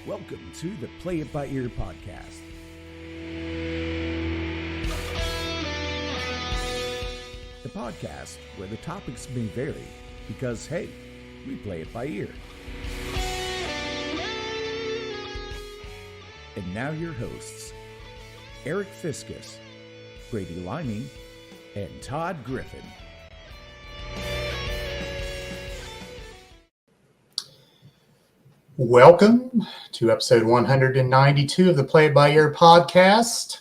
Welcome to the Play It By Ear podcast. The podcast where the topics may vary because, hey, we play it by ear. And now your hosts, Eric Fiskus, Brady Liming, and Todd Griffin. Welcome to episode 192 of the Play It By Ear podcast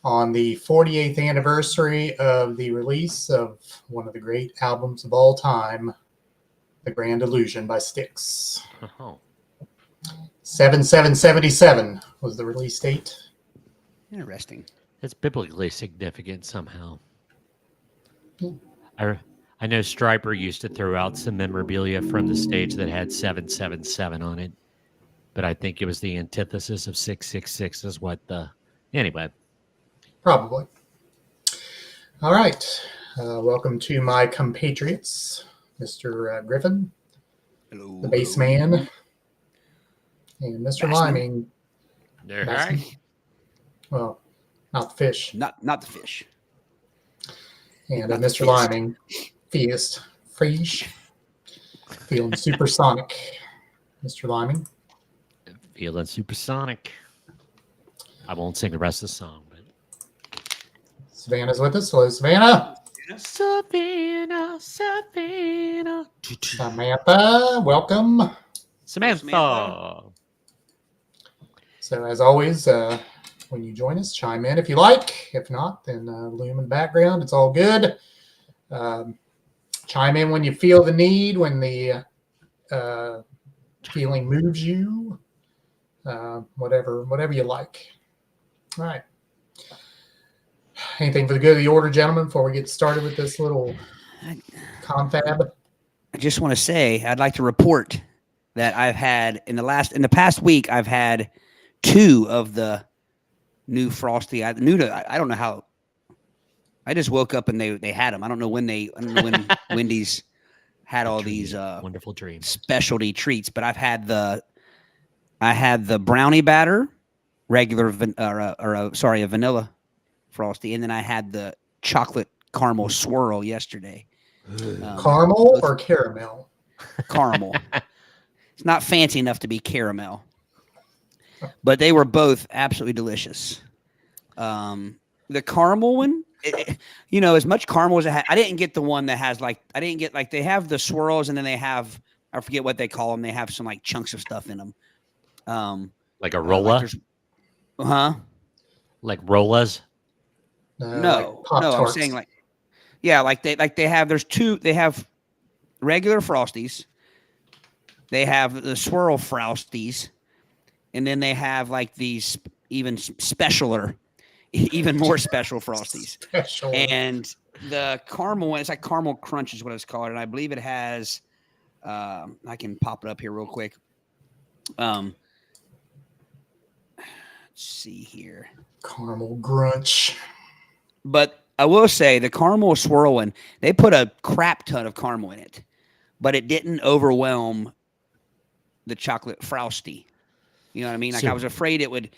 on the 48th anniversary of the release of one of the great albums of all time, The Grand Illusion by Styx. 7/7/77 was the release date. Interesting. It's biblically significant somehow. I know Stryper used to throw out some memorabilia from the stage that had 777 on it, but I think it was the antithesis of 666 is what the... Anyway. Probably. All right. Welcome to my compatriots, Mr. Griffin, Hello. the bass man, and Mr. Liming. Right. Well, not the fish. Not the fish. And Not the Mr. fist. Liming, Feast, Freesh, feeling supersonic. Mr. Liming. Feeling supersonic. I won't sing the rest of the song, but... Savannah's with us. Hello, Savannah. Savannah. Samantha, welcome. Samantha. So as always, when you join us, chime in if you like. If not, then loom in the background. It's all good. Chime in when you feel the need, when the feeling moves you. Whatever you like. All right. Anything for the good of the order, gentlemen, before we get started with this little confab? I just want to say I'd like to report that I've had in the past week I've had 2 of the new Frosty. I don't know how. I just woke up and they had them. I don't know when Wendy's had all these wonderful dreams, specialty treats, but I had the brownie batter, regular a vanilla Frosty, and then I had the chocolate caramel swirl yesterday. Caramel or caramel? Caramel. It's not fancy enough to be caramel, but they were both absolutely delicious. The caramel one, as much caramel as it had, I didn't get the one that has they have the swirls and then they have, I forget what they call them. They have some like chunks of stuff in them. like a rolla? Like rollas? No, I'm saying they have, they have regular Frosties. They have the swirl Frosties. And then they have like these even more special Frosties. Special. And the caramel one, it's like caramel crunch is what it's called. And I believe it has, I can pop it up here real quick. Let's see here. Caramel grunch. But I will say the caramel swirl one, they put a crap ton of caramel in it, but it didn't overwhelm the chocolate Frosty. You know what I mean? Like I was afraid it would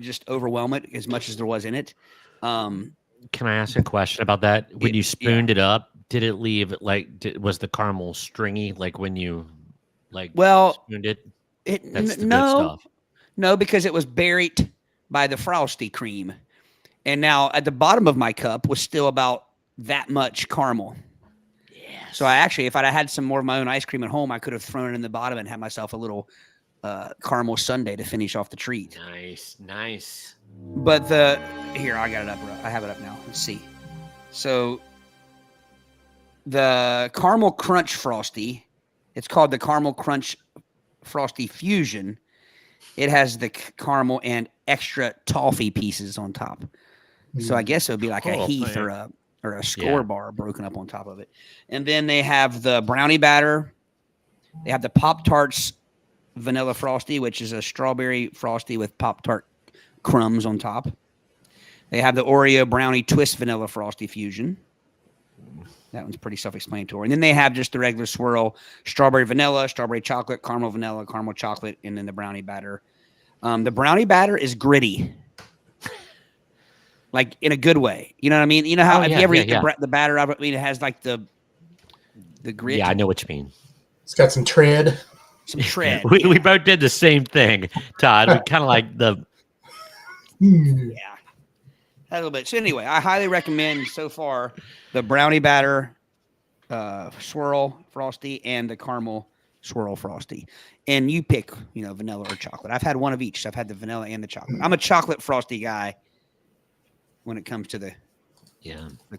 just overwhelm it as much as there was in it. Can I ask a question about that? When you spooned it up, did it leave was the caramel stringy? Like when you spooned it? That's the good stuff. No, because it was buried by the Frosty cream. And now at the bottom of my cup was still about that much caramel. Yes. So if I'd had some more of my own ice cream at home, I could have thrown it in the bottom and had myself a little caramel sundae to finish off the treat. Nice. But here, I got it up. I have it up now. Let's see. So the caramel crunch Frosty, it's called the caramel crunch Frosty fusion. It has the caramel and extra toffee pieces on top. So I guess it would be like a Heath or a Score bar broken up on top of it. And then they have the brownie batter. They have the Pop-Tarts vanilla Frosty, which is a strawberry Frosty with Pop-Tart crumbs on top. They have the Oreo brownie twist vanilla Frosty fusion. That one's pretty self-explanatory. And then they have just the regular swirl, strawberry vanilla, strawberry chocolate, caramel vanilla, caramel chocolate, and then the brownie batter. The brownie batter is gritty. Like in a good way. You know what I mean? You know how, have you ever eaten the batter? I mean, it has like the grit. Yeah, I know what you mean. It's got some tread. Some tread. We both did the same thing, Todd. We kind of like the... Yeah. A little bit. So anyway, I highly recommend so far the brownie batter swirl frosty and the caramel swirl frosty. And you pick, vanilla or chocolate. I've had one of each. So I've had the vanilla and the chocolate. I'm a chocolate frosty guy when it comes to the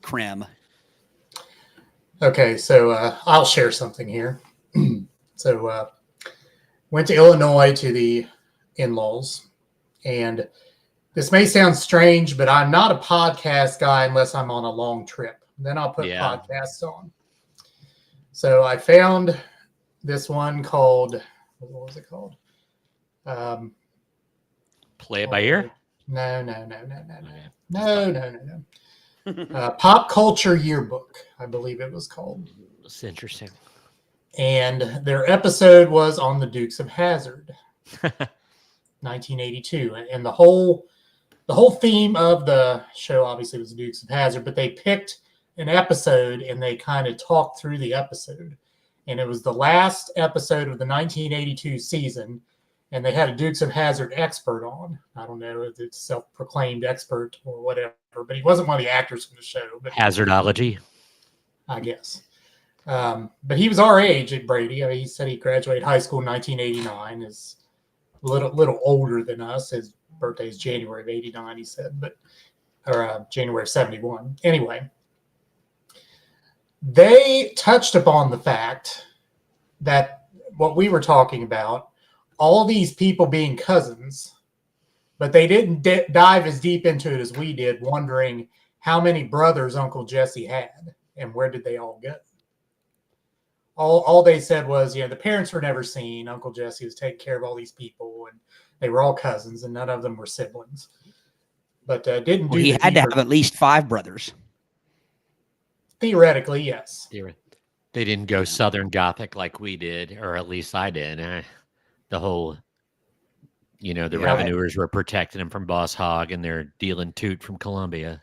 creme. Okay, so I'll share something here. So went to Illinois to the in-laws, and this may sound strange, but I'm not a podcast guy unless I'm on a long trip. Then I'll put podcasts on. So I found this one called, what was it called? Play it by ear? No. Pop Culture Yearbook, I believe it was called. That's interesting. And their episode was on the Dukes of Hazzard, 1982. And the whole theme of the show obviously was the Dukes of Hazzard, but they picked an episode and they kind of talked through the episode. And it was the last episode of the 1982 season, and they had a Dukes of Hazzard expert on. I don't know if it's self-proclaimed expert or whatever, but he wasn't one of the actors from the show. But Hazardology, I guess. But he was our age at Brady. I mean, he said he graduated high school in 1989. Is a little older than us. His birthday is January of 89, he said, or January of 71. Anyway, they touched upon the fact that what we were talking about, all these people being cousins, but they didn't dive as deep into it as we did, wondering how many brothers Uncle Jesse had and where did they all go. All they said was, the parents were never seen. Uncle Jesse was taking care of all these people, and they were all cousins, and none of them were siblings. But didn't do. He had to have at least 5 brothers. Theoretically, yes. They didn't go Southern Gothic like we did, or at least I did. The whole, the revenuers were protecting him from Boss Hogg, and they're dealing toot from Columbia.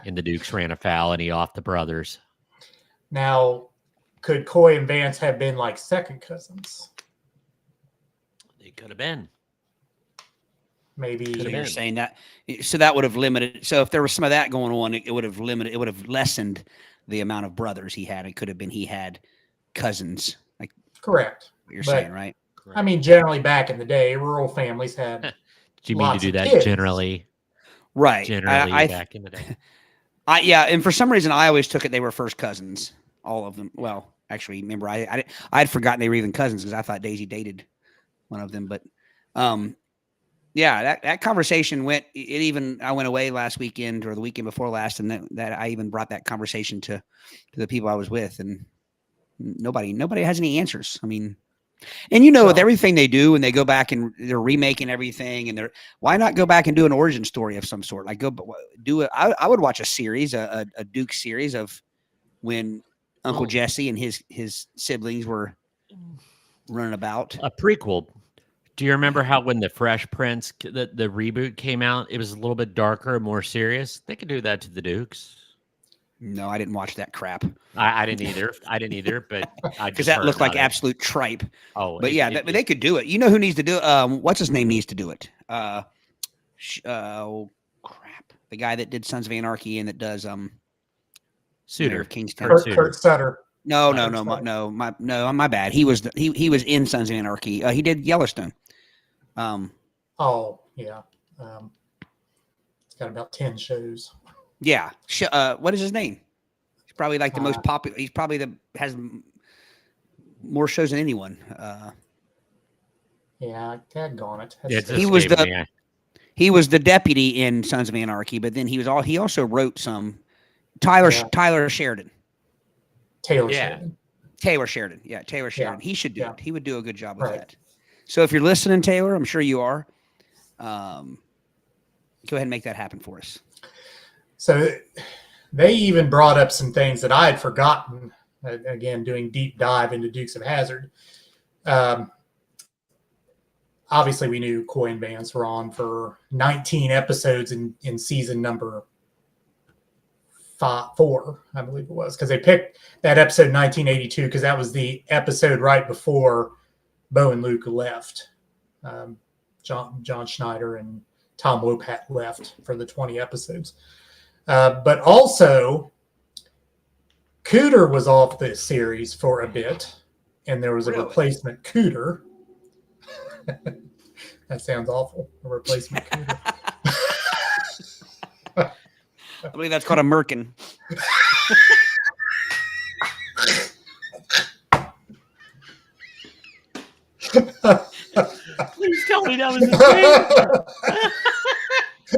And the Dukes ran afoul, and he off the brothers. Now, could Coy and Vance have been like second cousins? They could have been. Maybe. You're saying that. So that would have limited. So if there was some of that going on, it would have limited. It would have lessened the amount of brothers he had. It could have been he had cousins. Like correct. What you're saying, right? I mean, generally back in the day, rural families had. Do you mean to do that kids. Generally? Right. Generally, back in the day. And for some reason, I always took it they were first cousins. All of them. Well, actually, remember, I'd forgotten they were even cousins because I thought Daisy dated one of them. But, that conversation went. I went away last weekend or the weekend before last, and that I even brought that conversation to the people I was with, and nobody has any answers. I mean, and with everything they do, and they go back and they're remaking everything, and why not go back and do an origin story of some sort? Like do it. I would watch a series, a Duke series of when Uncle Jesse and his siblings were running about. A prequel. Do you remember how when the Fresh Prince, the reboot came out, it was a little bit darker and more serious? They could do that to the Dukes. No, I didn't watch that crap. I didn't either, but because that looked like absolute tripe. Oh, but they could do it. You know who needs to do it? What's his name needs to do it? Oh crap! The guy that did Sons of Anarchy and that does Suter Kingston. Kurt Sutter. No, my bad. He was in Sons of Anarchy. He did Yellowstone. Oh yeah. It's got about 10 shows. Yeah. What is his name? He's probably like the most popular. He's probably has more shows than anyone. Yeah, daggone it. He was the deputy in Sons of Anarchy, but then he also wrote some. Taylor Sheridan. Taylor Sheridan. Yeah, Taylor Sheridan. He should do it. He would do a good job with that. So if you're listening, Taylor, I'm sure you are. Go ahead and make that happen for us. So they even brought up some things that I had forgotten. Again, doing deep dive into Dukes of Hazzard. Obviously, we knew coin bands were on for 19 episodes in season number 4, I believe it was, because they picked that episode 1982 because that was the episode right before Bo and Luke left. John Schneider and Tom Wopat left for the 20 episodes. But also, Cooter was off the series for a bit, and there was a replacement Cooter. That sounds awful. A replacement Cooter. I believe that's called a merkin. Please tell me that was his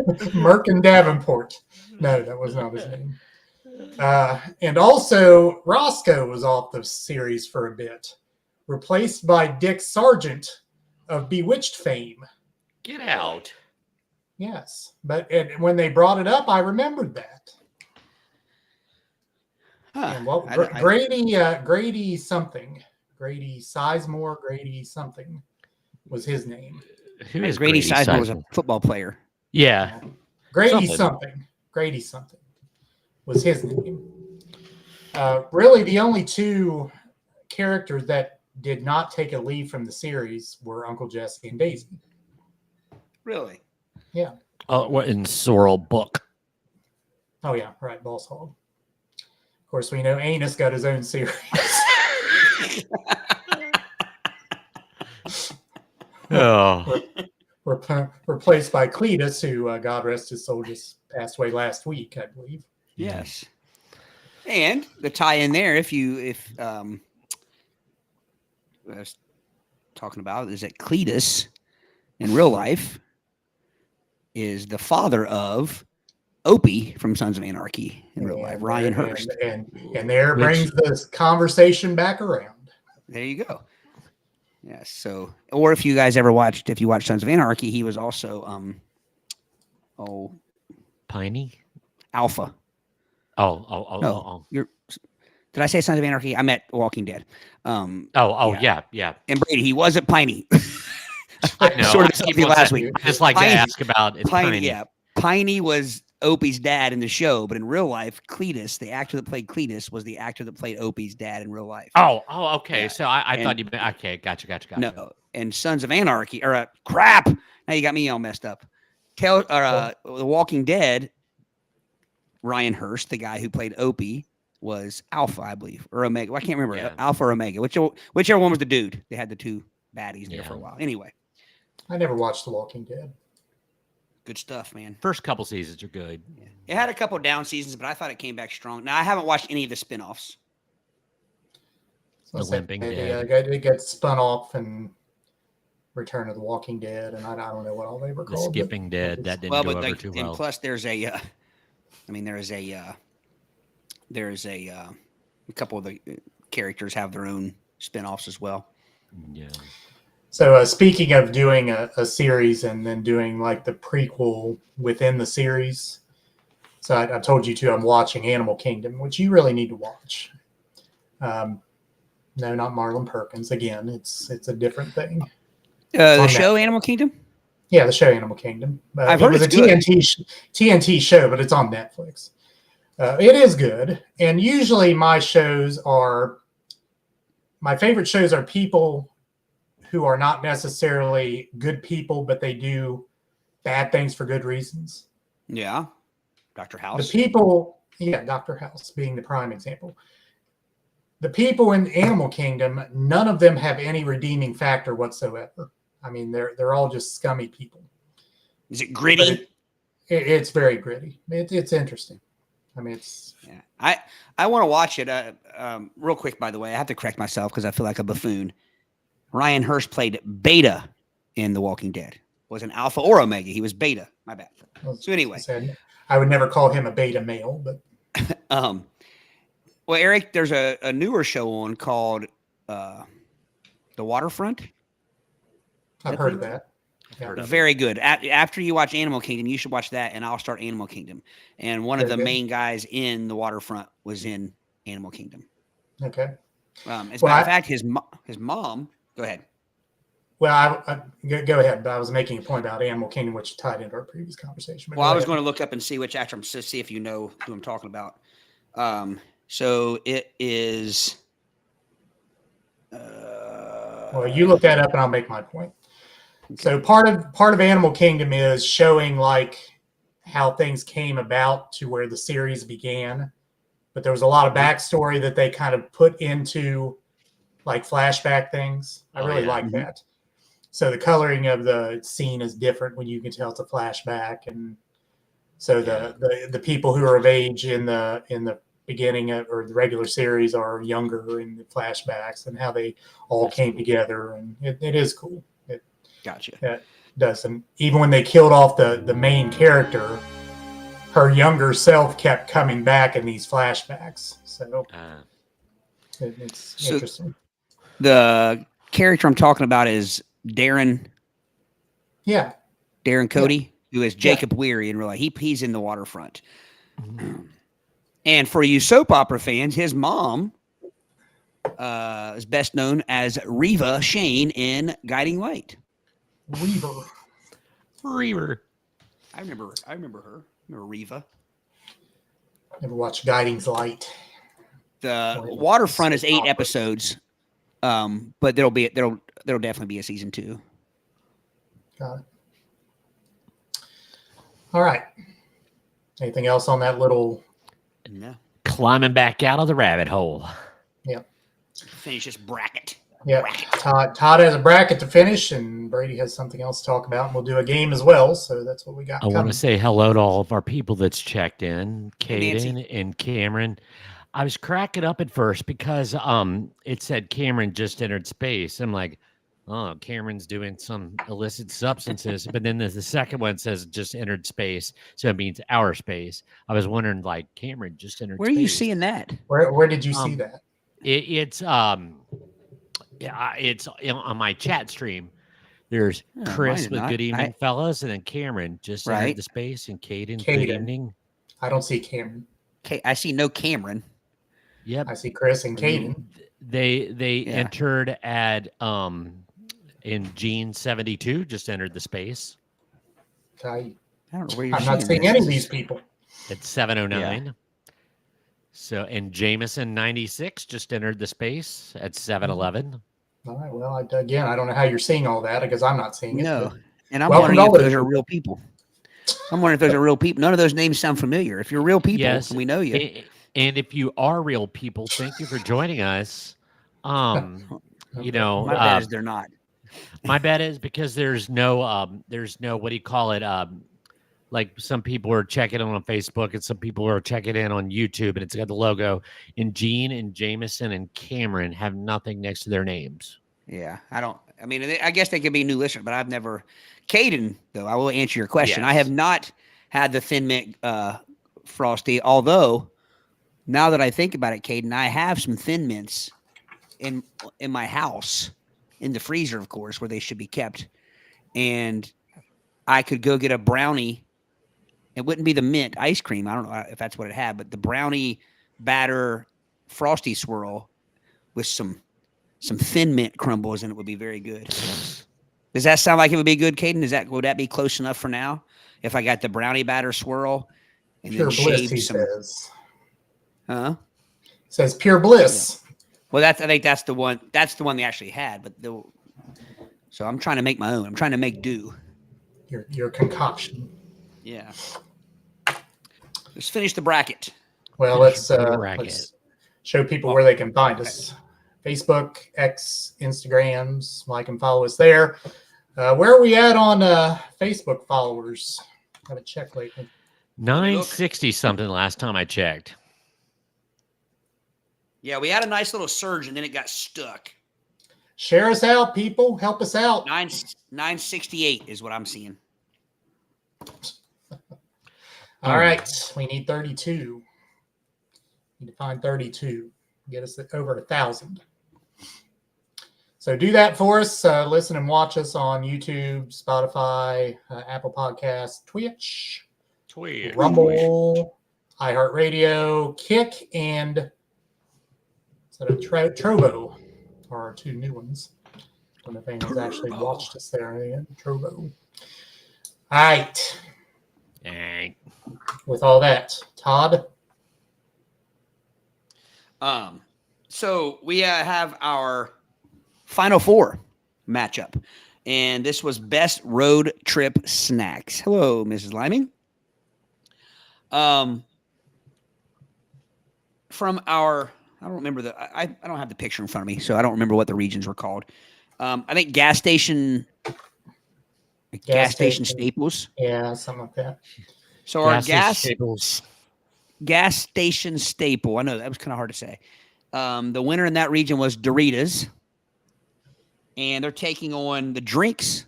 name. Merkin Davenport. No, that was not his name. And also, Roscoe was off the series for a bit, replaced by Dick Sargent of Bewitched fame. Get out. Yes, but when they brought it up, I remembered that. And Grady something, Grady Sizemore, Grady something was his name. Who is Grady Sizemore? Was a football player. Yeah, Grady something was his name. Really, the only two characters that did not take a leave from the series were Uncle Jesse and Daisy. Really? Yeah. Oh, what in Sorrel book? Oh yeah, right. Boss Hog. Of course, we know Anus got his own series. Oh, replaced by Cletus, who God rest his soul just passed away last week, I believe. Yes. And the tie-in there, if I was talking about, is that Cletus in real life is the father of Opie from Sons of Anarchy in real life, Ryan Hurst. And there brings this conversation back around. There you go. Yes. So, or if you guys watched Sons of Anarchy, he was also Piney? Alpha. Oh. Did I say Sons of Anarchy? I meant Walking Dead. Yeah. And Brady, he wasn't Piney. I know. Sort of last week. I just like Piney, to ask about it's Piney. Yeah, Piney was Opie's dad in the show, but in real life, Cletus, the actor that played Cletus, was the actor that played Opie's dad in real life. Oh, okay. Yeah. So I thought you meant, okay, gotcha. No, and Sons of Anarchy, crap. Now you got me all messed up. The Walking Dead, Ryan Hurst, the guy who played Opie, was Alpha, I believe, or Omega. Well, I can't remember. Yeah. Alpha or Omega, whichever one was the dude. They had the two baddies there for a while. Anyway. I never watched The Walking Dead. Good stuff, man. First couple seasons are good. Yeah. It had a couple down seasons, but I thought it came back strong. Now, I haven't watched any of the spinoffs. The Limping Dead. It gets spun off and Return of the Walking Dead, and I don't know what all they were called. The Skipping Dead. That didn't go over too well. And plus, there's a couple of the characters have their own spinoffs as well. Yeah. So speaking of doing a series and then doing like the prequel within the series, so I told you too, I'm watching Animal Kingdom, which you really need to watch. No, not Marlon Perkins. Again, it's a different thing. The show Animal Kingdom? Yeah, the show Animal Kingdom. I've heard it was a TNT show, but it's on Netflix. It is good. And usually my favorite shows are people who are not necessarily good people, but they do bad things for good reasons. Yeah. Dr. House. Dr. House being the prime example. The people in Animal Kingdom, none of them have any redeeming factor whatsoever. I mean, they're all just scummy people. Is it gritty? It's very gritty. It's interesting. I mean, I want to watch it. Real quick, by the way, I have to correct myself because I feel like a buffoon. Ryan Hurst played Beta in The Walking Dead. Wasn't Alpha or Omega. He was Beta. My bad. So anyway, I would never call him a beta male, but well, Eric, there's a newer show on called The Waterfront. I've heard of that. Heard of it. Very good. After you watch Animal Kingdom, you should watch that, and I'll start Animal Kingdom. And one of the main guys in the Waterfront was in Animal Kingdom. Okay. As a matter of fact, his mom. Go ahead. Well, go ahead. But I was making a point about Animal Kingdom, which tied into our previous conversation. Well, I was going to look up and see which actor, to see if you know who I'm talking about. So it is. Well, you look that up, and I'll make my point. Okay. So part of Animal Kingdom is showing like how things came about to where the series began, but there was a lot of backstory that they kind of put into like flashback things. I really like that. So the coloring of the scene is different when you can tell it's a flashback, and so the people who are of age in the beginning or the regular series are younger in the flashbacks, and how they all came together, and it is cool. Gotcha. That does, and even when they killed off the main character, her younger self kept coming back in these flashbacks. So it's interesting. The character I'm talking about is Darren. Yeah. Darren Cody, who is Jacob Weary in real life. He's in the Waterfront. And for you soap opera fans, his mom is best known as Reva Shane in Guiding Light. Reaver. I remember her. I remember Reva. Never watched Guiding Light. The Waterfront is 8 episodes, but there'll definitely be a season 2. Got it. All right. Anything else on that little? No. Climbing back out of the rabbit hole. Yep. Finish this bracket. Yeah, Todd has a bracket to finish, and Brady has something else to talk about, and we'll do a game as well. So that's what we got. I want to say hello to all of our people that's checked in, Caden and Cameron. I was cracking up at first because it said Cameron just entered space. I'm like, oh, Cameron's doing some illicit substances. But then the second one says just entered space, so it means outer space. I was wondering, like, Cameron just entered Where space. are you seeing that? Where did you see that? It's on my chat stream. There's Chris with good evening, fellas, and then Cameron just entered the space, and Caden, good evening. I don't see Cameron. I see no Cameron. Yep. I see Chris and Caden. They entered at in Gene 72, just entered the space. I don't know where you're I'm not seeing any of these people. It's 709. Yeah. So, and Jameson 96 just entered the space at 711. All right. Well, again, I don't know how you're seeing all that because I'm not seeing it. No. And I'm wondering if those are real people. I'm wondering if those are real people. None of those names sound familiar. If you're real people, we know you. And if you are real people, thank you for joining us. You know, my bet is they're not. My bet is because there's no what do you call it? Like some people are checking in on Facebook and some people are checking in on YouTube, and it's got the logo. And Gene and Jameson and Cameron have nothing next to their names. Yeah, I mean, I guess they could be new listeners, but I've never. Caden, though, I will answer your question. Yes. I have not had the Thin Mint Frosty, although now that I think about it, Caden, I have some Thin Mints in my house, in the freezer, of course, where they should be kept. And I could go get a brownie. It wouldn't be the mint ice cream. I don't know if that's what it had, but the brownie batter Frosty swirl with some Thin Mint crumbles, and it would be very good. Does that sound like it would be good, Caden? Would that be close enough for now? If I got the brownie batter swirl and pure then bliss, he some, says. Huh? It says pure bliss. Yeah. Well, I think that's the one. That's the one they actually had. But so I'm trying to make my own. I'm trying to make do. Your concoction. Yeah. Let's finish the bracket. Well, let's show people where they can find us. Facebook, X, Instagrams. Like and follow us there. Where are we at on Facebook followers? Haven't checked lately. 960 something last time I checked. Yeah, we had a nice little surge and then it got stuck. Share us out, people. Help us out. 968 is what I'm seeing. All right. We need 32. Need to find 32. Get us over 1,000. So do that for us. Listen and watch us on YouTube, Spotify, Apple Podcasts, Twitch, Rumble, iHeartRadio, Kick, and Trovo are our two new ones. I don't know if anyone's actually watched us there yet. Trovo. All right. With all that, Todd. So we have our Final Four matchup, and this was best road trip snacks. Hello, Mrs. Liming. From our, I don't remember I don't have the picture in front of me, so I don't remember what the regions were called. I think gas station staples. Yeah, something like that. So our gas station staple. I know that was kind of hard to say. The winner in that region was Doritos, and they're taking on the drinks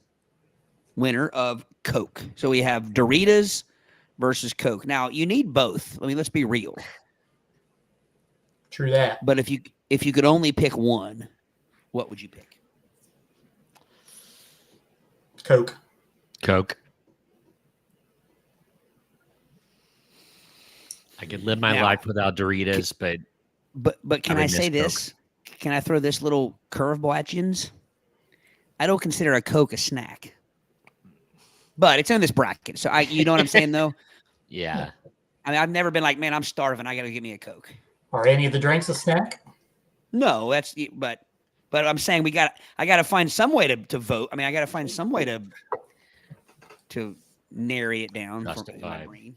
winner of Coke. So we have Doritos versus Coke. Now you need both. I mean, let's be real. True that. But if you could only pick one, what would you pick? Coke. I could live my life without Doritos, but can I say this? Coke. Can I throw this little curveball at you? I don't consider a Coke a snack, but it's in this bracket. So you know what I'm saying, though? Yeah. I mean, I've never been like, man, I'm starving. I got to give me a Coke. Are any of the drinks a snack? No, but I'm saying I got to find some way to vote. I mean, I got to find some way to narrow it down from my brain.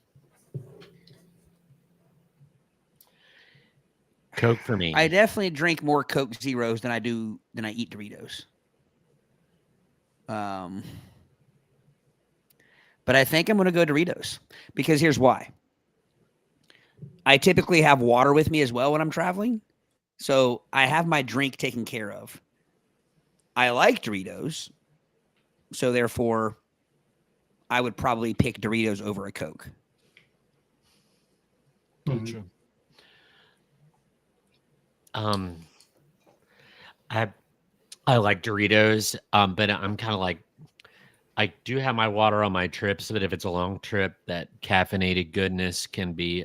Coke for me. I definitely drink more Coke Zeros than I eat Doritos. But I think I'm going to go Doritos because here's why. I typically have water with me as well when I'm traveling. So I have my drink taken care of. I like Doritos. So therefore, I would probably pick Doritos over a Coke. Mm-hmm. I like Doritos, but I'm kind of like, I do have my water on my trips, but if it's a long trip, that caffeinated goodness can be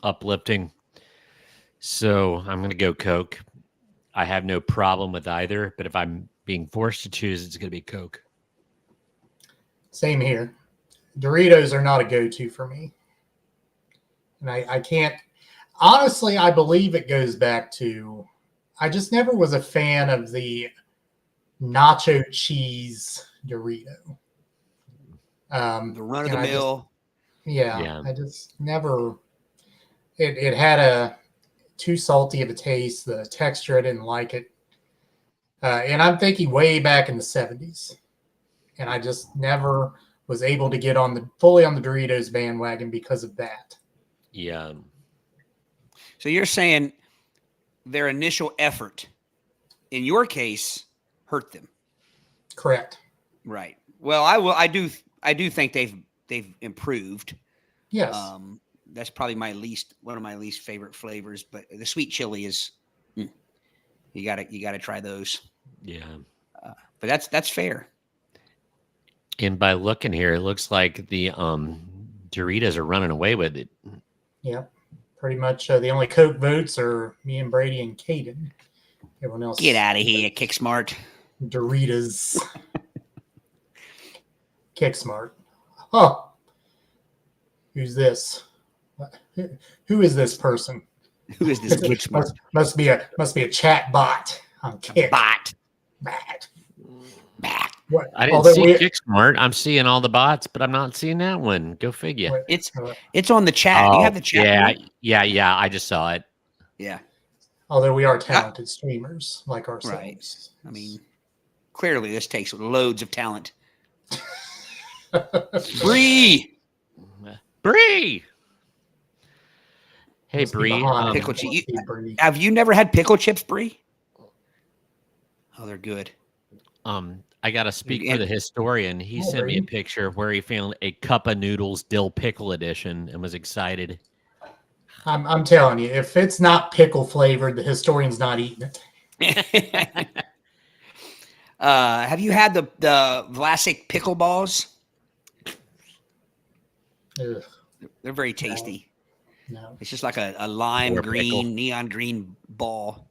uplifting. So I'm going to go Coke. I have no problem with either, but if I'm being forced to choose, it's going to be Coke. Same here. Doritos are not a go-to for me. And I can't, honestly, I believe it goes back to, I just never was a fan of the nacho cheese Dorito. The run-of-the-mill. I just never, it had a too salty of a taste. The texture, I didn't like it. And I'm thinking way back in the 70s. And I just never was able to get fully on the Doritos bandwagon because of that. Yeah. So you're saying their initial effort, in your case, hurt them. Correct. Right. Well, I do think they've improved. Yes. That's probably one of my least favorite flavors, but the sweet chili is you gotta try those. Yeah. But that's fair. And by looking here, it looks like the Doritos are running away with it. Yeah. Pretty much the only Coke votes are me and Brady and Caden. Everyone else. Get out of here, Kick Smart. Doritos. Kick Smart. Oh. Who's this? Who is this person? Who is this Kick Smart? Must be a chat bot on Kick. Bot. What? I didn't see Kick Smart. I'm seeing all the bots, but I'm not seeing that one. Go figure. It's on the chat. You have the chat. Yeah. I just saw it. Yeah. Although we are talented streamers like ourselves. Right. I mean, clearly this takes loads of talent. Bree. Hey, Bree. Pickle chips. Have you never had pickle chips, Bree? Oh, they're good. I got to speak for the historian. He sent me a picture of where he found a cup of noodles dill pickle edition and was excited. I'm telling you, if it's not pickle flavored, the historian's not eating it. Have you had the Vlasic pickle balls? Ugh, They're very tasty. no. It's just like a lime Or green, pickle. neon green ball.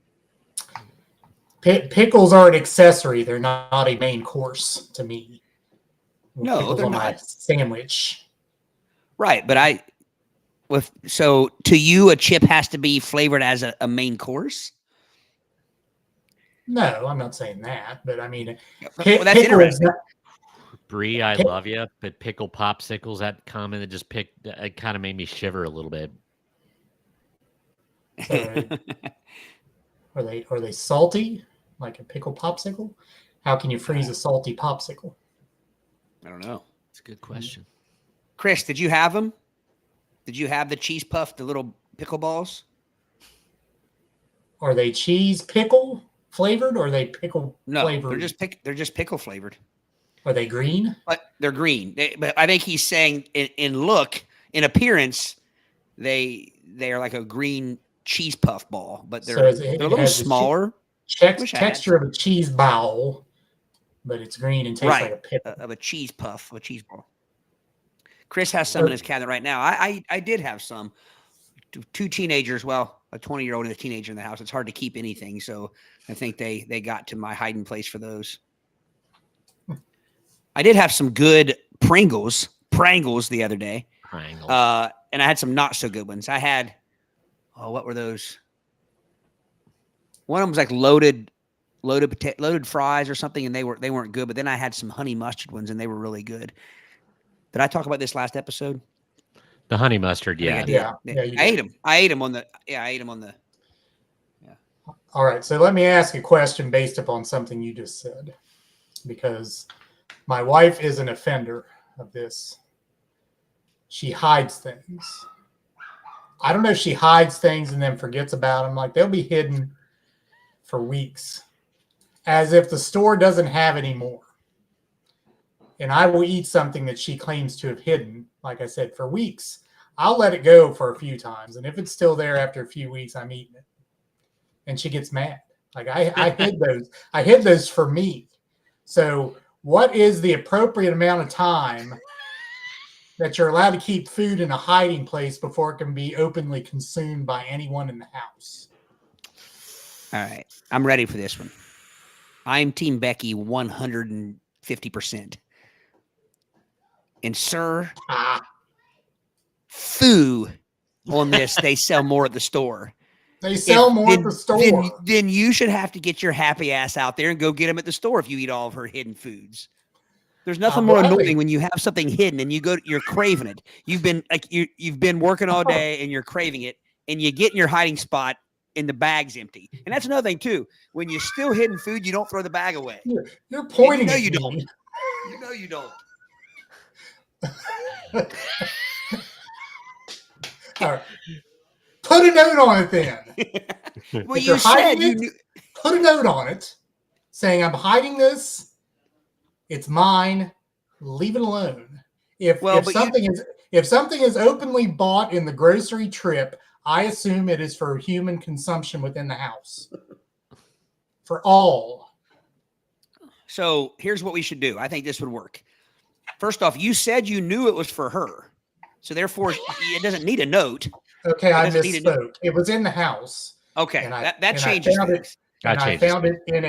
Pickles are an accessory. They're not a main course to me. No, Pickles they're on my not. sandwich. Right, but so to you, a chip has to be flavored as a main course. No, I'm not saying that, but I mean, Well, that's pickles. interesting. Brie, I Pick- love you, but pickle popsicles, that comment that just picked, it kind of made me shiver a little bit. Are they salty like a pickle popsicle? How can you freeze a salty popsicle? I don't know. It's a good question. Chris, did you have them? Did you have the cheese puff, the little pickle balls? Are they cheese pickle flavored, or are they pickle No, flavored? they're just pickle flavored. Are they green? But they're green. But I think he's saying in look, in appearance, they are like a green cheese puff ball, but they're it a little has the smaller. Wish I had texture of a cheese ball, but it's green and tastes Right, like a pickle. of a cheese puff, a cheese ball. Chris has some in his cabinet right now. I did have some. Two teenagers, well, a 20-year-old and a teenager in the house. It's hard to keep anything, so I think they got to my hiding place for those. I did have some good Pringles the other day. Triangle. And I had some not so good ones. I had, what were those? One of them was like loaded fries or something, and they weren't good. But then I had some honey mustard ones, and they were really good. Did I talk about this last episode? The honey mustard, I think yeah. I did. Yeah, you I ate did. them. I ate them on the. Yeah, I ate them on the. All right, so let me ask a question based upon something you just said, because my wife is an offender of this. She hides things. I don't know if she hides things and then forgets about them. Like, they'll be hidden for weeks, as if the store doesn't have any more. And I will eat something that she claims to have hidden, like I said, for weeks. I'll let it go for a few times, and if it's still there after a few weeks, I'm eating it. And she gets mad. Like, I hid those. I hid those for me. So what is the appropriate amount of time that you're allowed to keep food in a hiding place before it can be openly consumed by anyone in the house? All right, I'm ready for this one. I'm Team Becky 150%. And sir, foo on this, they sell more at the store. They sell more at the store. Then you should have to get your happy ass out there and go get them at the store if you eat all of her hidden foods. There's nothing more annoying when you have something hidden and you're craving it. You've been working all day and you're craving it, and you get in your hiding spot and the bag's empty. And that's another thing too. When you steal hidden food, you don't throw the bag away. You're pointing at you me. don't. You know you don't. All right. Put a note on it then. Well, If you you're said hiding you it, knew. Put a note on it saying, I'm hiding this. It's mine. Leave it alone. If something is openly bought in the grocery trip, I assume it is for human consumption within the house. For all. So here's what we should do. I think this would work. First off, you said you knew it was for her. So therefore, it doesn't need a note. Okay, I misspoke. It was in the house. Okay, And that changes things. I found it in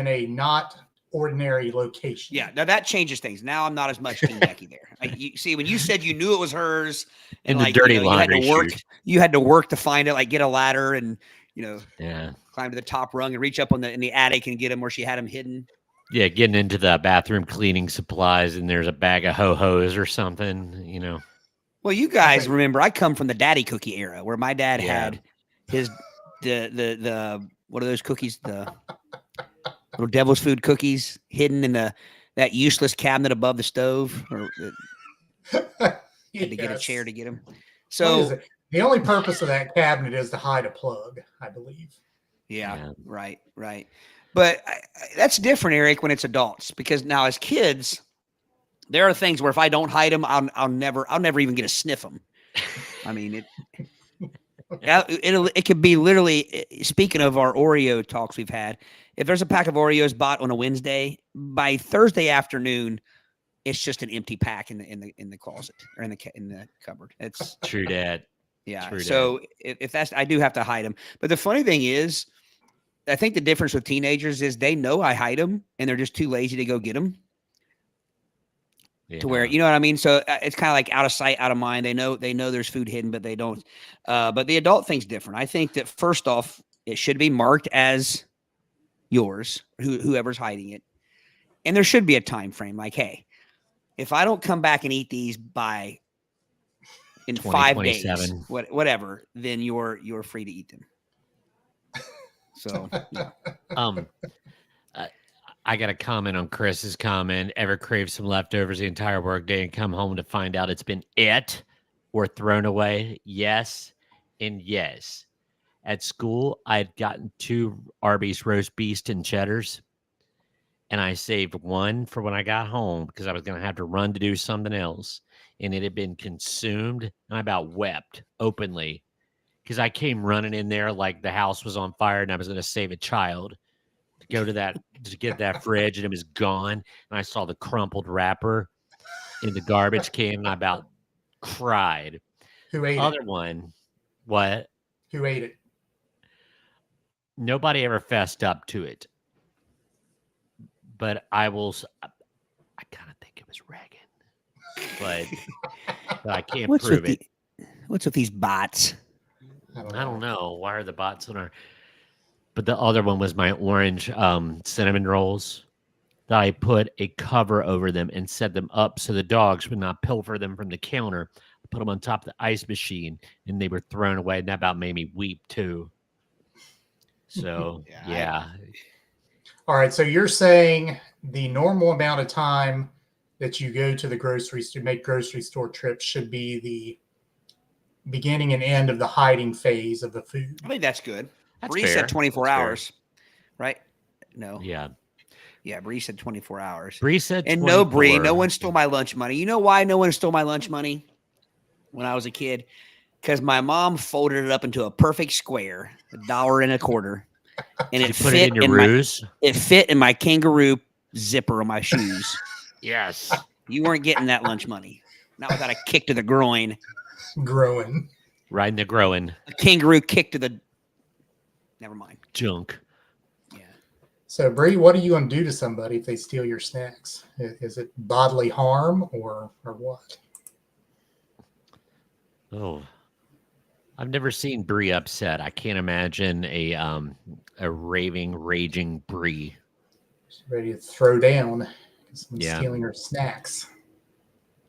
a not ordinary location. Yeah, now that changes things. Now I'm not as much Team Becky there. You see, when you said you knew it was hers, and In the dirty laundry you had to work to find it, like get a ladder and climb to the top rung and reach up in the attic and get them where she had them hidden. Yeah, getting into the bathroom cleaning supplies and there's a bag of ho-hos or something, Well, you guys remember I come from the daddy cookie era where my dad had his the what are those cookies? The little devil's food cookies hidden in that useless cabinet above the stove. Had to get a chair to get them. So the only purpose of that cabinet is to hide a plug, I believe. Yeah. Right. But that's different, Eric, when it's adults, because now as kids, there are things where if I don't hide them, I'll never even get to sniff them. I mean, It could be literally. Speaking of our Oreo talks we've had, if there's a pack of Oreos bought on a Wednesday, by Thursday afternoon, it's just an empty pack in the closet or in the cupboard. It's True that. yeah. True So if that's, I do have to hide them. But the funny thing is, I think the difference with teenagers is they know I hide them and they're just too lazy to go get them. Yeah. To where, you know what I mean? So it's kind of like out of sight, out of mind. They know there's food hidden, but they don't. But the adult thing's different. I think that first off, it should be marked as yours, whoever's hiding it. And there should be a time frame. Like, hey, if I don't come back and eat these in 5 days, whatever, then you're free to eat them. So, yeah. I got a comment on Chris's comment. Ever crave some leftovers the entire workday and come home to find out it's been ate or thrown away? Yes, and yes. At school, I had gotten 2 Arby's roast beefs and cheddars, and I saved one for when I got home because I was going to have to run to do something else, and it had been consumed, and I about wept openly because I came running in there like the house was on fire and I was going to save a child. Go to get that fridge, and it was gone. And I saw the crumpled wrapper in the garbage can, and I about cried. Who ate Other it? one, what? Who ate it? Nobody ever fessed up to it, but I kind of think it was Reagan, but I can't prove it. What's with these bots? I don't know. Why are the bots on our? But the other one was my orange cinnamon rolls that I put a cover over them and set them up so the dogs would not pilfer them from the counter. I put them on top of the ice machine, and they were thrown away. And that about made me weep, too. So, yeah. All right. So you're saying the normal amount of time that you go to the groceries to make grocery store trips should be the beginning and end of the hiding phase of the food. I think that's good. That's Bree fair. said 24 That's hours, right? No. Yeah. Yeah, Bree said 24 hours. Bree said 24. And no, Bree, no one stole my lunch money. You know why no one stole my lunch money when I was a kid? Because my mom folded it up into a perfect square, $1.25, and it Put fit it in your ruse. It fit in my kangaroo zipper of my shoes. Yes. You weren't getting that lunch money. Not without a kick to the groin. Growing. Right in the growing. A kangaroo kick to the. Never mind. Junk. Yeah. So, Bree, what are you going to do to somebody if they steal your snacks? Is it bodily harm or what? Oh, I've never seen Bree upset. I can't imagine a raging Bree. She's ready to throw down because I'm stealing her snacks.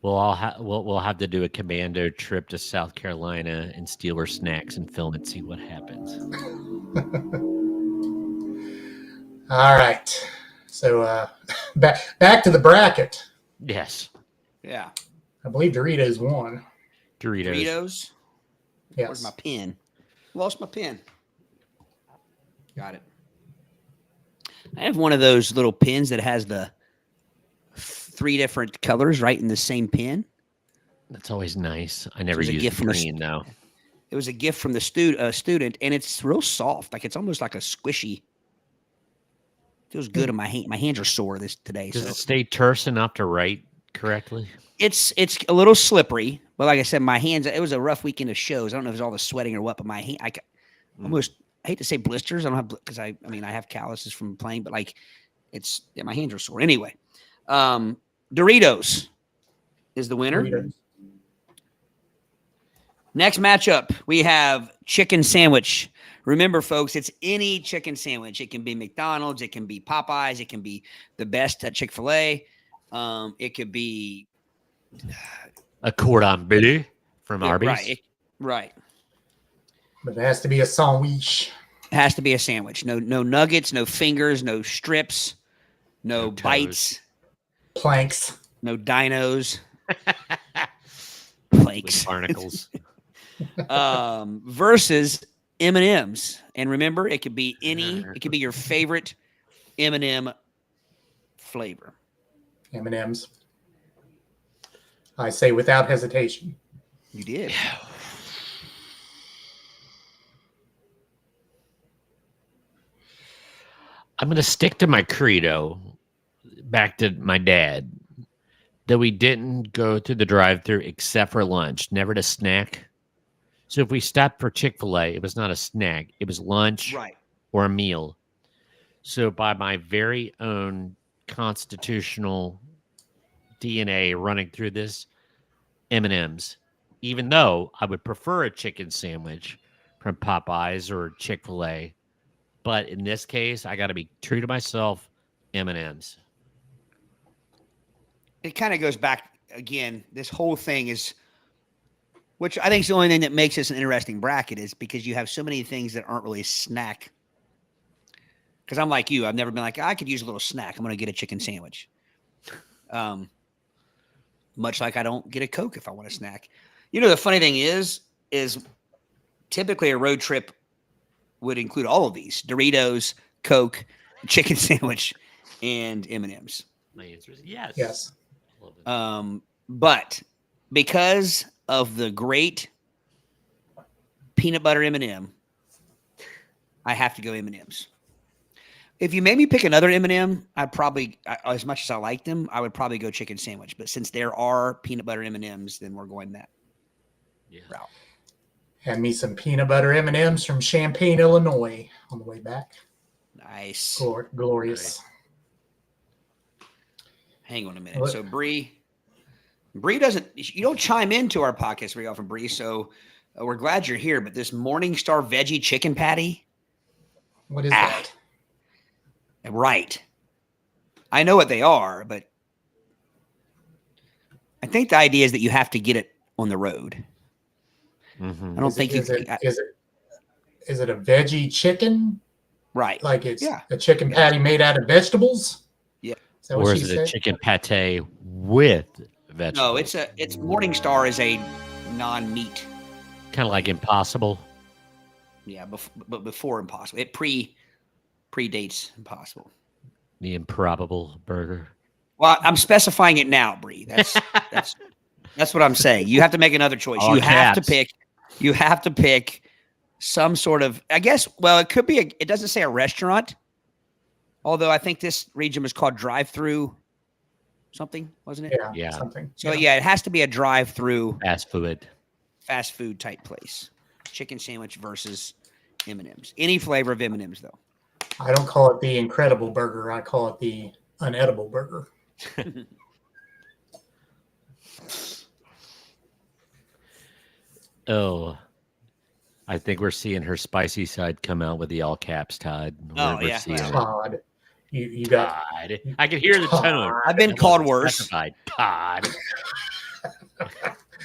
Well, we'll have to do a commando trip to South Carolina and steal her snacks and film it, see what happens. All right. So back to the bracket. Yes. Yeah. I believe Doritos won. Doritos. Yes. Where's my pen? Lost my pen. Got it. I have one of those little pins that has the 3 different colors right in the same pin. That's always nice. I never used green, though. It was a gift from the student, and it's real soft. Like it's almost like a squishy. Feels good in my hand. My hands are sore today. Does it stay terse enough to write correctly? It's a little slippery, but like I said, my hands. It was a rough weekend of shows. I don't know if it was all the sweating or what, but my hand. I hate to say blisters. I don't have because I have calluses from playing, but like my hands are sore anyway. Doritos is the winner. Doritos. Next matchup, we have chicken sandwich. Remember, folks, it's any chicken sandwich. It can be McDonald's. It can be Popeyes. It can be the best at Chick-fil-A. It could be a cordon bleu from Arby's. Right. But it has to be a sandwich. It has to be a sandwich. No nuggets, no fingers, no strips, no bites. Planks. No dinos. Planks. Barnacles. Versus M&Ms. And remember, it could be it could be your favorite M&M flavor. M&Ms. I say without hesitation. You did. I'm going to stick to my credo back to my dad that we didn't go to the drive-thru except for lunch, never to snack. So if we stopped for Chick-fil-A, it was not a snack. It was lunch Right. or a meal. So by my very own constitutional DNA running through this, M&M's, even though I would prefer a chicken sandwich from Popeyes or Chick-fil-A. But in this case, I got to be true to myself, M&M's. It kind of goes back again. This whole thing is, which I think is the only thing that makes this an interesting bracket, is because you have so many things that aren't really snack. Because I'm like you, I've never been like, I could use a little snack. I'm going to get a chicken sandwich. Much like I don't get a Coke if I want a snack. You know, the funny thing is typically a road trip would include all of these: Doritos, Coke, chicken sandwich, and M&M's. My answer is yes. Yes. But because of the great peanut butter M&M, I have to go M&M's. If you made me pick another M&M, I'd probably, as much as I like them, I would probably go chicken sandwich. But since there are peanut butter M&Ms, then we're going that route. Had me some peanut butter M&Ms from Champaign, Illinois on the way back. Nice. Glorious. Hang on a minute. So Bree doesn't, you don't chime into our podcast very often, Bree. So we're glad you're here. But this Morningstar veggie chicken patty. What is that? Right. I know what they are, but I think the idea is that you have to get it on the road. Mm-hmm. I don't think is it a veggie chicken? Right. Like it's a chicken patty made out of vegetables? Yeah. Is that what or she is it said? a chicken pate with vegetables? No, it's Morningstar is a non-meat. Kind of like Impossible. Yeah, but before Impossible. It predates Impossible. The improbable burger. Well, I'm specifying it now, Bree. That's what I'm saying. You have to make another choice. All caps. You have to pick some sort of, I guess, well, it could be it doesn't say a restaurant. Although I think this region was called drive-through something, wasn't it? Yeah. Something. So it has to be a drive-through Fast food type place. Chicken sandwich versus M&M's. Any flavor of M&M's though. I don't call it the incredible burger. I call it the unedible burger. Oh, I think we're seeing her spicy side come out with the all caps, Todd. We're seeing it. Todd. You got Todd. I can hear the tone. I've been called worse. Todd.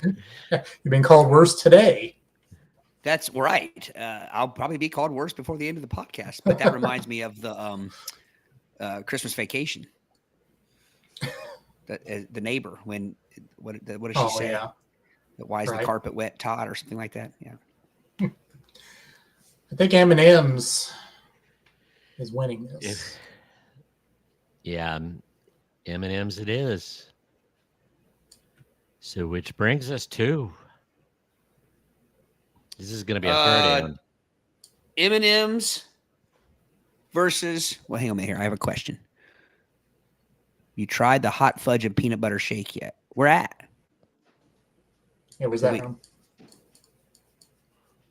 You've been called worse today. That's right. I'll probably be called worse before the end of the podcast. But that reminds me of the Christmas Vacation. The neighbor, when what does she say? Yeah. Why is the carpet wet, Todd, or something like that? Yeah. I think M&M's is winning this. Yeah, M&M's it is. So which brings us to, this is going to be a third down. M&M's versus, well, hang on a minute here. I have a question. You tried the hot fudge and peanut butter shake yet? Where at? Yeah, was that one?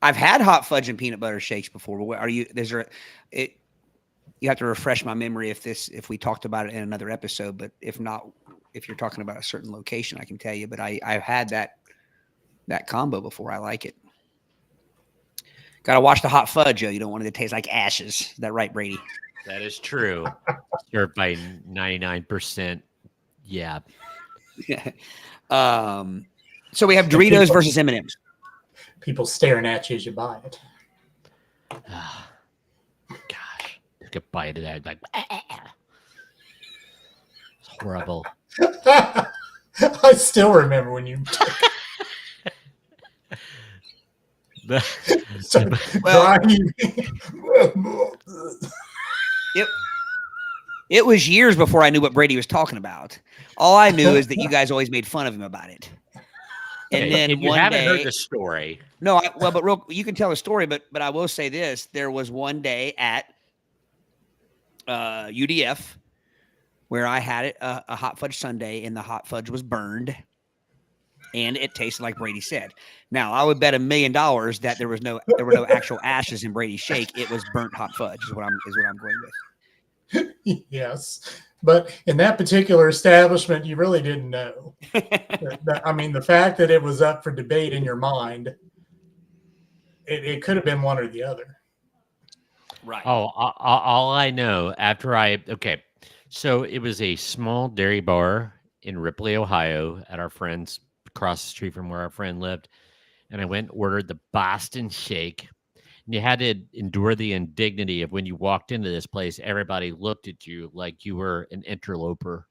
I've had hot fudge and peanut butter shakes before. But are you? You have to refresh my memory if we talked about it in another episode. But if not, if you're talking about a certain location, I can tell you. But I've had that combo before. I like it. Got to watch the hot fudge, Joe. You don't want it to taste like ashes. Is that right, Brady? That is true. Served by 99%. Yeah. So we have Doritos versus M&M's. People staring at you as you buy it. Gosh, took a bite of that. Like, it's horrible. I still remember when you. It was years before I knew what Brady was talking about. All I knew is that you guys always made fun of him about it. And then you one haven't day, heard the story. No, but you can tell a story. But I will say this: there was one day at UDF, where I had it a hot fudge sundae, and the hot fudge was burned, and it tasted like Brady said. Now, I would bet $1 million that there were no actual ashes in Brady's shake. It was burnt hot fudge. Is what I'm going with. Yes, but in that particular establishment, you really didn't know. I mean, the fact that it was up for debate in your mind, it could have been one or the other. Right. Oh, all I know so it was a small dairy bar in Ripley, Ohio, at our friend's across the street from where our friend lived, and I went and ordered the Boston Shake. And you had to endure the indignity of when you walked into this place, everybody looked at you like you were an interloper.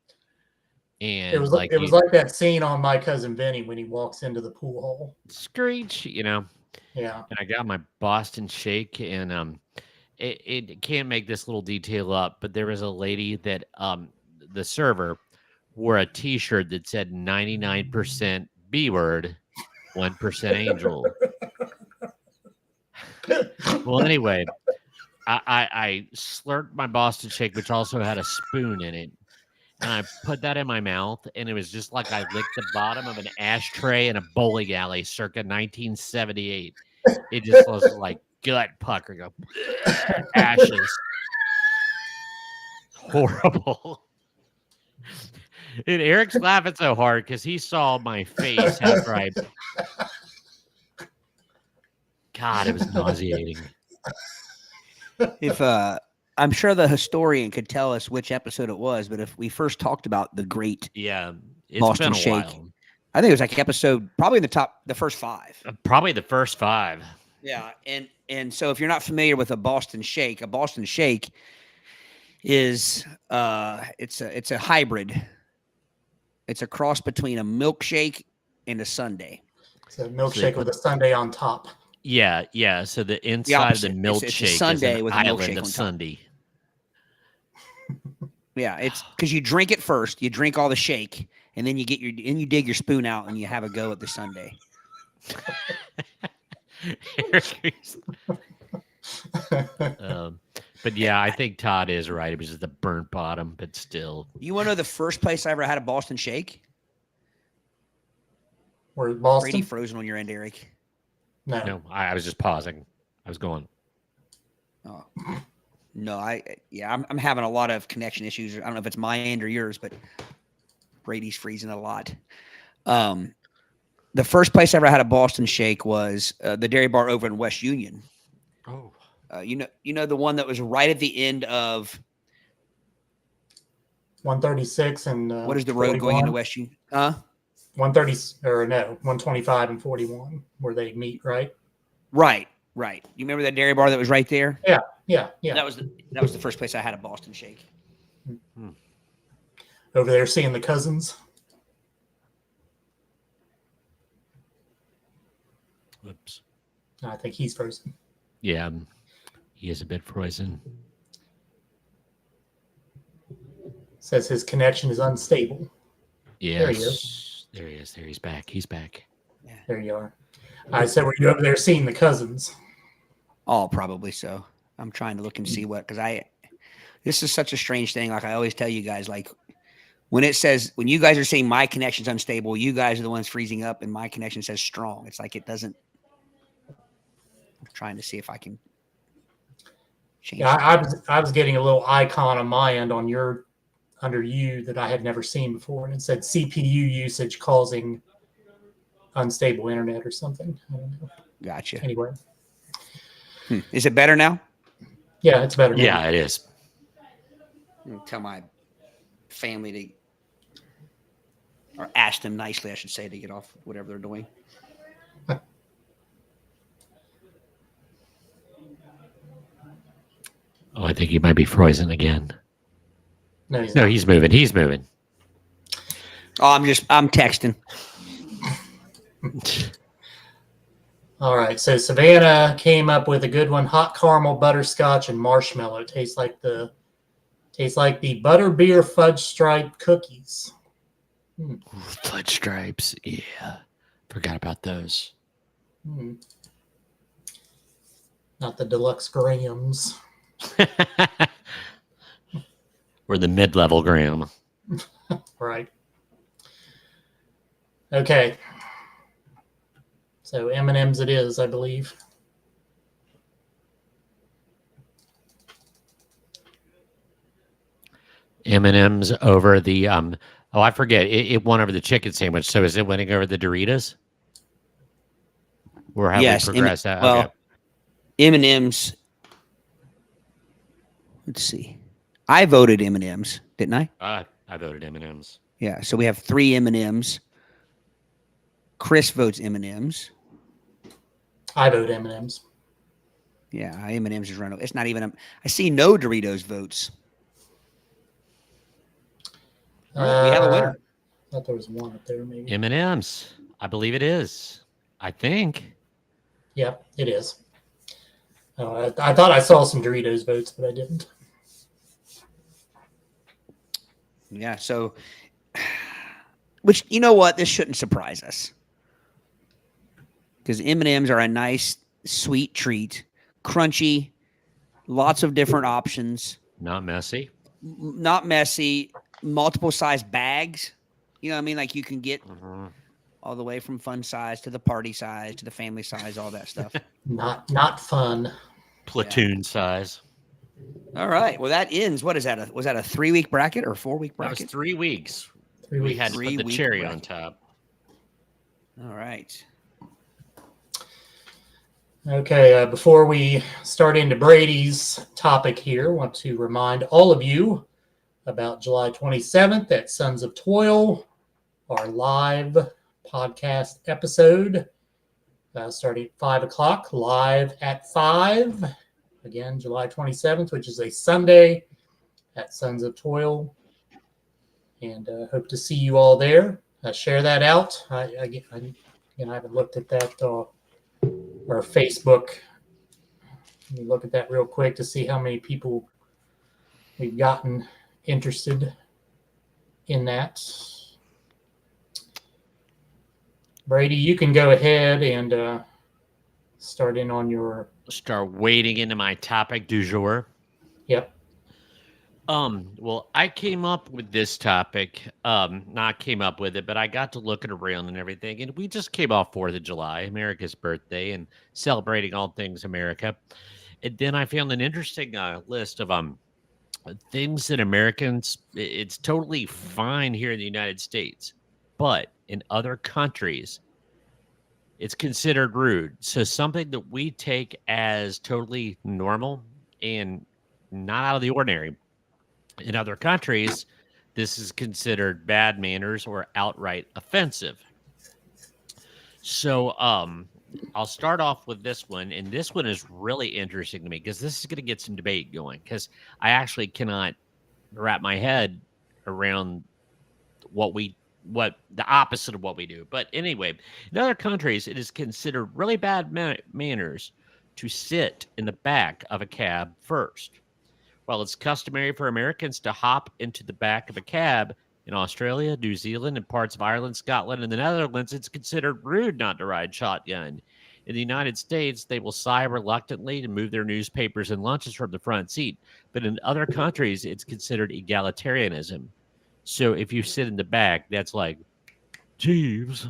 And it was like that scene on My Cousin Vinny when he walks into the pool hall. Screech, Yeah. And I got my Boston Shake, and it can't make this little detail up, but there was a lady that the server wore a T-shirt that said 99% B word, 1% angel. Well, anyway, I slurped my Boston Shake, which also had a spoon in it, and I put that in my mouth, and it was just like I licked the bottom of an ashtray in a bowling alley circa 1978. It just was like gut pucker, go ashes. Horrible. And Eric's laughing so hard because he saw my face after I. God, it was nauseating. If I'm sure the historian could tell us which episode it was, but if we first talked about the great It's Boston been a Shake, while. I think it was like episode probably the first 5. Probably the first 5. Yeah, and so if you're not familiar with a Boston Shake is it's a hybrid. It's a cross between a milkshake and a sundae. It's a milkshake with a sundae on top. Yeah. So the inside of the milkshake is an with island a of sundae. Yeah, it's because you drink it first. You drink all the shake, and then you dig your spoon out and you have a go at the sundae. But yeah, I think Todd is right. It was just the burnt bottom, but still. You want to know the first place I ever had a Boston Shake? Where Boston? Brady frozen on your end, Eric. No, I was just pausing. I was going. Oh. No, I'm having a lot of connection issues. I don't know if it's my end or yours, but Brady's freezing a lot. The first place I ever had a Boston Shake was the dairy bar over in West Union. Oh. You know the one that was right at the end of 136 and what is the road 41? going into West Union? 130 or no, 125 and 41 where they meet, right? Right. You remember that dairy bar that was right there? Yeah. That was the first place I had a Boston Shake. Over there seeing the cousins. Whoops. I think he's frozen. Yeah, he is a bit frozen. Says his connection is unstable. Yes. There he is. There he is. There he's back. He's back. Yeah. There you are. I said, were you over there seeing the cousins? Oh, probably so. I'm trying to look and see what, because this is such a strange thing. Like I always tell you guys, like when you guys are saying my connection's unstable, you guys are the ones freezing up, and my connection says strong. It's like it doesn't. I'm trying to see if I can change. Yeah, I was getting a little icon on my end under you that I had never seen before, and it said CPU usage causing unstable internet or something. I don't know. Gotcha. Anyway. Is it better now? Yeah, it's better now. Yeah, it is. Tell my family or ask them nicely, I should say, to get off whatever they're doing. Oh, I think he might be frozen again. No, he's moving. He's moving. Oh, I'm texting. All right, so Savannah came up with a good one: hot caramel, butterscotch, and marshmallow. Tastes like the butterbeer fudge stripe cookies. Ooh, fudge stripes, yeah. Forgot about those. Not the deluxe grahams. We're the mid-level gram. Right. Okay. So M&M's it is, I believe. M&M's over the oh, I forget. It won over the chicken sandwich. So is it winning over the Doritos? Or have we progressed that? Well, Okay. M&M's. Let's see. I voted M&M's, didn't I? I voted M&M's. Yeah. So we have 3 M&M's. Chris votes M&M's. I vote M&M's. Yeah, M&M's is run. It's not even. I see no Doritos votes. All right, we have a winner. I thought there was one up there, maybe. M&M's. I believe it is. I think. Yep, it is. I thought I saw some Doritos votes, but I didn't. Yeah. So, which you know what, this shouldn't surprise us because M&M's are a nice, sweet treat, crunchy, lots of different options. Not messy. Not messy. Multiple size bags. You know what I mean? Like you can get all the way from fun size to the party size to the family size, all that stuff. Not fun. Platoon size. All right. Well, that ends. What is that? Was that a 3-week bracket or 4-week bracket? That was 3 weeks. 3 We weeks. had to put the cherry on top. All right. Okay, before we start into Brady's topic here, I want to remind all of you about July 27th at Sons of Toil, our live podcast episode, starting at 5 o'clock, live at 5. Again, July 27th, which is a Sunday at Sons of Toil. And hope to see you all there. Share that out. I haven't looked at that or Facebook. Let me look at that real quick to see how many people we've gotten interested in that. Brady, you can go ahead and start in on your... Start wading into my topic du jour. Yep. Well, I came up with this topic. Not came up with it, but I got to looking around and everything. And we just came off 4th of July, America's birthday, and celebrating all things America. And then I found an interesting list of things that Americans, it's totally fine here in the United States, but in other countries, it's considered rude. So something that we take as totally normal and not out of the ordinary. In other countries, this is considered bad manners or outright offensive. So I'll start off with this one, and this one is really interesting to me because this is going to get some debate going because I actually cannot wrap my head around what the opposite of what we do. But anyway, in other countries, it is considered really bad manners to sit in the back of a cab first. While it's customary for Americans to hop into the back of a cab, in Australia, New Zealand, and parts of Ireland, Scotland, and the Netherlands, it's considered rude not to ride shotgun. In the United States, they will sigh reluctantly to move their newspapers and lunches from the front seat. But in other countries, it's considered egalitarianism. So if you sit in the back, that's like, Jeeves.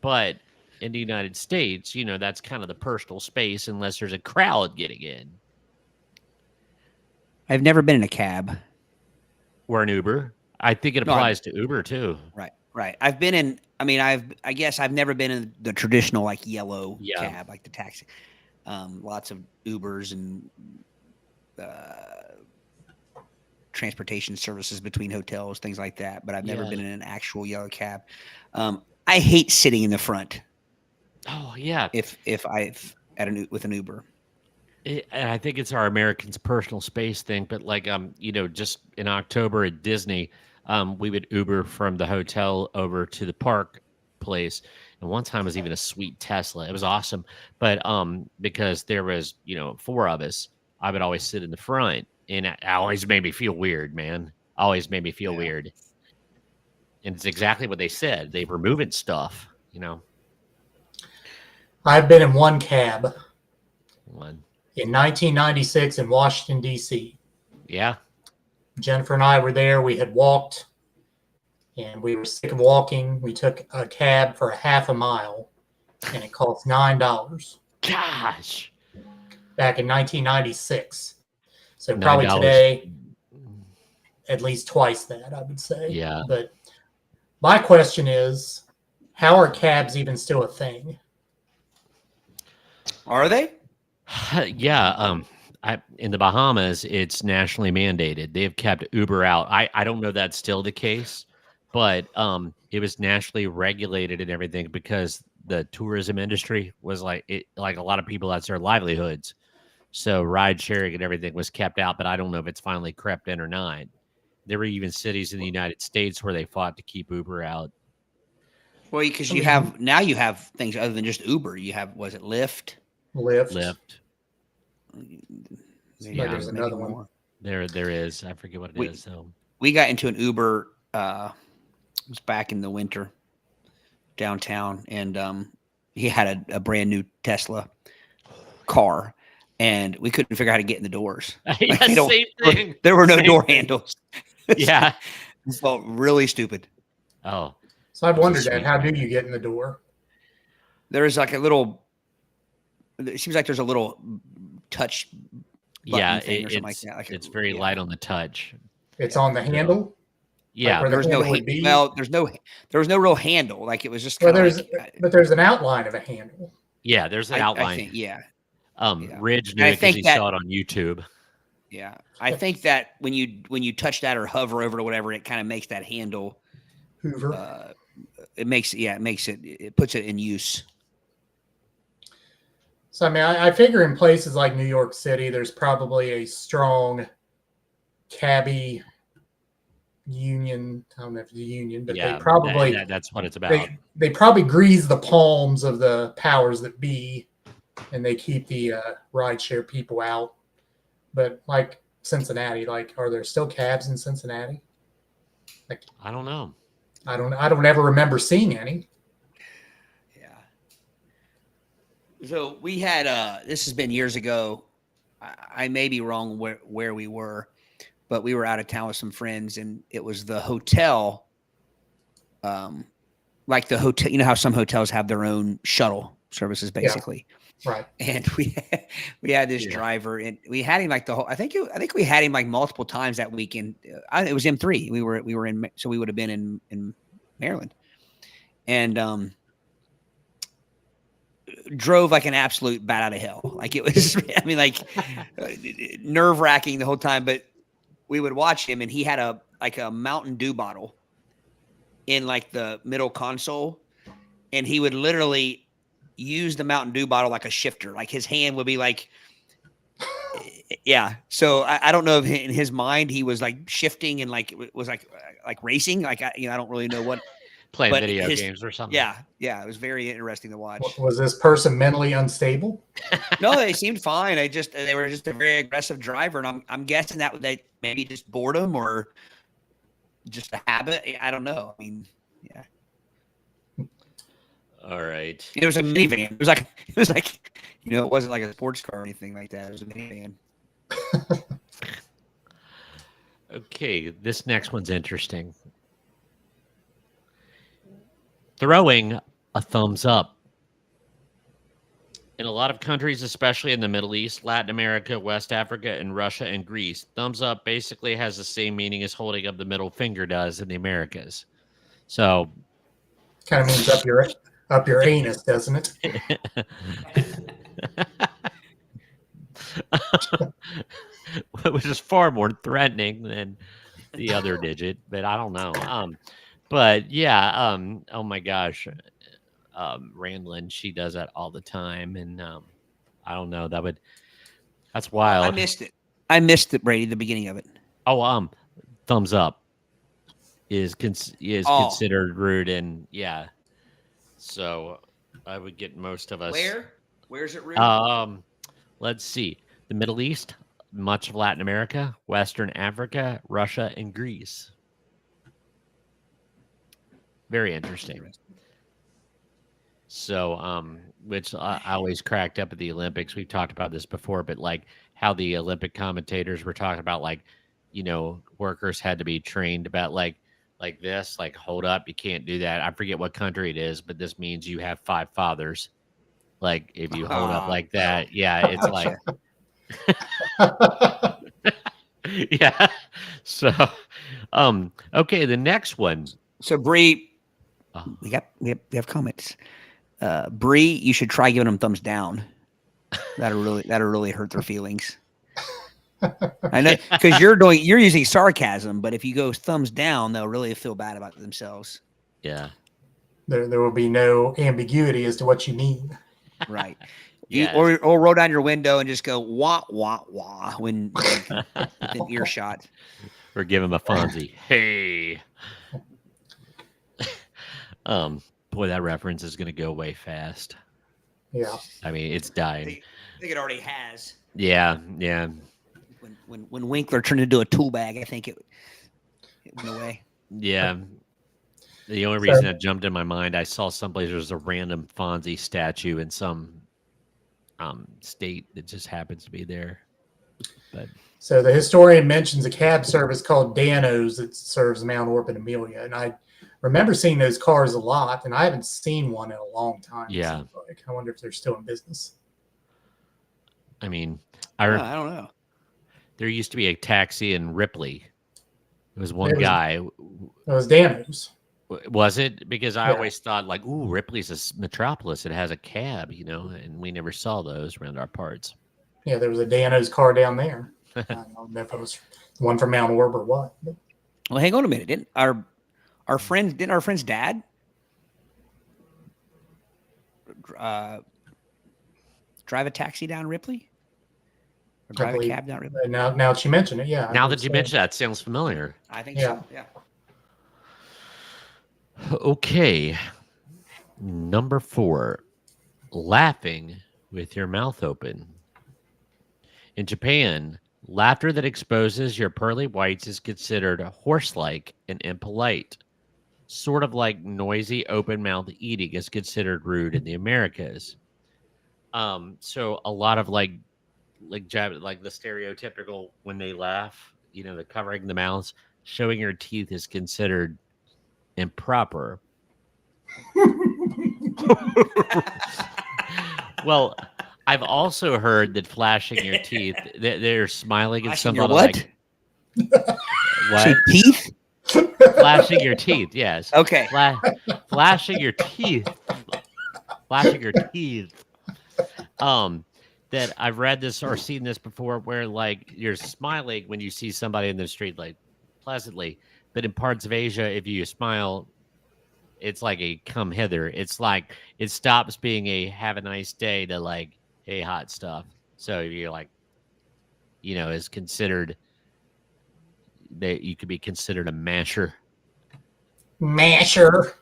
But in the United States, that's kind of the personal space unless there's a crowd getting in. I've never been in a cab. Or an Uber. I think it applies to Uber too. Right. I've been in, I guess I've never been in the traditional like yellow cab, like the taxi. Lots of Ubers and transportation services between hotels, things like that. But I've never been in an actual yellow cab. I hate sitting in the front. Oh yeah. If I've with an Uber. And I think it's our Americans' personal space thing, but like just in October at Disney, we would Uber from the hotel over to the park place, and one time was even a sweet Tesla. It was awesome, but because there was 4 of us, I would always sit in the front, and it always made me feel weird, man. Always made me feel weird, and it's exactly what they said. They were moving stuff, I've been in one cab. One. In 1996 in Washington, D.C. Yeah. Jennifer and I were there. We had walked, and we were sick of walking. We took a cab for a half a mile, and it cost $9. Gosh. Back in 1996. So $9. probably today, at least twice that, I would say. Yeah. But my question is, how are cabs even still a thing? Are they? Yeah. In the Bahamas, it's nationally mandated. They have kept Uber out. I don't know if that's still the case, but it was nationally regulated and everything because the tourism industry was like a lot of people, that's their livelihoods. So ride sharing and everything was kept out, but I don't know if it's finally crept in or not. There were even cities in the United States where they fought to keep Uber out. Well, because you have things other than just Uber. You have, was it Lyft? Lyft. Yeah, there's another one. There is. I forget what it is. So we got into an Uber. It was back in the winter downtown, and he had a brand new Tesla car, and we couldn't figure out how to get in the doors. Yeah, same thing. There were no Same door thing. handles. Yeah. It felt really stupid. Oh. So I've wondered that. How do you get in the door? There is like a little. It seems like there's a little touch. Thing or something like that. It's very light on the touch. It's on the handle. Yeah, Like there's no there was no real handle. Like it was just kind of but there's an outline of a handle. Yeah, there's an outline. I think, yeah. Ridge knew it because he saw it on YouTube. Yeah, I think that when you touch that or hover over it or whatever, it kind of makes that handle. Hoover. It puts it in use. So, I mean, I figure in places like New York City, there's probably a strong cabbie union. I don't know if it's a union, but they probably... that's what it's about. They probably grease the palms of the powers that be, and they keep the rideshare people out. But like Cincinnati, are there still cabs in Cincinnati? I don't know. I don't ever remember seeing any. So we had this has been years ago. I may be wrong where we were, but we were out of town with some friends, and it was the hotel. Like the hotel, you know how some hotels have their own shuttle services, basically. Yeah, right. And we had this driver, and we had him like the whole. I think we had him like multiple times that weekend. It was M3. We were in, so we would have been in Maryland, and drove like an absolute bat out of hell. Like it was, I mean, like nerve wracking the whole time. But we would watch him, and he had a Mountain Dew bottle in like the middle console, and he would literally use the Mountain Dew bottle like a shifter. Like his hand would be like, yeah. So I don't know if in his mind he was like shifting and like was like racing. Like I don't really know what. Playing video games or something. Yeah. It was very interesting to watch. Was this person mentally unstable? No, they seemed fine. They were just a very aggressive driver, and I'm guessing that they maybe just boredom or just a habit. I don't know. I mean, yeah. All right. It was a minivan. It was like it wasn't like a sports car or anything like that. It was a minivan. Okay, this next one's interesting. Throwing a thumbs up. In a lot of countries, especially in the Middle East, Latin America, West Africa, and Russia and Greece, thumbs up basically has the same meaning as holding up the middle finger does in the Americas. So, kind of means up your anus, doesn't it? Which is far more threatening than the other digit, but I don't know. But yeah, oh my gosh, Randlin, she does that all the time, and I don't know. That's wild. I missed it, Brady. The beginning of it. Oh, thumbs up is considered rude, and yeah. So I would get most of us. Where's it rude? Let's see. The Middle East, much of Latin America, Western Africa, Russia, and Greece. Very interesting. So, which I always cracked up at the Olympics. We've talked about this before, but like how the Olympic commentators were talking about like workers had to be trained about like this, like hold up, you can't do that. I forget what country it is, but this means you have 5 fathers. Like if you hold up like that, yeah, it's like yeah. So okay, the next one. So Bree, we have comments. Bree, you should try giving them thumbs down. That'll really hurt their feelings. I know, because you're using sarcasm, but if you go thumbs down, they'll really feel bad about themselves. Yeah. There will be no ambiguity as to what you need. Right. Yes. Or roll down your window and just go wah wah wah when within earshot. Or give him a Fonzie. Hey. Boy, that reference is gonna go away fast. Yeah. I mean, it's dying. I think it already has. Yeah. When Winkler turned into a tool bag, I think it went away. Yeah. The only reason that jumped in my mind, I saw someplace there's a random Fonzie statue in some state that just happens to be there. But so the historian mentions a cab service called Dano's that serves Mount Orp and Amelia, and I remember seeing those cars a lot, and I haven't seen one in a long time. Yeah. I wonder if they're still in business. I mean, I don't know. There used to be a taxi in Ripley. It was one guy. It was Dano's. Was it? Because I Yeah. always thought like, ooh, Ripley's a metropolis. It has a cab, and we never saw those around our parts. Yeah, there was a Dano's car down there. I don't know if it was one from Mount Orb or what. But Well, hang on a minute. Didn't our friend's dad drive a taxi down Ripley? Or drive a cab down Ripley? now that you mention it, yeah. Now that you mention that, sounds familiar. I think so. Yeah. Okay. Number 4, laughing with your mouth open. In Japan, laughter that exposes your pearly whites is considered horse-like and impolite. Sort of like noisy open-mouth eating is considered rude in the Americas. So a lot of like the stereotypical when they laugh, the covering the mouths, showing your teeth is considered improper. Well, I've also heard that flashing your teeth, they're smiling at somebody like what? Teeth? Flashing your teeth, yes. Okay. Flashing your teeth. Flashing your teeth. That I've read this or seen this before where like you're smiling when you see somebody in the street like pleasantly, but in parts of Asia, if you smile, it's like a come hither. It's like it stops being a have a nice day to like, hey, hot stuff. So you're like, is considered that you could be considered a masher. Masher.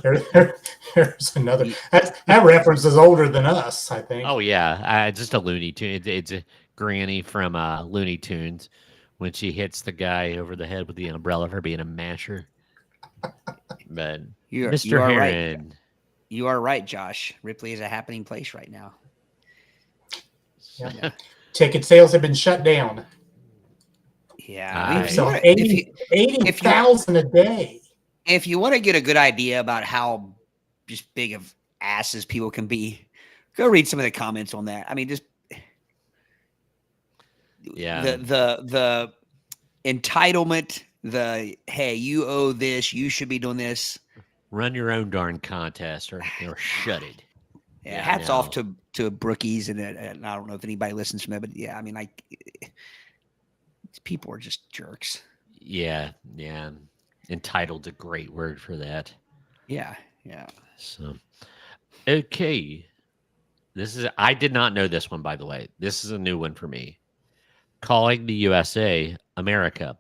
There's another. That reference is older than us, I think. Oh yeah, just a Looney Tune. It's a Granny from Looney Tunes when she hits the guy over the head with the umbrella for being a masher. But Mr. Heron, right. You are right, Josh. Ripley is a happening place right now. Yeah. Ticket sales have been shut down. Yeah, So 80,000 a day. If you want to get a good idea about how just big of asses people can be, go read some of the comments on that. I mean, just the entitlement, the hey, you owe this, you should be doing this. Run your own darn contest or shut it. Yeah, hats off to Brookies and I don't know if anybody listens to me, but yeah, I mean, people are just jerks. Yeah. Entitled's a great word for that. Yeah. So, okay. I did not know this one, by the way. This is a new one for me. Calling the USA America.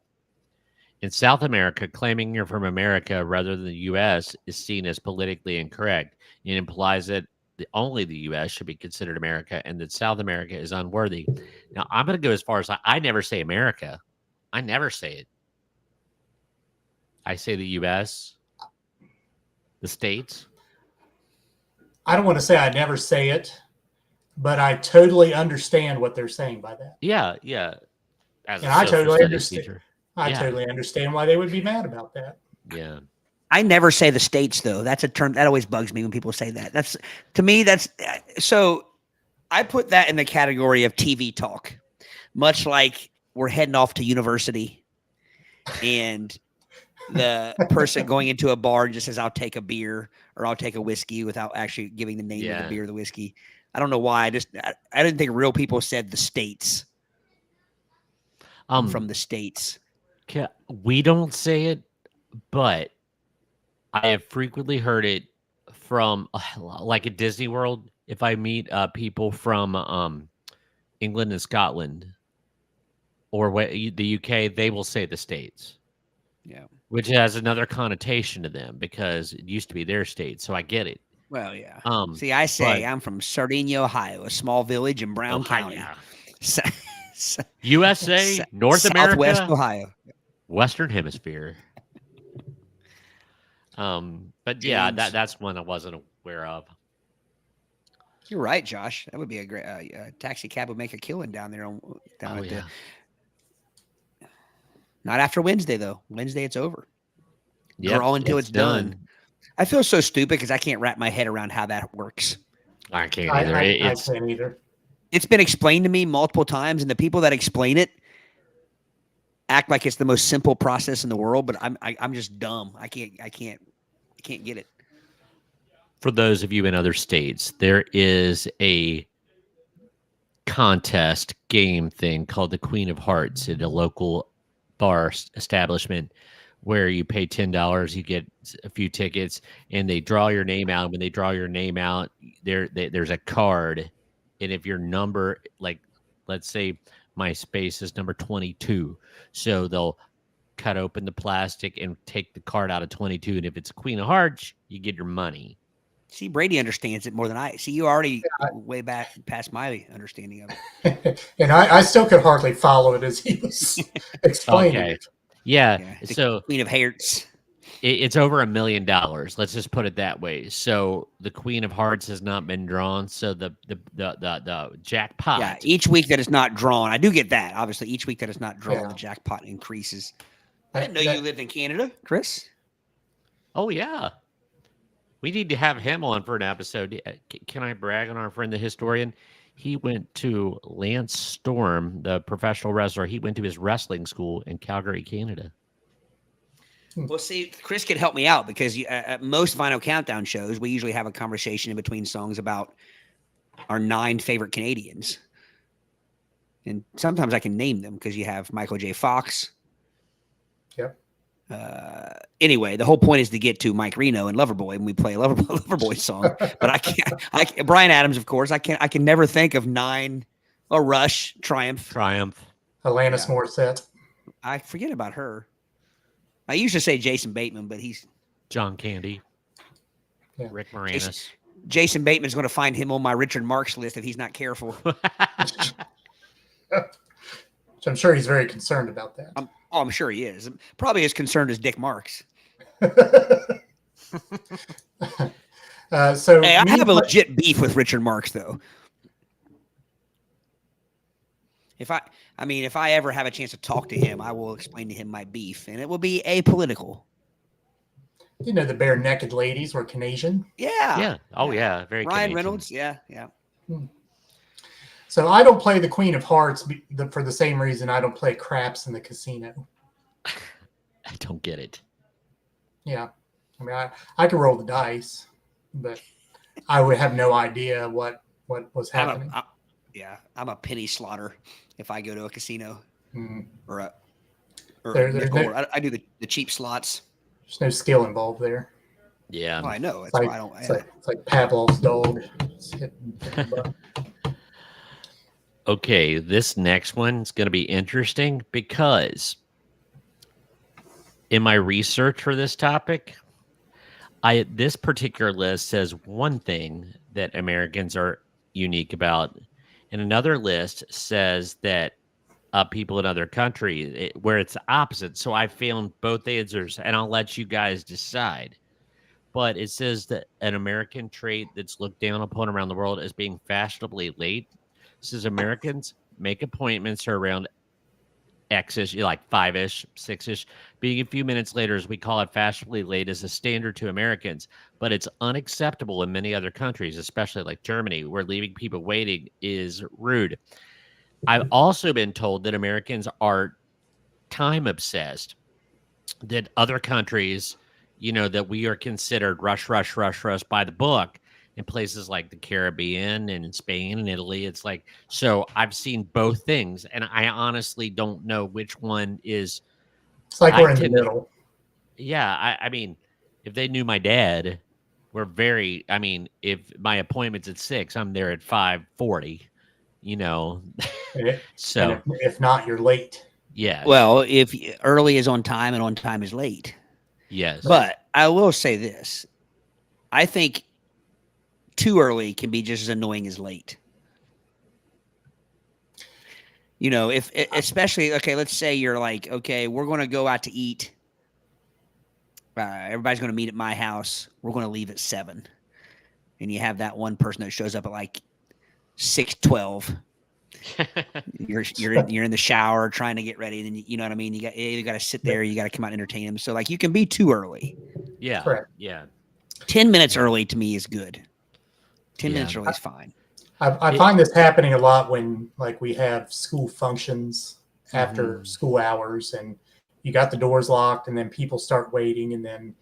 In South America, claiming you're from America rather than the U.S. is seen as politically incorrect. It implies that only the U.S. should be considered America and that South America is unworthy. Now, I'm going to go as far as I never say America. I never say it. I say the U.S., the States. I don't want to say I never say it, but I totally understand what they're saying by that. Yeah. And I totally understand. I Yeah. totally understand why they would be mad about that. Yeah. I never say the states though. That's a term that always bugs me when people say that. That's to me. That's so. I put that in the category of TV talk, much like we're heading off to university, and the person going into a bar just says, "I'll take a beer" or "I'll take a whiskey" without actually giving the name of the beer or the whiskey. I don't know why. I didn't think real people said the states. From the states. We don't say it, but I have frequently heard it from like at Disney World. If I meet people from England and Scotland or the UK, they will say the states. Yeah. Which has another connotation to them because it used to be their state. So I get it. Well, yeah. See, I say I'm from Sardinia, Ohio, a small village in Brown County. USA, North Southwest America, Ohio, Western Hemisphere. But yeah, that's one I wasn't aware of. You're right, Josh. That would be a great taxi cab would make a killing down there. Not after Wednesday though. Wednesday it's over. Yeah, all until it's done. I feel so stupid because I can't wrap my head around how that works. I can't either. I can't either. It's been explained to me multiple times, and the people that explain it act like it's the most simple process in the world. But I'm just dumb. I can't get it. For those of you in other states, there is a contest game thing called the Queen of Hearts at a local bar establishment where you pay $10, you get a few tickets, and they draw your name out. When they draw your name out, there's a card, and if your number, like, let's say my space is number 22, so they'll cut open the plastic and take the card out of 22, and if it's Queen of Hearts, you get your money. See, Brady understands it more than I. See, you already way back past my understanding of it. And I still could hardly follow it as he was explaining it. Yeah. So Queen of Hearts. It's over $1 million. Let's just put it that way. So the Queen of Hearts has not been drawn. So the jackpot. Yeah, each week that it's not drawn, I do get that. Obviously, each week that it's not drawn, the jackpot increases. I didn't know you lived in Canada, Chris. Oh yeah, we need to have him on for an episode. Can I brag on our friend the historian? He went to Lance Storm, the professional wrestler. He went to his wrestling school in Calgary, Canada. Well, see, Chris could help me out because at most Vinyl Countdown shows, we usually have a conversation in between songs about our 9 favorite Canadians. And sometimes I can name them because you have Michael J. Fox. Yep. Anyway, the whole point is to get to Mike Reno and Loverboy, and we play a Loverboy song. But I can't. Bryan Adams, of course. I can never think of 9. Or Rush, Triumph. Alanis Morissette. I forget about her. I used to say Jason Bateman, but he's John Candy. Yeah. Rick Moranis. Jason Bateman's going to find him on my Richard Marx list if he's not careful. So I'm sure he's very concerned about that. I'm sure he is. Probably as concerned as Dick Marks. So hey, I have a legit beef with Richard Marx, though. If I ever have a chance to talk to him, I will explain to him my beef, and it will be apolitical. You know, the bare naked ladies were Canadian. Yeah. Yeah. Oh, yeah. Very Ryan Canadian. Reynolds. Yeah. Yeah. So I don't play the Queen of Hearts for the same reason I don't play craps in the casino. I don't get it. Yeah. I mean, I could roll the dice, but I would have no idea what was happening. I'm a penny slaughter if I go to a casino or I do the cheap slots. There's no skill involved there. Yeah. Well, I know. It's like Pavlov's dog. Okay, this next one is going to be interesting because in my research for this topic, this particular list says one thing that Americans are unique about, and another list says that people in other countries where it's the opposite. So I found both answers, and I'll let you guys decide. But it says that an American trait that's looked down upon around the world as being fashionably late. It says Americans make appointments around X-ish, like 5-ish, 6-ish. Being a few minutes later, as we call it, fashionably late is a standard to Americans, but it's unacceptable in many other countries, especially like Germany, where leaving people waiting is rude. I've also been told that Americans are time obsessed, that other countries, that we are considered rush, rush, rush, rush by the book in places like the Caribbean and in Spain and Italy. It's like, so I've seen both things, and I honestly don't know which one is. It's like we're in the middle. Yeah, I mean, if they knew my dad, if my appointment's at 6, I'm there at 5:40, So and if not, you're late. Yeah. Well, if early is on time and on time is late. Yes. But I will say this. I think too early can be just as annoying as late. If especially, okay, let's say you're like, okay, we're going to go out to eat. Everybody's going to meet at my house. We're going to leave at 7. And you have that one person that shows up at like 6:12. You're in the shower trying to get ready, and then you know what I mean. You got to sit there. You got to come out and entertain them. So like you can be too early. Yeah, correct. Yeah. 10 minutes early to me is good. 10 minutes early is fine. I find this happening a lot when like we have school functions after school hours, and you got the doors locked, and then people start waiting, and then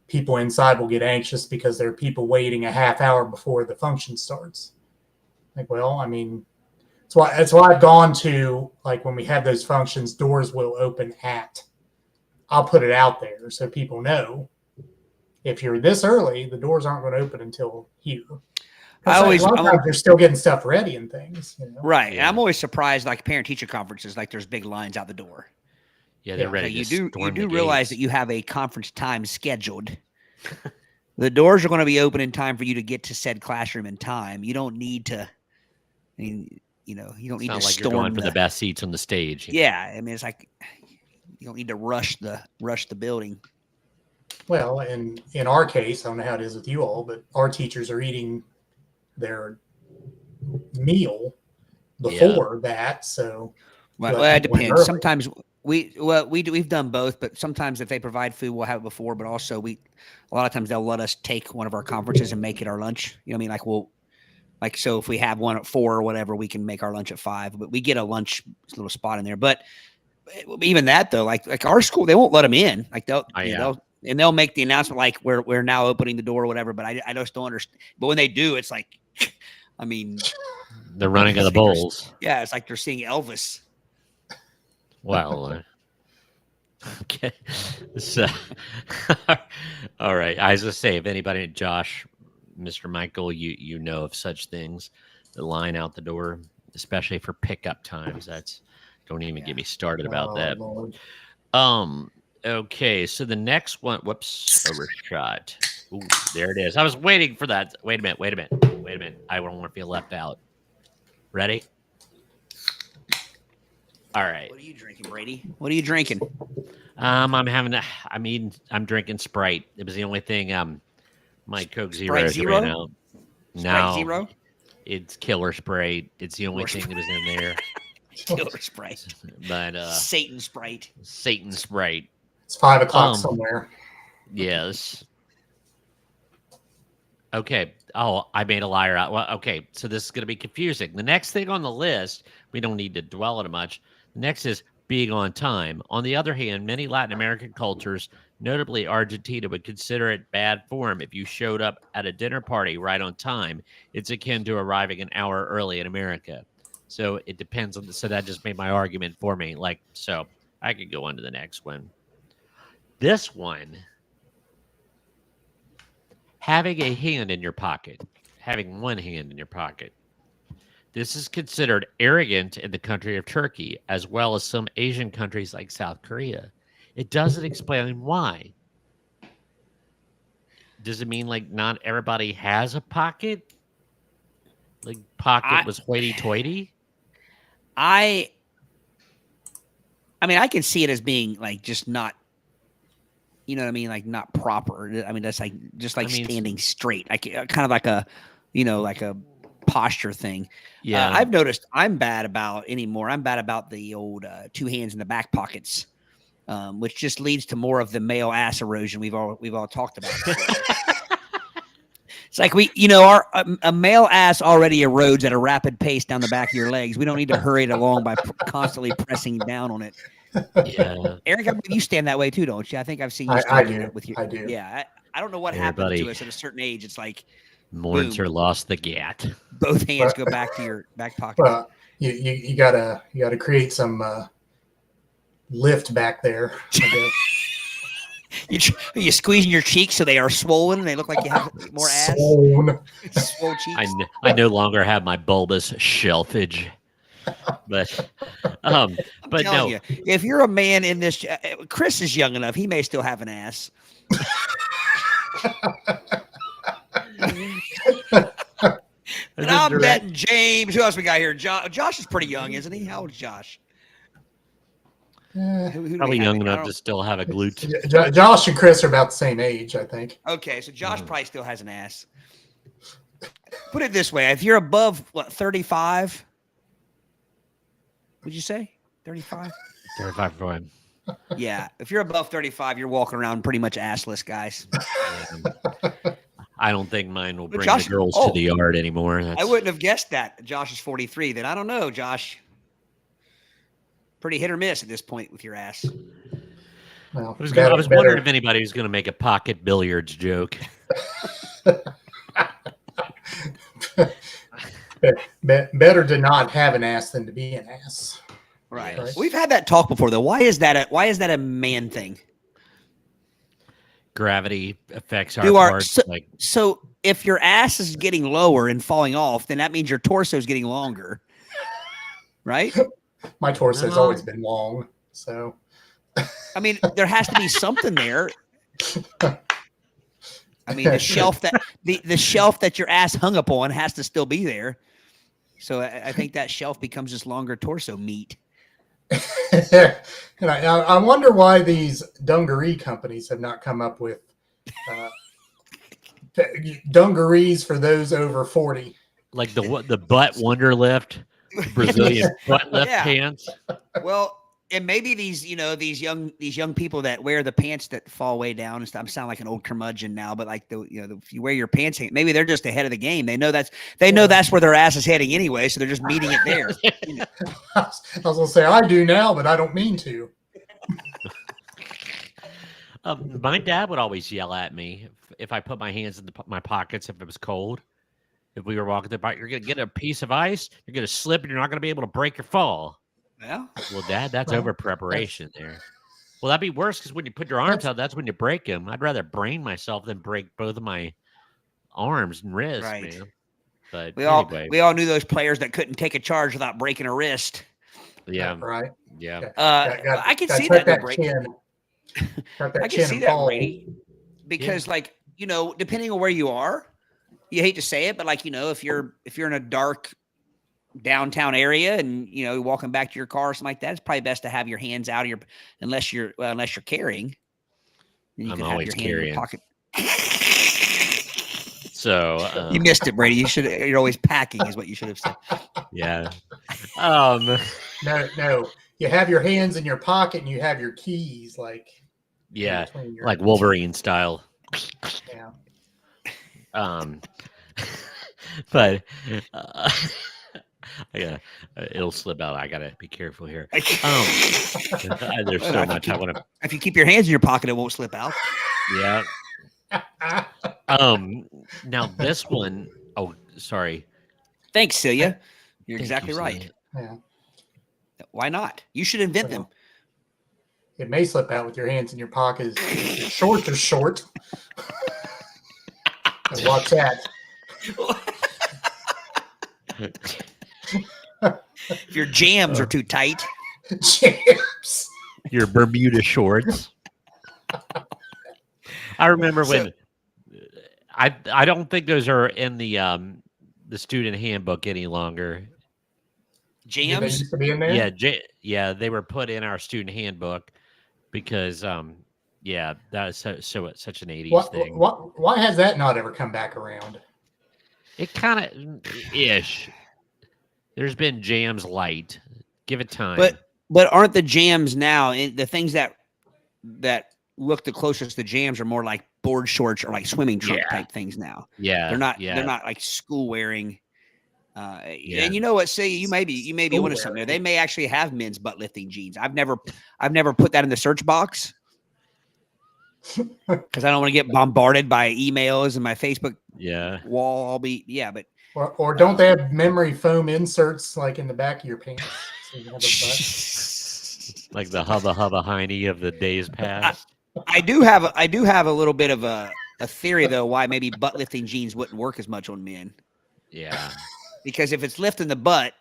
people inside will get anxious because there are people waiting a half hour before the function starts. Like, well, I mean. That's why I've gone to, like, when we have those functions, doors will open I'll put it out there so people know if you're this early, the doors aren't going to open until here. A lot of times they're still getting stuff ready and things. Right. Yeah. I'm always surprised, like parent-teacher conferences, like there's big lines out the door. Yeah, they're ready. You do realize that you have a conference time scheduled. The doors are going to be open in time for you to get to said classroom in time. You don't need to. You don't need to like you're going for the best seats on the stage. Yeah, I mean, it's like you don't need to rush the building. Well, and in our case, I don't know how it is with you all, but our teachers are eating their meal before that. So, well, it depends. Sometimes we've done both, but sometimes if they provide food, we'll have it before. But also, a lot of times they'll let us take one of our conferences and make it our lunch. You know what I mean? Like, so if we have one at 4 or whatever, we can make our lunch at 5, but we get a lunch little spot in there. But even that though, like our school, they won't let them in. Like they'll make the announcement, like we're now opening the door or whatever. But I just don't understand. But when they do, it's like, I mean, the running of the bulls. Yeah. It's like they're seeing Elvis. Well, okay. So, all right. I was going to say, if anybody, Josh, Mr. Michael, you know of such things, the line out the door, especially for pickup times. Don't even get me started about that. Lord. Okay, so the next one, overshot. Ooh, there it is. I was waiting for that. Wait a minute. I don't want to feel left out. Ready? All right. What are you drinking, Brady? What are you drinking? I'm drinking Sprite. It was the only thing. My Coke Zero ran out. Sprite Zero? It's Killer Sprite. It's the only thing that was in there. Killer Sprite. But Satan Sprite. It's 5 o'clock somewhere. Yes. Okay. Oh, I made a liar out. Well, okay. So this is going to be confusing. The next thing on the list, we don't need to dwell on it much. The next is being on time. On the other hand, many Latin American cultures, notably Argentina, would consider it bad form if you showed up at a dinner party right on time. It's akin to arriving an hour early in America. So it depends on so that just made my argument for me. Like, so I could go on to the next one. This one, having a hand in your pocket, having one hand in your pocket. This is considered arrogant in the country of Turkey, as well as some Asian countries like South Korea. It doesn't explain why. Does it mean like not everybody has a pocket? Like pocket was hoity-toity? I mean, I can see it as being like just not, you know what I mean? Like not proper. I mean, that's like just like standing straight. Like kind of like a, like a posture thing. Yeah. I've noticed I'm bad about anymore. I'm bad about the old 2 hands in the back pockets, which just leads to more of the male ass erosion we've all talked about. It's like a male ass already erodes at a rapid pace down the back of your legs. We don't need to hurry it along by constantly pressing down on it. Yeah. Eric, I believe you stand that way too, don't you? I think I've seen you stand I do. with your. I do. Yeah, I don't know what Here, happens buddy. to us at a certain age. It's like Mourns boom. or lost the gat. Both hands go back to your back pocket. Well, you gotta create some lift back there. I guess. You squeezing your cheeks so they are swollen and they look like you have more ass. Swollen. Swole cheeks. I no longer have my bulbous shelfage. But I'm but telling no, you, if you're a man in this, Chris is young enough; he may still have an ass. And I'm betting James. Who else we got here? Josh is pretty young, isn't he? How old is Josh? Who do probably we have young here? enough to still have a glute. Josh and Chris are about the same age, I think. Okay, so Josh probably still has an ass. Put it this way: if you're above 35, would you say 35? 35 for him. Yeah, if you're above 35, you're walking around pretty much assless, guys. I don't think mine will But bring Josh- the girls oh. to the yard anymore. I wouldn't have guessed that. Josh is 43. Then I don't know, Josh. Pretty hit or miss at this point with your ass. Well, I was wondering if anybody was going to make a pocket billiards joke. better to not have an ass than to be an ass. Right. Right. We've had that talk before, though. Why is that a man thing? Gravity affects our parts. So if your ass is getting lower and falling off, then that means your torso is getting longer, right? My torso's always been long, so I mean, there has to be something there. I mean, the shelf that your ass hung up on has to still be there. So I think that shelf becomes just longer torso meat. and I wonder why these dungaree companies have not come up with dungarees for those over 40. Like the butt wonder lift, Brazilian butt lift Yeah. pants. Well, and maybe these young people that wear the pants that fall way down and stuff. I sound like an old curmudgeon now, but like if you wear your pants, maybe they're just ahead of the game. They know that's where their ass is heading anyway, so they're just meeting it there. I was gonna say I do now, but I don't mean to. My dad would always yell at me if I put my hands in my pockets if it was cold. If we were walking the bike, you're going to get a piece of ice, you're going to slip, and you're not going to be able to break your fall. Yeah. Well, Dad, that's over preparation there. Well, that'd be worse because when you put your arms out, that's when you break them. I'd rather brain myself than break both of my arms and wrists, Right. man. But We anyway, all knew those players that couldn't take a charge without breaking a wrist. yeah, Right. yeah. I can see tuck that, Brady. chin. Tuck that I can chin see and that, fall. Brady, because depending on where you are, you hate to say it, but if you're in a dark downtown area and you're walking back to your car or something like that, it's probably best to have your hands out of your unless you're carrying. Then you I'm can have always your hand in your carrying. pocket. So You missed it, Brady. You're always packing, is what you should have said. yeah. No. You have your hands in your pocket and you have your keys, like Yeah, between your- like Wolverine style. Yeah. But it'll slip out. I gotta be careful here. There's so much I want to. If you keep your hands in your pocket, it won't slip out. Yeah. Now this one. Oh, sorry. Thanks, Celia. You're Thank exactly you, right. Celia. Yeah. Why not? You should invent them. It may slip out with your hands in your pocket. Your shorts are short. And watch that. If your jams are too tight. Jams. Your Bermuda shorts. I remember when I don't think those are in the student handbook any longer. They Jams? used to be in there? Yeah, they were put in our student handbook because that was such an 80s thing. Why has that not ever come back around? It kind of ish. There's been jams light. Give it time. But aren't the jams now the things that look the closest to jams are more like board shorts or like swimming trunk type things now. Yeah, they're not like school wearing. Yeah. And you know what? Say you may be onto something there. They may actually have men's butt lifting jeans. I've never put that in the search box because I don't want to get bombarded by emails and my Facebook wall. I'll be but or don't they have memory foam inserts like in the back of your pants? So you have a butt? Like the hubba hiney of the days past. I do have a little bit of a theory though why maybe butt lifting jeans wouldn't work as much on men. Yeah. Because if it's lifting the butt,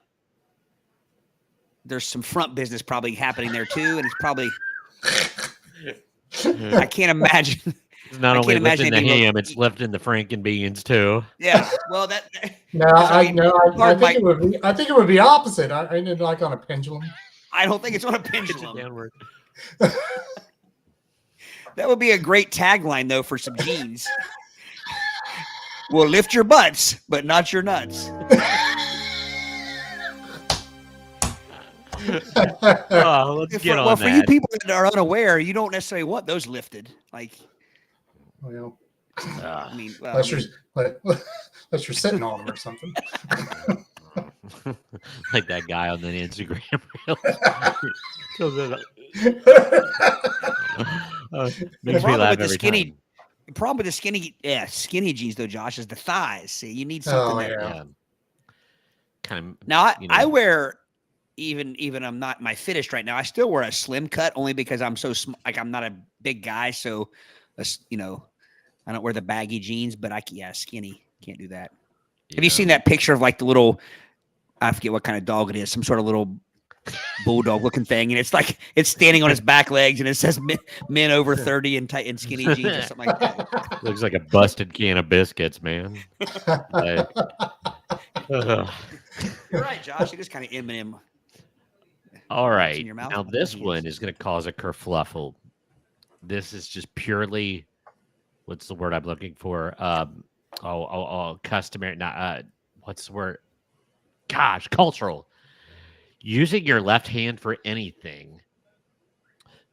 there's some front business probably happening there too, and it's probably I can't imagine. It's not only lifting the ham, it's lifting the franken beans too. Yeah. Well, I think it would be opposite. I didn't like on a pendulum. I don't think it's on a pendulum. That would be a great tagline though for some jeans. We'll lift your butts, but not your nuts. Let's get on that. For you people that are unaware, you don't necessarily want those lifted. Like, well, I mean, unless you're sitting on them or something. Like that guy on the Instagram reel. Makes me laugh every time. The problem with the skinny jeans though, Josh, is the thighs. See, you need something kind of. Now I wear even I'm not my fittest right now. I still wear a slim cut only because I'm so I'm not a big guy, so I don't wear the baggy jeans. But skinny can't do that. Yeah. Have you seen that picture of like the little? I forget what kind of dog it is. Some sort of little bulldog looking thing, and it's like it's standing on its back legs, and it says men over 30 in tight and skinny jeans or something like that. Looks like a busted can of biscuits, man. You're right, Josh. It is kind of Eminem. All right, now this one is going to cause a kerfluffle. This is just purely, what's the word I'm looking for? Customary. Not what's the word? Gosh, cultural. Using your left hand for anything.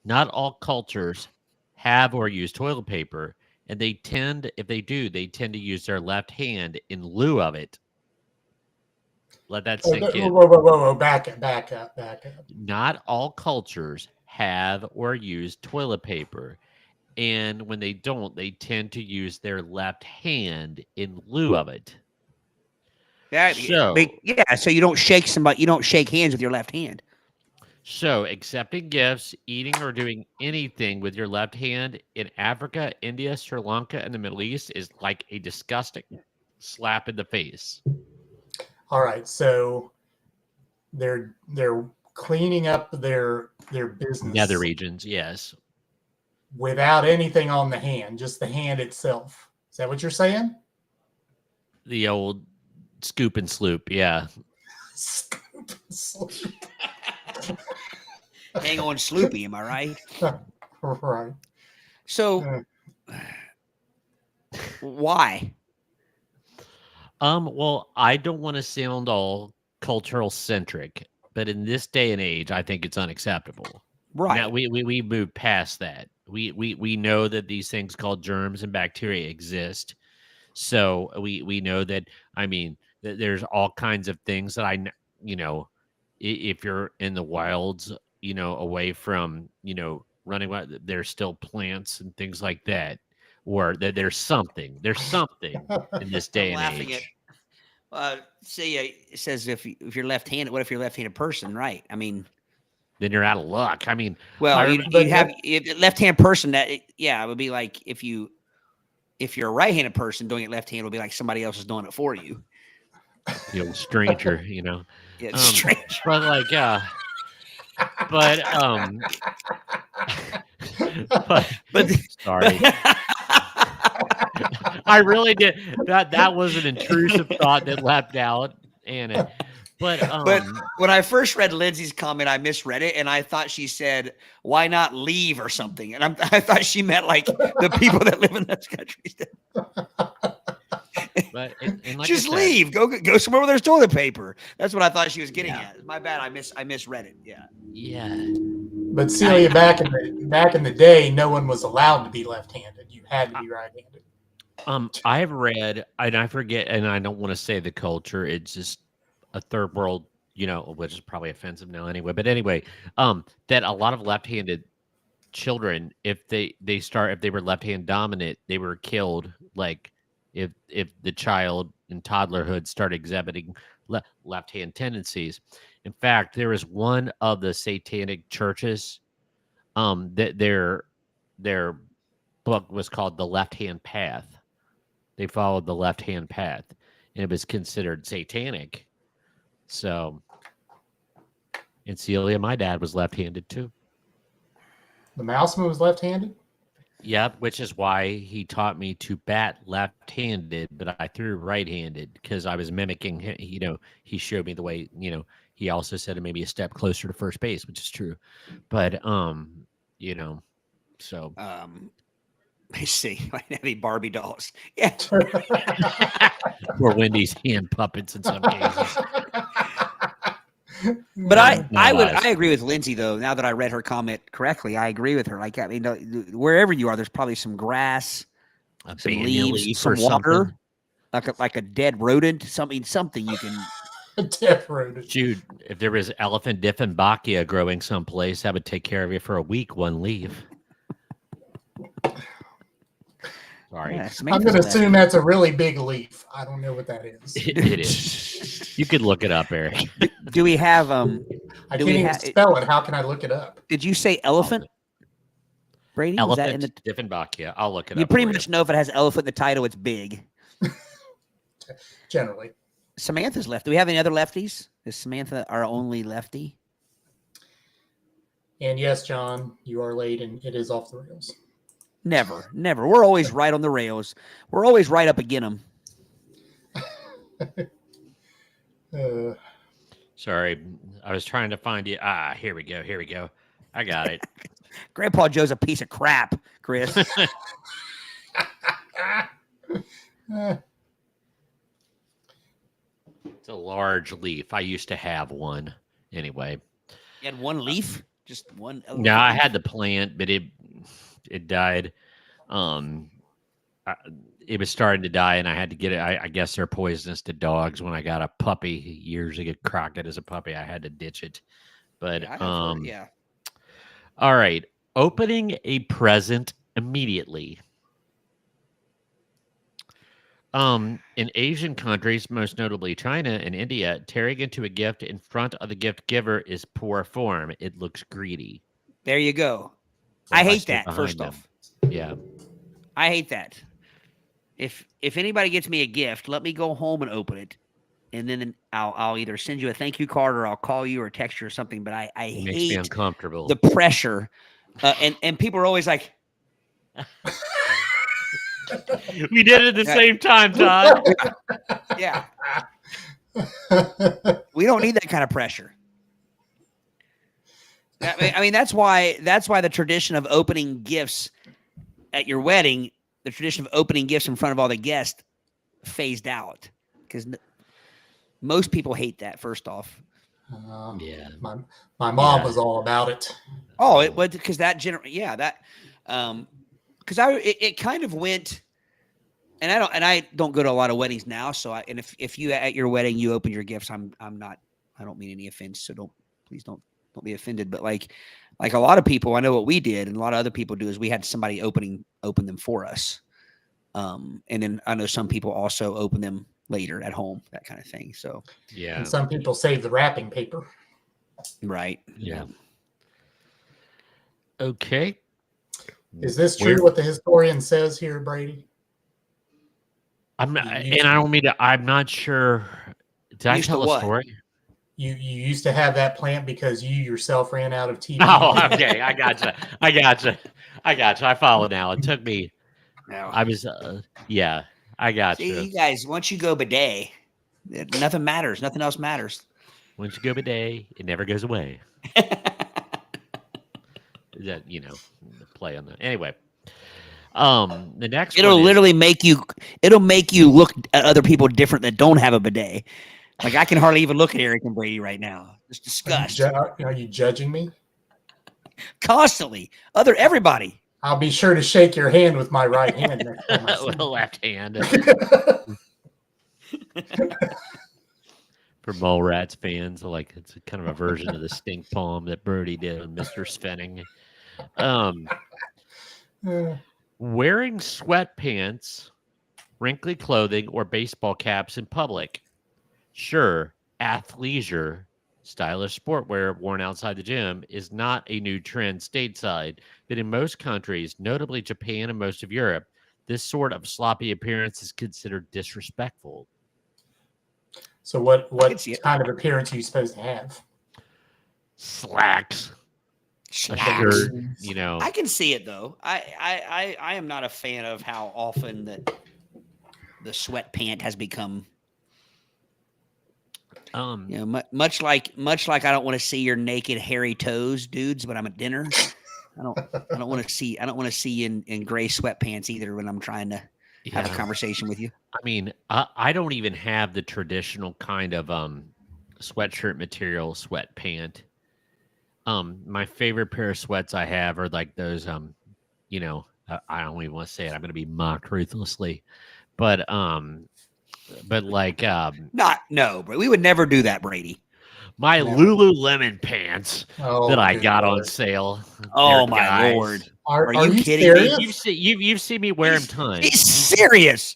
Not all cultures have or use toilet paper, and they tend to use their left hand in lieu of it. Let that sink in. Whoa. Back up. Not all cultures have or use toilet paper, and when they don't, they tend to use their left hand in lieu of it. So you don't shake somebody. You don't shake hands with your left hand. So accepting gifts, eating, or doing anything with your left hand in Africa, India, Sri Lanka, and the Middle East is like a disgusting slap in the face. All right, so they're cleaning up their business. Nether regions, yes. Without anything on the hand, just the hand itself. Is that what you're saying? The old scoop and sloop, yeah. Scoop and sloop. Hang on, Sloopy, am I right? Right. So, why? Well, I don't want to sound all cultural centric, but in this day and age, I think it's unacceptable. Right. Now, we moved past that. We know that these things called germs and bacteria exist. So we know that, I mean, there's all kinds of things that if you're in the wilds, away from, running wild, there's still plants and things like that, or that there's something in this day and age. It says if you're left-handed, what if you're a left-handed person, right? I mean, then you're out of luck. I mean, you have a left-hand person it would be like if you're a right-handed person doing it left-handed, it'll be like somebody else is doing it for you. The old stranger, Yeah, stranger. But sorry. I really did. That was an intrusive thought that leapt out, Anna. But when I first read Lindsay's comment, I misread it, and I thought she said, "Why not leave?" or something, and I thought she meant like the people that live in those countries. But and like Just I said, leave. Go somewhere where there's toilet paper. That's what I thought she was getting Yeah. at. My bad. I misread it. Yeah. yeah, But Celia, back in the day, no one was allowed to be left-handed. You had to be right-handed. I've read, and I forget, and I don't want to say the culture. It's just a third world, which is probably offensive now anyway. But anyway, that a lot of left-handed children, if they were left-hand dominant, they were killed. Like if the child in toddlerhood started exhibiting left-hand tendencies. In fact, there is one of the satanic churches, that their book was called The Left-Hand Path. They followed the left-hand path, and it was considered satanic. So, and Celia, my dad was left-handed too. The Mouseman was left-handed? Yep, which is why he taught me to bat left-handed, but I threw right-handed because I was mimicking him. He showed me the way, he also said it maybe a step closer to first base, which is true. But, so. I see. I have any Barbie dolls. Yeah. Or Wendy's hand puppets in some cases. But I lies. agree with Lindsay though. Now that I read her comment correctly, I agree with her. Like, I mean, wherever you are, there's probably some grass, some leaves, some water, like a dead rodent, something you can. A dead rodent. Dude, if there was elephant Dieffenbachia growing someplace, that would take care of you for a week. One leaf. Sorry. Yeah, I'm going to assume that's a really big leaf. I don't know what that is. It is. You could look it up, Eric. Do we have I can't even spell it. How can I look it up? Did you say elephant, Brady? Elephant Dieffenbachia. I'll look it up. You pretty much know if it has elephant in the title, it's big. Generally. Samantha's left. Do we have any other lefties? Is Samantha our only lefty? And yes, John, you are late, and it is off the rails. Never. We're always right on the rails. We're always right up against them. Sorry, I was trying to find you. Here we go. I got it. Grandpa Joe's a piece of crap, Chris. It's a large leaf. I used to have one. Anyway. You had one leaf? Just one? No, I had the plant, but it died. It was starting to die, and I had to get it. I guess they're poisonous to dogs. When I got a puppy years ago, Crockett as a puppy, I had to ditch it. But yeah. All right, opening a present immediately. In Asian countries, most notably China and India, tearing into a gift in front of the gift giver is poor form. It looks greedy. There you go. I hate that, first off. Yeah. I hate that. If anybody gets me a gift, let me go home and open it. And then I'll either send you a thank you card or I'll call you or text you or something. But I hate makes me uncomfortable. The pressure. And people are always like, we did it at the same time, Todd. Yeah. We don't need that kind of pressure. I mean, that's why the tradition of opening gifts at your wedding, the tradition of opening gifts in front of all the guests, phased out, because most people hate that. First off, yeah, my mom was all about it. Oh, it was because that because it kind of went, and I don't go to a lot of weddings now. So if you at your wedding you open your gifts, I don't mean any offense, so please don't be offended. But like a lot of people, I know what we did, and a lot of other people do is we had somebody open them for us, and then I know some people also open them later at home, that kind of thing. So yeah, and some people save the wrapping paper. Right. Yeah. Okay. Is this true what the historian says here, Brady? I'm not sure. Did I tell a story? You used to have that plant because you yourself ran out of TV. Oh, okay. I gotcha. I follow now. It took me. No. I was, yeah, I gotcha. See, you guys, once you go bidet, nothing matters. Nothing else matters. Once you go bidet, it never goes away. That, play on that. Anyway. The next It'll one is, literally make you. It'll make you look at other people different that don't have a bidet. Like I can hardly even look at Eric and Brady right now. Just disgust. Are you judging me? Constantly. Everybody. I'll be sure to shake your hand with my right hand next time I see with the left hand. you. For Mallrats fans, like it's kind of a version of the stink palm that Brody did on Mr. Svenning. Wearing sweatpants, wrinkly clothing, or baseball caps in public. Sure, athleisure, stylish sportwear worn outside the gym is not a new trend stateside, but in most countries, notably Japan and most of Europe, this sort of sloppy appearance is considered disrespectful. So what kind of appearance are you supposed to have? Slacks. Slacks. A shirt, you know. I can see it though. I am not a fan of how often that the sweat pant has become. You know, much like I don't want to see your naked hairy toes, dudes, when I'm at dinner. I don't want to see you in gray sweatpants either when I'm trying to have a conversation with you. I mean, I don't even have the traditional kind of sweatshirt material sweat pant. My favorite pair of sweats I have are like those you know, I don't even want to say it. I'm going to be mocked ruthlessly. But like but we would never do that, Brady. My Lululemon pants that I got on sale. Oh my Lord. Are you kidding serious? me? You've seen me wear them tons. He's serious.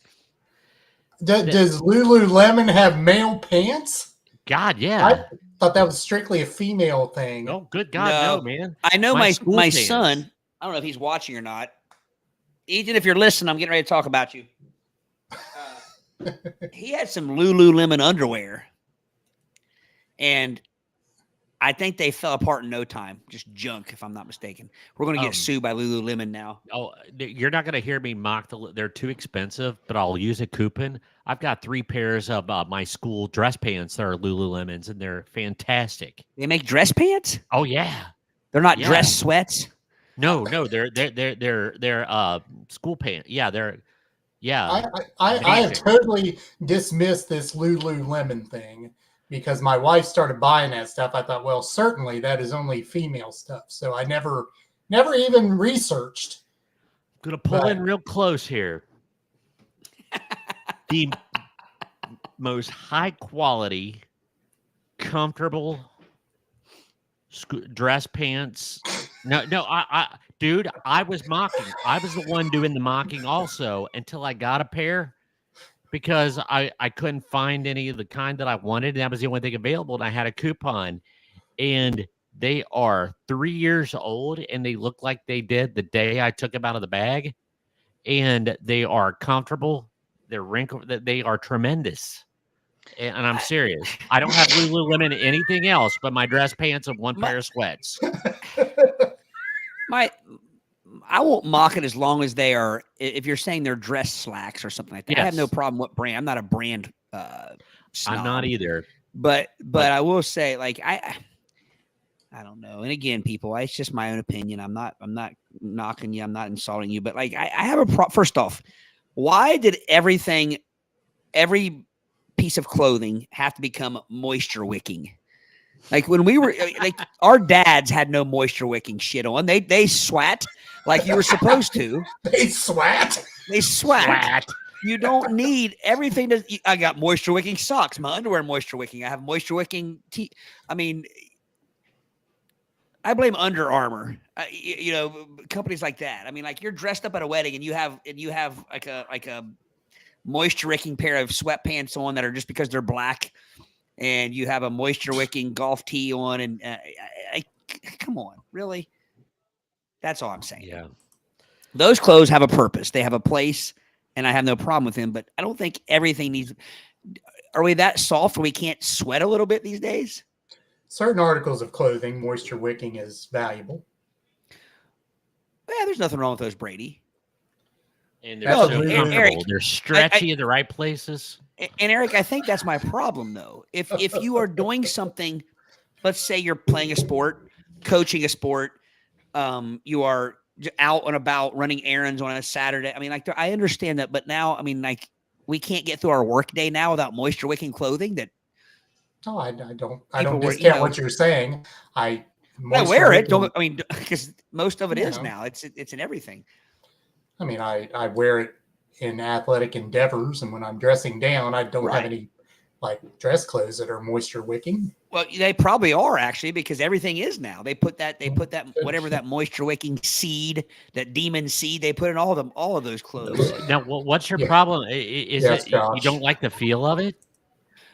Does Lululemon have male pants? God, yeah. I thought that was strictly a female thing. Oh, good God, no, man. I know my pants. son, I don't know if he's watching or not. Ethan, if you're listening, I'm getting ready to talk about you. He had some Lululemon underwear, and I think they fell apart in no time. Just junk, if I'm not mistaken. We're going to get sued by Lululemon now. Oh, you're not going to hear me mock they're too expensive, but I'll use a coupon. I've got 3 pairs of my school dress pants that are Lululemons, and they're fantastic. They make dress pants? Oh yeah, they're not dress sweats. No, they're school pants. Yeah, they're. Yeah, I have totally dismissed this Lululemon thing because my wife started buying that stuff. I thought, well, certainly that is only female stuff. So I never even researched. I'm gonna pull in real close here. The most high quality, comfortable dress pants. No, dude, I was mocking. I was the one doing the mocking also until I got a pair because I couldn't find any of the kind that I wanted. And that was the only thing available. And I had a coupon, and they are 3 years old, and they look like they did the day I took them out of the bag. And they are comfortable. They're wrinkled. They are tremendous. And I'm serious. I don't have Lululemon anything else but my dress pants and one pair of sweats. I won't mock it as long as they are. If you're saying they're dress slacks or something like that, I have no problem with brand. I'm not a brand. Snob, I'm not either. But I will say, like I don't know. And again, people, it's just my own opinion. I'm not knocking you. I'm not insulting you. But like I have a first off, why did every piece of clothing have to become moisture wicking? Like when we were like our dads had no moisture wicking shit on. They swat like you were supposed to. They swat. You don't need everything I got moisture wicking socks, my underwear moisture wicking. I have moisture wicking I mean, I blame Under Armour. Companies like that. I mean, like you're dressed up at a wedding and you have like a moisture wicking pair of sweatpants on that are just because they're black, and you have a moisture wicking golf tee on, and come on, really? That's all I'm saying. Yeah, those clothes have a purpose. They have a place, and I have no problem with them. But I don't think everything needs. Are we that soft where we can't sweat a little bit these days? Certain articles of clothing, moisture wicking is valuable. Yeah, there's nothing wrong with those, Brady. And they're so comfortable. Eric, they're stretchy in the right places. And Eric, I think that's my problem, though. If you are doing something, let's say you're playing a sport, coaching a sport, you are out and about running errands on a Saturday. I mean, like I understand that, but now, I mean, like we can't get through our work day now without moisture wicking clothing. That No, I don't People were, discount what you're saying. I wear it. Don't, I mean, because most of it is Yeah. now. It's in everything. I mean, I wear it in athletic endeavors, and when I'm dressing down, I don't have Right. any like dress clothes that are moisture wicking. Well, they probably are actually, because everything is now. They put that whatever that moisture wicking seed, that demon seed, they put in all of those clothes. Now, what's your Yeah. problem? Is Yes, it you Josh. don't like the feel of it?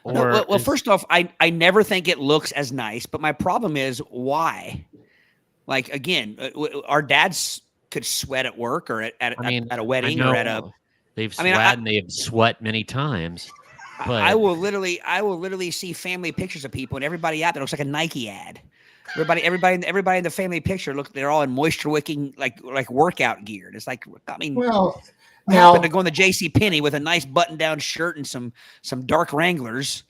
No, Or well, first off, I never think it looks as nice, but my problem is why? Like again, our dads could sweat at work or at a wedding or at a. they've I mean, sweat and they've sweat many times. But I will literally see family pictures of people, and everybody out there looks like a Nike ad. Everybody in the family picture they're all in moisture wicking like workout gear. And it's like, I mean, Well, I now happen to go in the J.C. Penney with a nice button-down shirt and some dark Wranglers.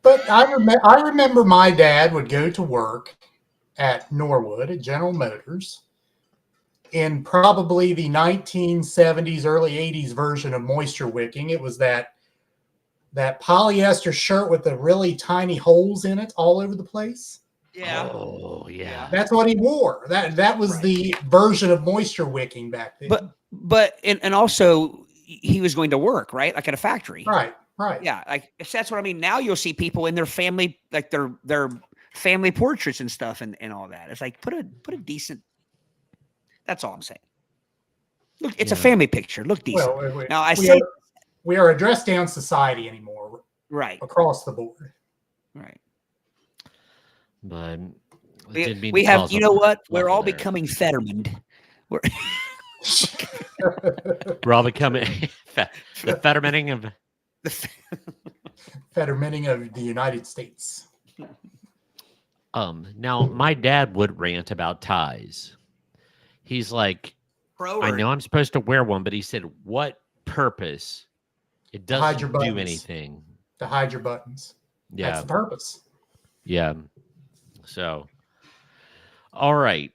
but I remember my dad would go to work at Norwood at General Motors in probably the 1970s, early 80s version of moisture wicking. It was that polyester shirt with the really tiny holes in it all over the place. Yeah. Oh yeah. That's what he wore. That was Right. the version of moisture wicking back then. But and also he was going to work, right? Like at a factory. Right. Yeah, like if that's what I mean. Now you'll see people in their family, like their family portraits and stuff and all that. It's like put a decent. That's all I'm saying. Look, it's a family picture. Look decent. Well, Now I say we are a dress down society anymore, right, across the board. right. But We have, you know what? We're all becoming Fetterman. We're all becoming the Fettermaning of Fettermaning of the United States. Now my dad would rant about ties. He's like, I know I'm supposed to wear one, but he said, what purpose? It Hide your doesn't do buttons. anything. To hide your buttons. Yeah. That's the purpose. Yeah. So, all right.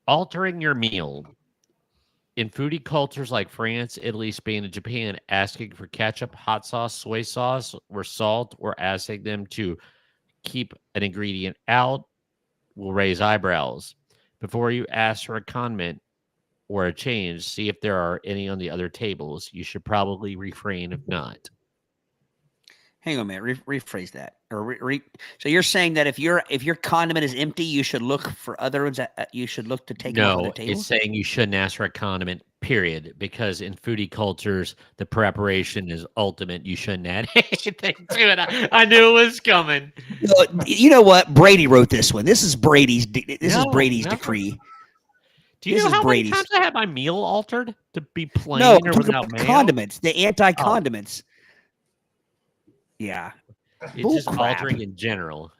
Altering your meal. In foodie cultures like France, Italy, Spain, and Japan, asking for ketchup, hot sauce, soy sauce, or salt, or asking them to keep an ingredient out will raise eyebrows. Before you ask for a condiment or a change, see if there are any on the other tables. You should probably refrain if not. Hang on a minute. Rephrase that. So you're saying that if your condiment is empty, you should look for other ones. You should look to take them off the table. It's saying you shouldn't ask for a condiment. Period. Because in foodie cultures, the preparation is ultimate. You shouldn't add anything to it. I knew it was coming. You know what? Brady wrote this one. This is Brady's. This is Brady's decree. Do you know how many times I had my meal altered to be plain or without mayo? Condiments, the anti-condiments. Yeah. It's just altering in general.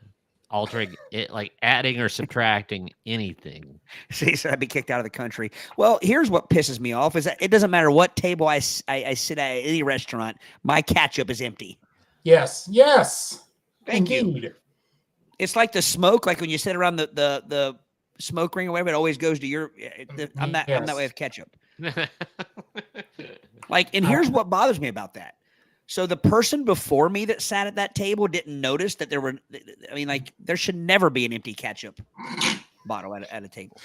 Altering it, like adding or subtracting anything. See, so I'd be kicked out of the country. Well, here's what pisses me off is that it doesn't matter what table I sit at any restaurant, my ketchup is empty. Yes. Thank you. It's like the smoke, like when you sit around the smoke ring or whatever, it always goes to your. I'm that way with ketchup. Like, and here's what bothers me about that. So the person before me that sat at that table didn't notice that there were. I mean, like there should never be an empty ketchup bottle at a table.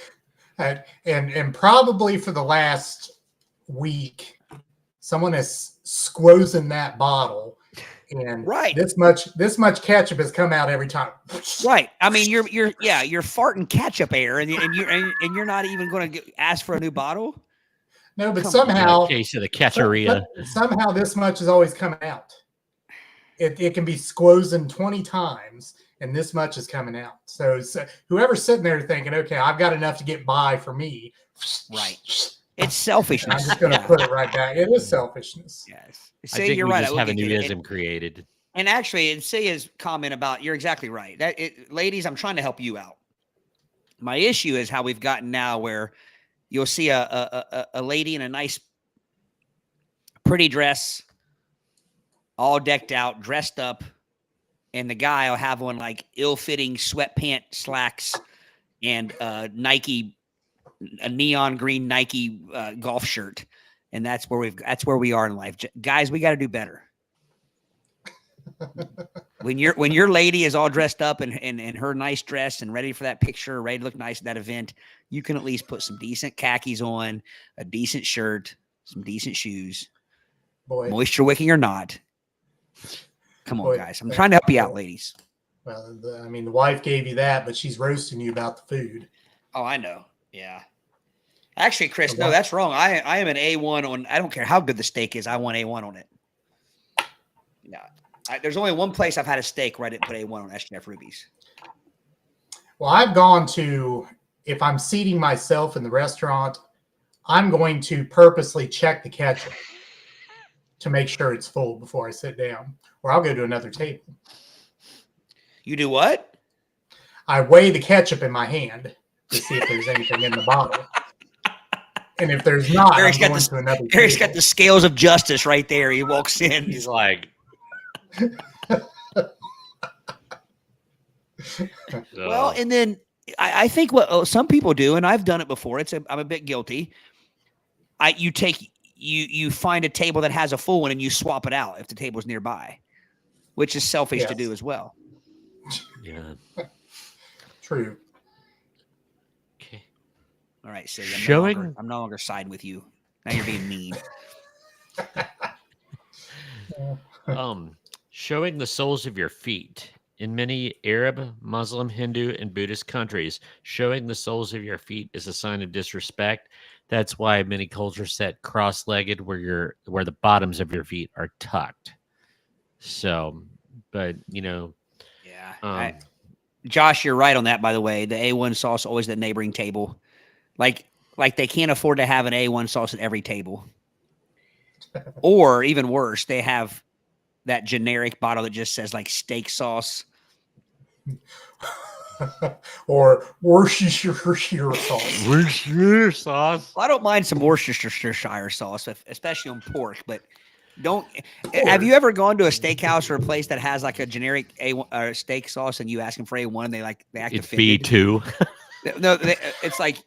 And probably for the last week, someone has squozen that bottle, and this much ketchup has come out every time. Right. I mean, you're farting ketchup air, and you're not even going to ask for a new bottle. No, but somehow, case of the ketcheria. Somehow this much is always coming out. It can be squozen 20 times, and this much is coming out. So whoever's sitting there thinking, okay, I've got enough to get by for me. Right. It's selfishness. I'm just going to put it right back. It is selfishness. Yes. I think you're right. Just have a new ism created. And actually, Cea's comment about you're exactly right. Ladies, I'm trying to help you out. My issue is how we've gotten now where you'll see a lady in a nice, pretty dress, all decked out, dressed up, and the guy will have on like ill-fitting sweatpant slacks and Nike a neon green Nike golf shirt, and that's where we are in life, guys. We got to do better. When your lady is all dressed up in her nice dress and ready for that picture, ready to look nice at that event, you can at least put some decent khakis on, a decent shirt, some decent shoes, moisture wicking or not. Come on, guys. I'm trying to help you out, ladies. Well, the wife gave you that, but she's roasting you about the food. Oh, I know. Yeah. Actually, Chris, no, that's wrong. I am an A1 on. I don't care how good the steak is. I want A1 on it. No. There's only one place I've had a steak where I didn't put A1 on SGF Ruby's. Well, I've gone to, if I'm seating myself in the restaurant, I'm going to purposely check the ketchup to make sure it's full before I sit down, or I'll go to another table. You do what? I weigh the ketchup in my hand to see if there's anything in the bottle. And if there's not, I'm going to another table. Eric's got the scales of justice right there. He walks in. He's like... Well, and then I think what some people do, and I've done it before. I'm a bit guilty. You find a table that has a full one and you swap it out if the table's nearby, which is selfish to do as well. Yeah. True. Okay. All right, so I'm no longer siding with you. Now you're being mean. Showing the soles of your feet. In many Arab, Muslim, Hindu, and Buddhist countries, showing the soles of your feet is a sign of disrespect. That's why many cultures sit cross-legged where the bottoms of your feet are tucked. So, but yeah. Josh, you're right on that. By the way, the A1 sauce always at the neighboring table, like they can't afford to have an A1 sauce at every table, or even worse, they have that generic bottle that just says like steak sauce. Or Worcestershire sauce. Worcestershire sauce. Well, I don't mind some Worcestershire sauce, especially on pork, but don't. Have you ever gone to a steakhouse or a place that has like a generic A1 steak sauce and you ask them for A1 and they act it's offended? B2. No, it's like,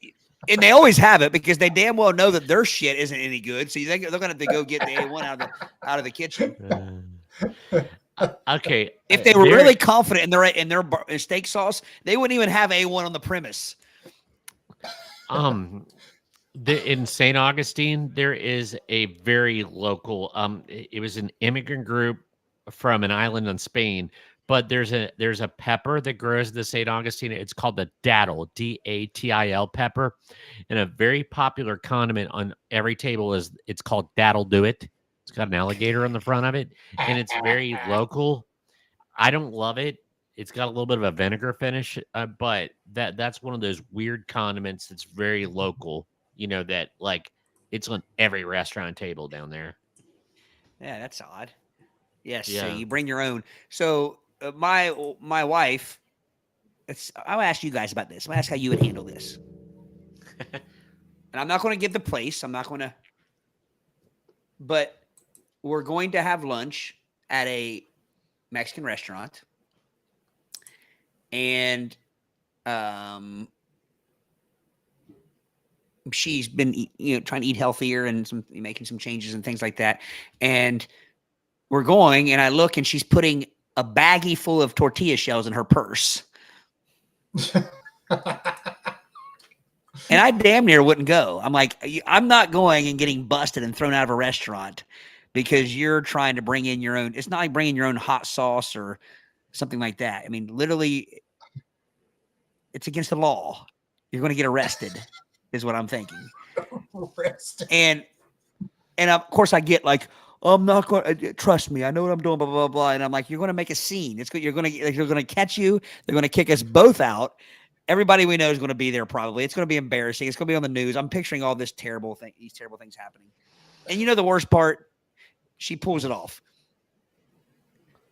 and they always have it because they damn well know that their shit isn't any good. So they're going to have to go get the A1 out of the kitchen. Okay. If they were really confident in their steak sauce, they wouldn't even have A1 on the premise. In St. Augustine, there is a very local. It was an immigrant group from an island in Spain, but there's a pepper that grows in the St. Augustine. It's called the datil, DATIL pepper, and a very popular condiment on every table it's called datil do it. It's got an alligator on the front of it, and it's very local. I don't love it. It's got a little bit of a vinegar finish, but that's one of those weird condiments that's very local. That like it's on every restaurant table down there. Yeah, that's odd. Yes, yeah. So you bring your own. So my wife, I'll ask you guys about this. I'm gonna ask how you would handle this. And I'm not going to give the place. I'm not going to. But we're going to have lunch at a Mexican restaurant, and she's been trying to eat healthier and making some changes and things like that. And we're going, and I look, and she's putting a baggie full of tortilla shells in her purse. And I damn near wouldn't go. I'm like, I'm not going and getting busted and thrown out of a restaurant because you're trying to bring in your own. It's not like bringing your own hot sauce or something like that. I mean, literally, it's against the law. You're going to get arrested, is what I'm thinking. Arrested. And of course, I get like, I'm not going to trust me. I know what I'm doing, blah, blah, blah, blah. And I'm like, you're going to make a scene. You're going to catch you. They're going to kick us both out. Everybody we know is going to be there probably. It's going to be embarrassing. It's going to be on the news. I'm picturing all these terrible things happening. And the worst part, she pulls it off.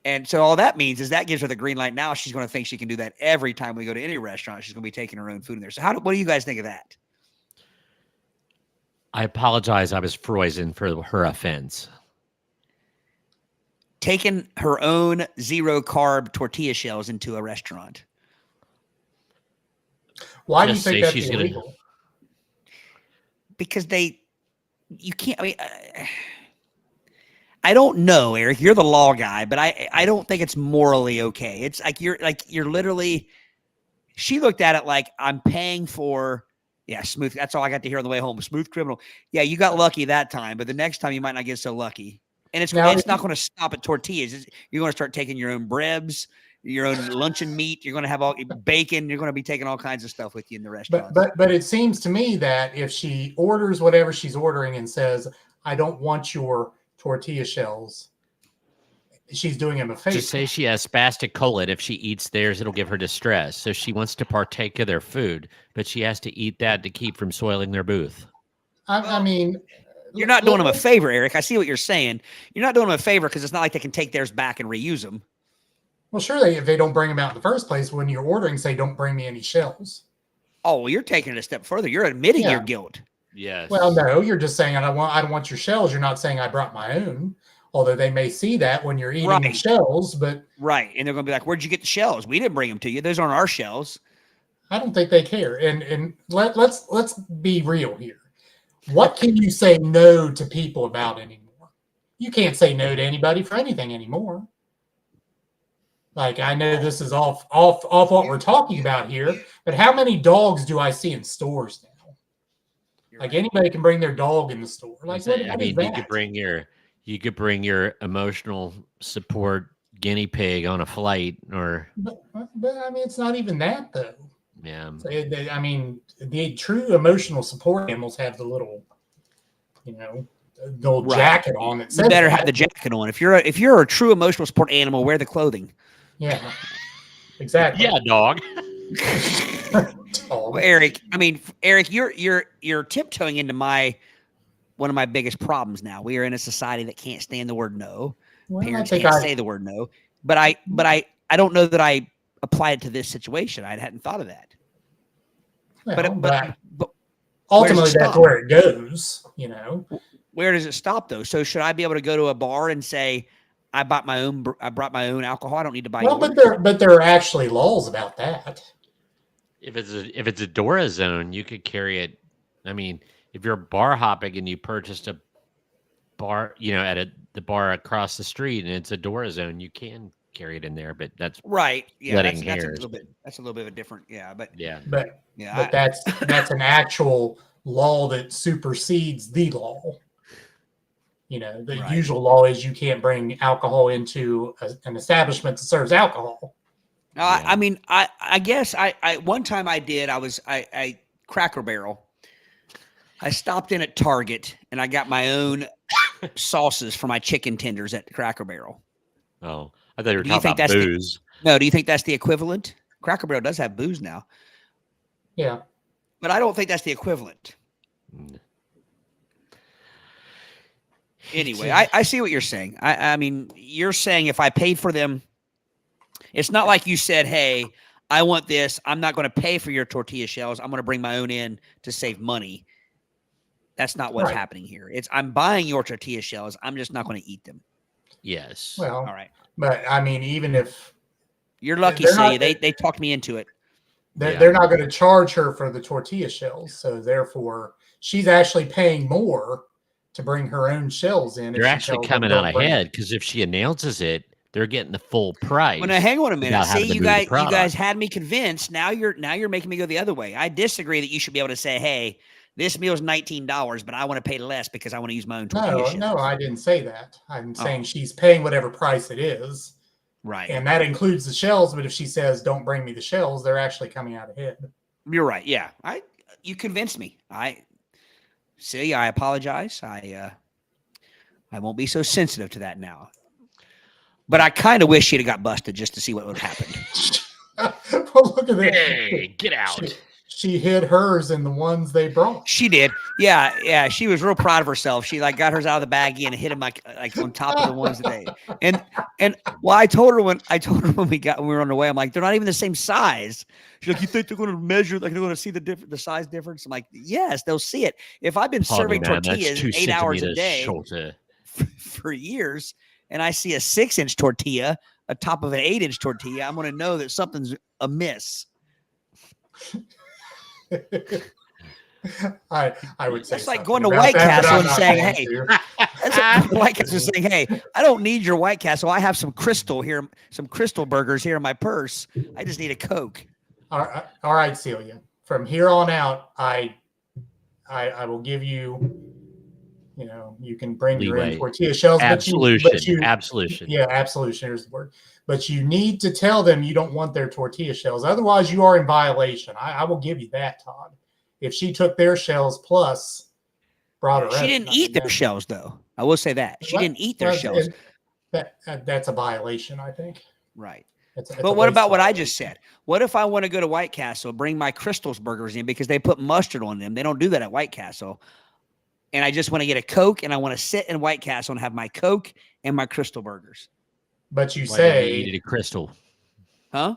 And so all that means is that gives her the green light. Now she's going to think she can do that every time we go to any restaurant. She's going to be taking her own food in there. So what do you guys think of that? I apologize. I was frozen for her offense. Taking her own 0-carb tortilla shells into a restaurant. Why do you think that's illegal? because you can't. I mean, I don't know, Eric. You're the law guy, but I don't think it's morally okay. It's like you're literally. She looked at it like I'm paying for. Yeah, smooth. That's all I got to hear on the way home. Smooth criminal. Yeah, you got lucky that time, but the next time you might not get so lucky. And it's not going to stop at tortillas. You're going to start taking your own breads, your own luncheon meat. You're going to have all bacon. You're going to be taking all kinds of stuff with you in the restaurant. But it seems to me that if she orders whatever she's ordering and says, "I don't want your tortilla shells," she's doing him a favor. Just say she has spastic colon. If she eats theirs, it'll give her distress. So she wants to partake of their food, but she has to eat that to keep from soiling their booth. I mean, you're not doing them a favor, Eric. I see what you're saying. You're not doing them a favor because it's not like they can take theirs back and reuse them. Well, surely if they don't bring them out in the first place, when you're ordering, say, "Don't bring me any shells." Oh, well, you're taking it a step further. You're admitting your guilt. Yes. Well, no, you're just saying, I don't want your shells. You're not saying I brought my own. Although they may see that when you're eating the shells, but right, and they're going to be like, "Where'd you get the shells? We didn't bring them to you. Those aren't our shells." I don't think they care. And let's be real here. What can you say no to people about anymore? You can't say no to anybody for anything anymore. Like, I know this is off what we're talking about here, but how many dogs do I see in stores now? Like, anybody can bring their dog in the store. Like, what I mean, you could bring your emotional support guinea pig on a flight, or. But I mean, it's not even that though. Yeah. So I mean, the true emotional support animals have the little, the little jacket on. That you better have the jacket on. If you're a true emotional support animal, wear the clothing. Yeah, exactly. Yeah, dog. Well, Eric, you're tiptoeing into one of my biggest problems now. We are in a society that can't stand the word no. Well, Parents can't say the word no. But I don't know that I apply it to this situation. I hadn't thought of that. Well, but ultimately, that's where it goes. Where does it stop though? So should I be able to go to a bar and say, I brought my own alcohol. I don't need to buy. Well, but there are actually laws about that. If it's a Dora zone, you could carry it. I mean, if you're bar hopping and you purchased a bar, at the bar across the street, and it's a Dora zone, you can carry it in there. But that's right. Yeah, that's a little bit of a different. Yeah, but that's an actual law that supersedes the law. The usual law is you can't bring alcohol into an establishment that serves alcohol. I mean, I guess I one time I did. I Cracker Barrel. I stopped in at Target and I got my own sauces for my chicken tenders at Cracker Barrel. Oh, I thought you were talking about booze. No, do you think that's the equivalent? Cracker Barrel does have booze now. Yeah, but I don't think that's the equivalent. Anyway, I see what you're saying. I mean, you're saying if I paid for them, it's not like you said, "Hey, I want this. I'm not going to pay for your tortilla shells. I'm going to bring my own in to save money." That's not what's happening here. It's I'm buying your tortilla shells. I'm just not going to eat them. Yes. Well, all right. But I mean, even if you're lucky, see, they talked me into it. They're not going to charge her for the tortilla shells, so therefore she's actually paying more to bring her own shells in. They're actually coming out ahead because if she announces it, they're getting the full price. Well, now hang on a minute. See, you guys had me convinced. Now you're making me go the other way. I disagree that you should be able to say, "Hey, this meal's $19, but I want to pay less because I want to use my own tortilla shells." No, I didn't say that. I'm saying she's paying whatever price it is. Right. And that includes the shells, but if she says, "Don't bring me the shells," they're actually coming out ahead. You're right. Yeah. You convinced me. I apologize. I won't be so sensitive to that now. But I kind of wish she'd have got busted just to see what would have happened. Well, look at that. Hey, get out. She hid hers in the ones they brought. She did. Yeah. She was real proud of herself. She got hers out of the baggie and hit him like on top of the ones that they. And well, I told her when we were on the way, I'm like, they're not even the same size. She's like, you think they're going to measure? Like they're going to see the size difference? I'm like, yes, they'll see it. If I've been serving tortillas 8 hours a day for years, and I see a 6-inch tortilla atop of an 8-inch tortilla, I'm going to know that something's amiss. I would say That's like something going to about White that, but Castle I'm and not saying, going "Hey, to. that's like White Castle saying, hey, I don't need your White Castle. I have some crystal here, some crystal burgers here in my purse. I just need a Coke." All right, Celia. From here on out, I will give you. You know, you can bring your own Leeway. tortilla shells, Absolution. Absolution. yeah, absolution. Here's the word. But you need to tell them you don't want their tortilla shells. Otherwise, you are in violation. I will give you that, Todd. If she took their shells plus brought her She own, didn't eat their shells, though. I will say that she didn't eat their shells. That's a violation, I think. Right. It's But what about what I violation. just said? What if I want to go to White Castle, bring my Crystals burgers in because they put mustard on them? They don't do that at White Castle. And I just want to get a Coke and I want to sit in White Castle and have my Coke and my Crystal burgers. But you Why didn't you say, eat it at Crystal? Huh?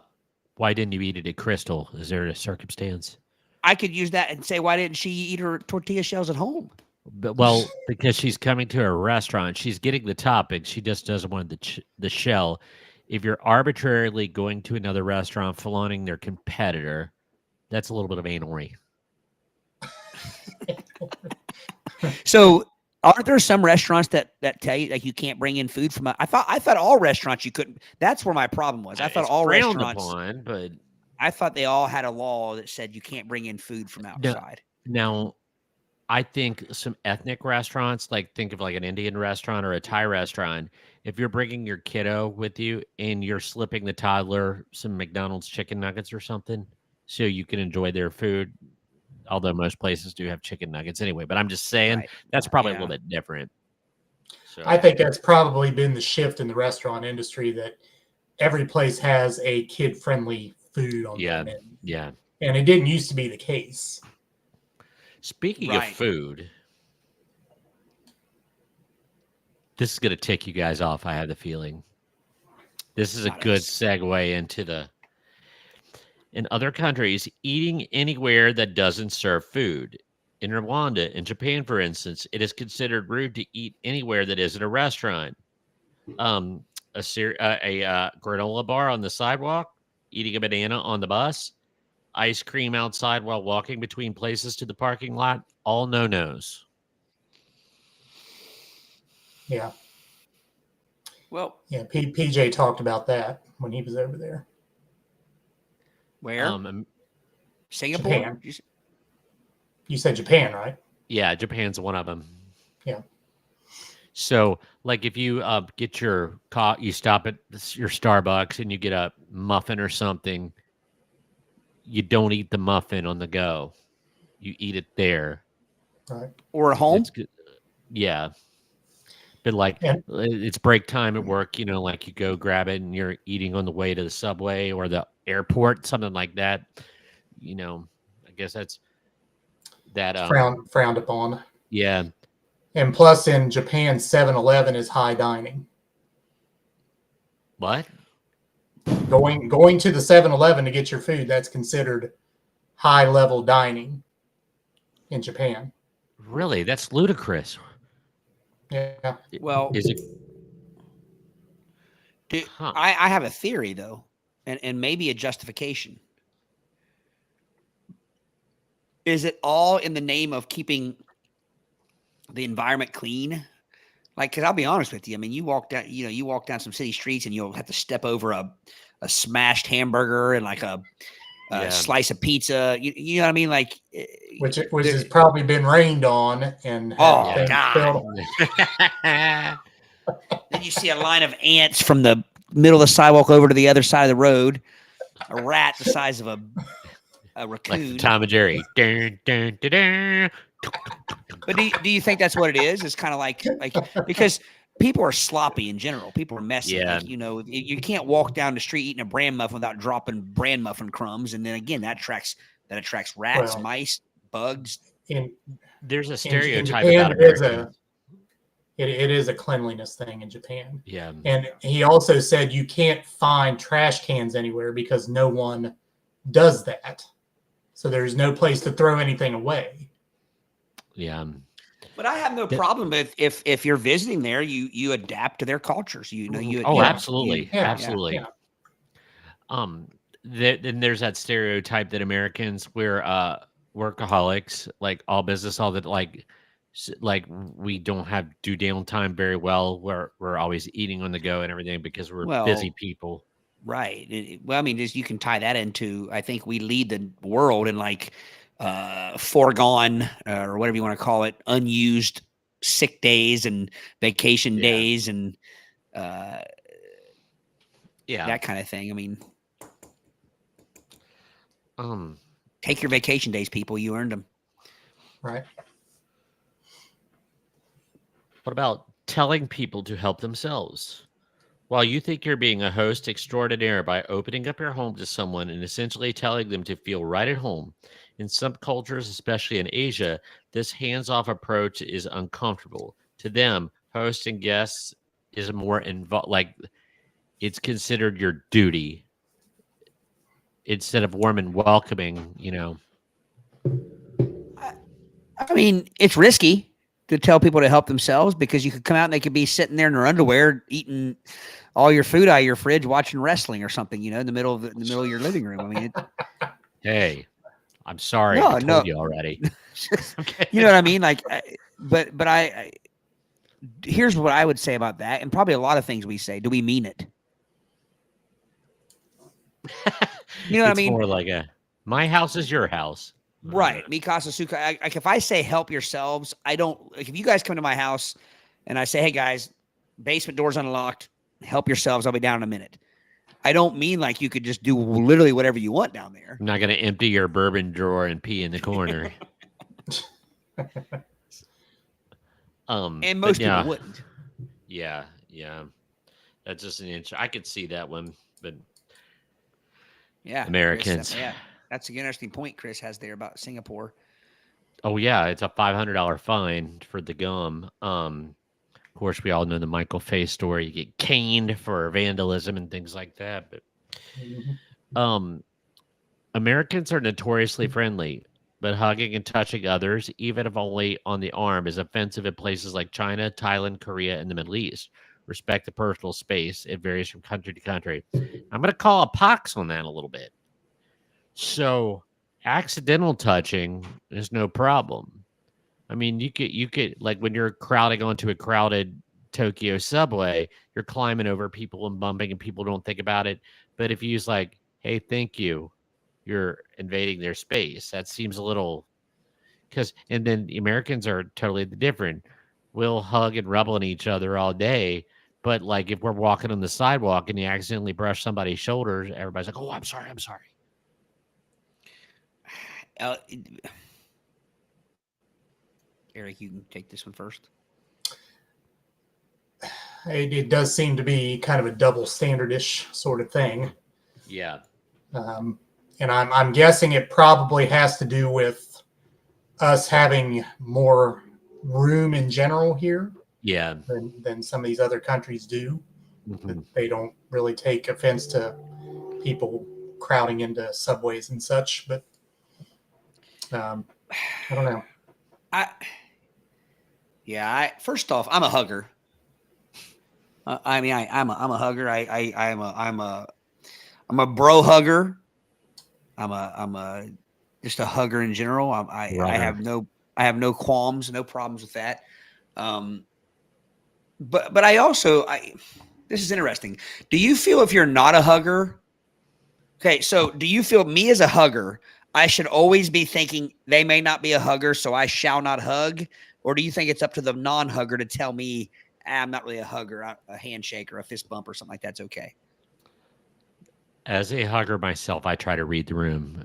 Why didn't you eat it at Crystal? Is there a circumstance? I could use that and say, why didn't she eat her tortilla shells at home? But, well, because she's coming to a restaurant, she's getting the topping. She just doesn't want the shell. If you're arbitrarily going to another restaurant, flaunting their competitor, that's a little bit of anery. So aren't there some restaurants that tell you like you can't bring in food from I thought all restaurants you couldn't. That's where my problem was. I thought It's all frowned restaurants upon, but I thought they all had a law that said you can't bring in food from outside. now I think some ethnic restaurants, like think of like an Indian restaurant or a Thai restaurant, if you're bringing your kiddo with you and you're slipping the toddler some McDonald's chicken nuggets or something so you can enjoy their food, although most places do have chicken nuggets anyway, but I'm just saying that's probably a little bit different. So I think that's probably been the shift in the restaurant industry that every place has a kid-friendly food on the menu. Yeah. And it didn't used to be the case. Speaking of food, this is going to tick you guys off, I have the feeling. This is a good segue into in other countries, eating anywhere that doesn't serve food. In Rwanda, in Japan, for instance, it is considered rude to eat anywhere that isn't a restaurant. A granola bar on the sidewalk, eating a banana on the bus, ice cream outside while walking between places to the parking lot, all no-nos. Yeah. Well, yeah, PJ talked about that when he was over there. Where? Singapore? Japan. You said Japan, right? Yeah, Japan's one of them. Yeah. So, like, if you get you stop at your Starbucks and you get a muffin or something, you don't eat the muffin on the go. You eat it there. Right. Or at home? Yeah. But like it's break time at work, like you go grab it and you're eating on the way to the subway or the airport, something like that. I guess that's that frowned upon. Yeah. And plus in Japan, 7-Eleven is high dining. What? Going to the 7-Eleven to get your food, that's considered high level dining in Japan. Really? That's ludicrous. Yeah. Well, is it? I have a theory though, and maybe a justification. Is it all in the name of keeping the environment clean? Like, because I'll be honest with you. I mean, you walk down some city streets and you'll have to step over a smashed hamburger and like a slice of pizza. You know what I mean? Like, which has probably been rained on and God. Then you see a line of ants from the middle of the sidewalk over to the other side of the road. A rat the size of a raccoon. Like Tom and Jerry. Dun, dun, dun, dun. But do you think that's what it is? It's kind of like because people are sloppy in general. People are messy. Yeah. Like, you can't walk down the street eating a bran muffin without dropping bran muffin crumbs. And then again, that attracts rats, mice, bugs. There's a stereotype in Japan, about Americans. It is a cleanliness thing in Japan. Yeah. And he also said you can't find trash cans anywhere because no one does that. So there's no place to throw anything away. Yeah. But I have no problem if you're visiting there, you adapt to their cultures. Absolutely. Yeah, absolutely. Yeah. Then there's that stereotype that Americans wear workaholics, like all business, all that, like we don't do downtime very well. We're always eating on the go and everything because we're busy Well, people. right. Well, I mean, you can tie that into, I think we lead the world in like foregone or whatever you want to call it, unused sick days and vacation Yeah. days and uh, Yeah. that kind of thing. I mean, Um. take your vacation days, people. You earned them. Right. What about telling people to help themselves? While you think you're being a host extraordinaire by opening up your home to someone and essentially telling them to feel right at home, in some cultures, especially in Asia, this hands-off approach is uncomfortable. To them, host and guests is more involved, like it's considered your duty instead of warm and welcoming, I mean, it's risky to tell people to help themselves because you could come out and they could be sitting there in their underwear eating all your food out of your fridge, watching wrestling or something, in the middle of your living room. I mean, Hey, I'm sorry. No, I told you already. Okay. you know what I mean? Like, but here's what I would say about that, and probably a lot of things we say. Do we mean it? You know what I It's mean? more like my house is your house. Right. Mikasa Suka. Like if I say help yourselves, I don't like if you guys come to my house and I say, hey guys, basement door's unlocked, help yourselves, I'll be down in a minute. I don't mean like you could just do literally whatever you want down there. I'm not going to empty your bourbon drawer and pee in the corner. And most people wouldn't. Yeah. That's just an inch. I could see that one, but yeah, Americans. Chris, that's an interesting point Chris has there about Singapore. Oh yeah, it's a $500 fine for the gum. Of course, we all know the Michael Fay story. You get caned for vandalism and things like that. But Americans are notoriously friendly, but hugging and touching others, even if only on the arm, is offensive in places like China, Thailand, Korea, and the Middle East. Respect the personal space. It varies from country to country. I'm going to call a pox on that a little bit. So accidental touching is no problem. I mean, you could like when you're crowding onto a crowded Tokyo subway, you're climbing over people and bumping and people don't think about it. But if you use like, hey, thank you, you're invading their space. That seems a little and then the Americans are totally different. We'll hug and rub on each other all day. But like if we're walking on the sidewalk and you accidentally brush somebody's shoulders, everybody's like, oh, I'm sorry. Eric, you can take this one first. It does seem to be kind of a double standardish sort of thing. Yeah. And I'm guessing it probably has to do with us having more room in general here. Yeah. Than some of these other countries do. Mm-hmm. They don't really take offense to people crowding into subways and such. But I don't know. First off, I'm a hugger. I'm a hugger. I'm a bro hugger. I'm just a hugger in general. I have no qualms, no problems with that. But this is interesting. Do you feel if you're not a hugger? Okay, so do you feel me as a hugger, I should always be thinking they may not be a hugger, so I shall not hug? Or do you think it's up to the non-hugger to tell me I'm not really a hugger, a handshake or a fist bump or something like that's okay? As a hugger myself, I try to read the room.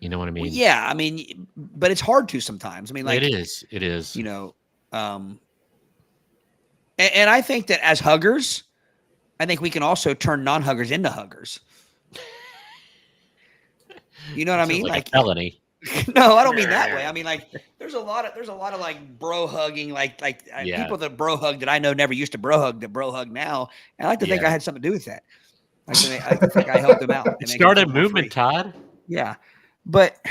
You know what I mean? Well, yeah, I mean, but it's hard to sometimes. I mean, like it is. And I think that as huggers, I think we can also turn non-huggers into huggers. You know what I mean? Like a felony. No, I don't mean that way. I mean, like, there's a lot of like bro hugging, people that bro hug that I know never used to bro hug that bro hug now. And I like to think I had something to do with that. I like to think I helped them out. Start a movement, Todd. Yeah, but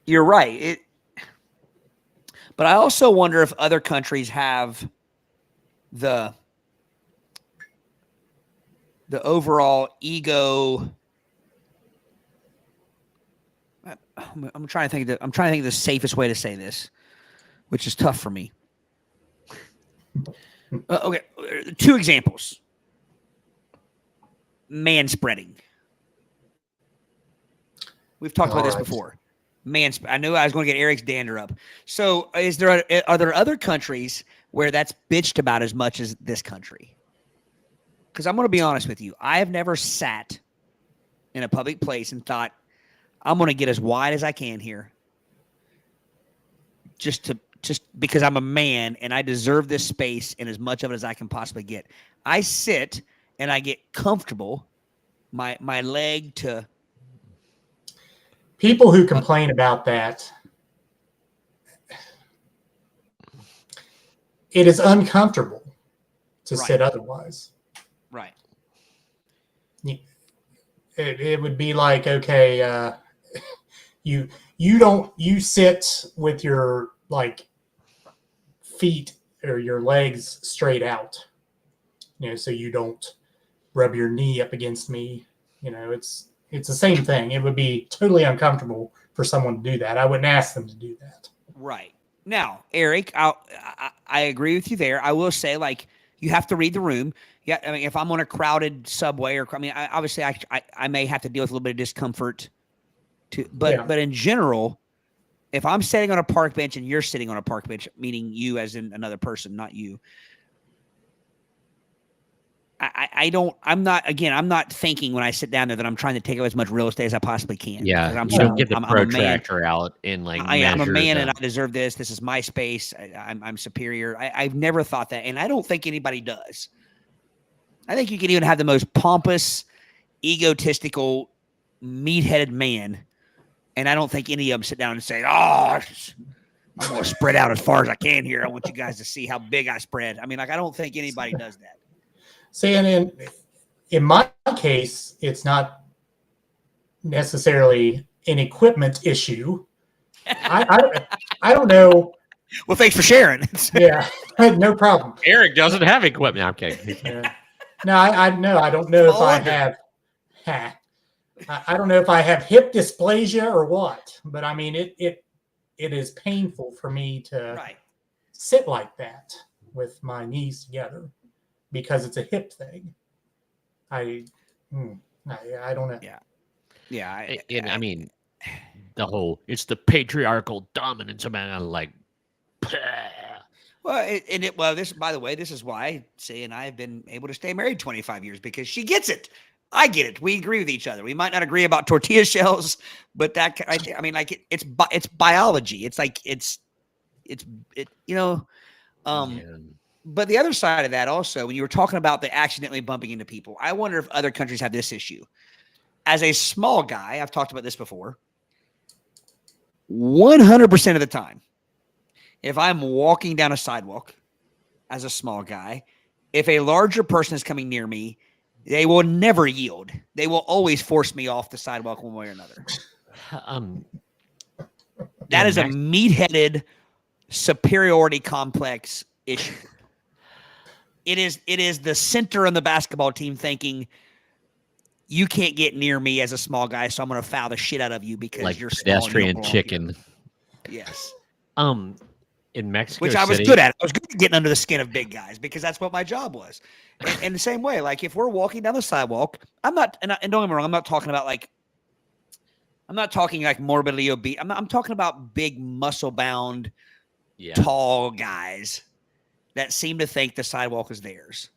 you're right. But I also wonder if other countries have the overall ego. I'm trying to think of the safest way to say this, which is tough for me. Okay, 2 examples. Manspreading. We've talked about this before. I knew I was going to get Eric's dander up. So, are there other countries where that's bitched about as much as this country? Because I'm going to be honest with you, I have never sat in a public place and thought, I'm going to get as wide as I can here, just because I'm a man and I deserve this space and as much of it as I can possibly get. I sit and I get comfortable. My leg to. People who complain about that, it is uncomfortable to sit otherwise. Right. It would be like, okay, you sit with your like feet or your legs straight out, so you don't rub your knee up against me. It's the same thing. It would be totally uncomfortable for someone to do that. I wouldn't ask them to do that. Right. Now, Eric, I agree with you there. I will say, like, you have to read the room. Yeah, I mean, if I'm on a crowded subway obviously I may have to deal with a little bit of discomfort but in general, if I'm sitting on a park bench and you're sitting on a park bench, meaning you as in another person, not you, I'm not thinking when I sit down there that I'm trying to take up as much real estate as I possibly can. Yeah, you don't get the protractor out and like. I'm a man and I deserve this. This is my space. I'm superior. I've never thought that, and I don't think anybody does. I think you can even have the most pompous, egotistical, meat-headed man, and I don't think any of them sit down and say, "Oh, I'm going to spread out as far as I can here. I want you guys to see how big I spread." I mean, like, I don't think anybody does that. See, and in my case, it's not necessarily an equipment issue. I don't know. Well, thanks for sharing. Yeah, no problem. Eric doesn't have equipment. I'm kidding. Yeah. No, I don't know if I have. I don't know if I have hip dysplasia or what, but I mean it is painful for me to sit like that with my knees together because it's a hip thing. I don't know. Yeah. I mean, it's the patriarchal dominance of man. Like, well, this, by the way, this is why Say and I have been able to stay married 25 years because she gets it. I get it. We agree with each other. We might not agree about tortilla shells, but it's biology. It's like But the other side of that also, when you were talking about the accidentally bumping into people, I wonder if other countries have this issue. As a small guy, I've talked about this before, 100% of the time, if I'm walking down a sidewalk as a small guy, if a larger person is coming near me, they will never yield. They will always force me off the sidewalk one way or another. That is a meat-headed superiority complex issue. It is the center on the basketball team thinking, you can't get near me as a small guy, so I'm going to foul the shit out of you because like you're small. Pedestrian chicken. Yes. In Mexico Which I was City, good at. I was good at getting under the skin of big guys because that's what my job was. And the same way, like if we're walking down the sidewalk, I'm not, and don't get me wrong, I'm not talking like morbidly obese. I'm talking about big muscle bound, tall guys that seem to think the sidewalk is theirs.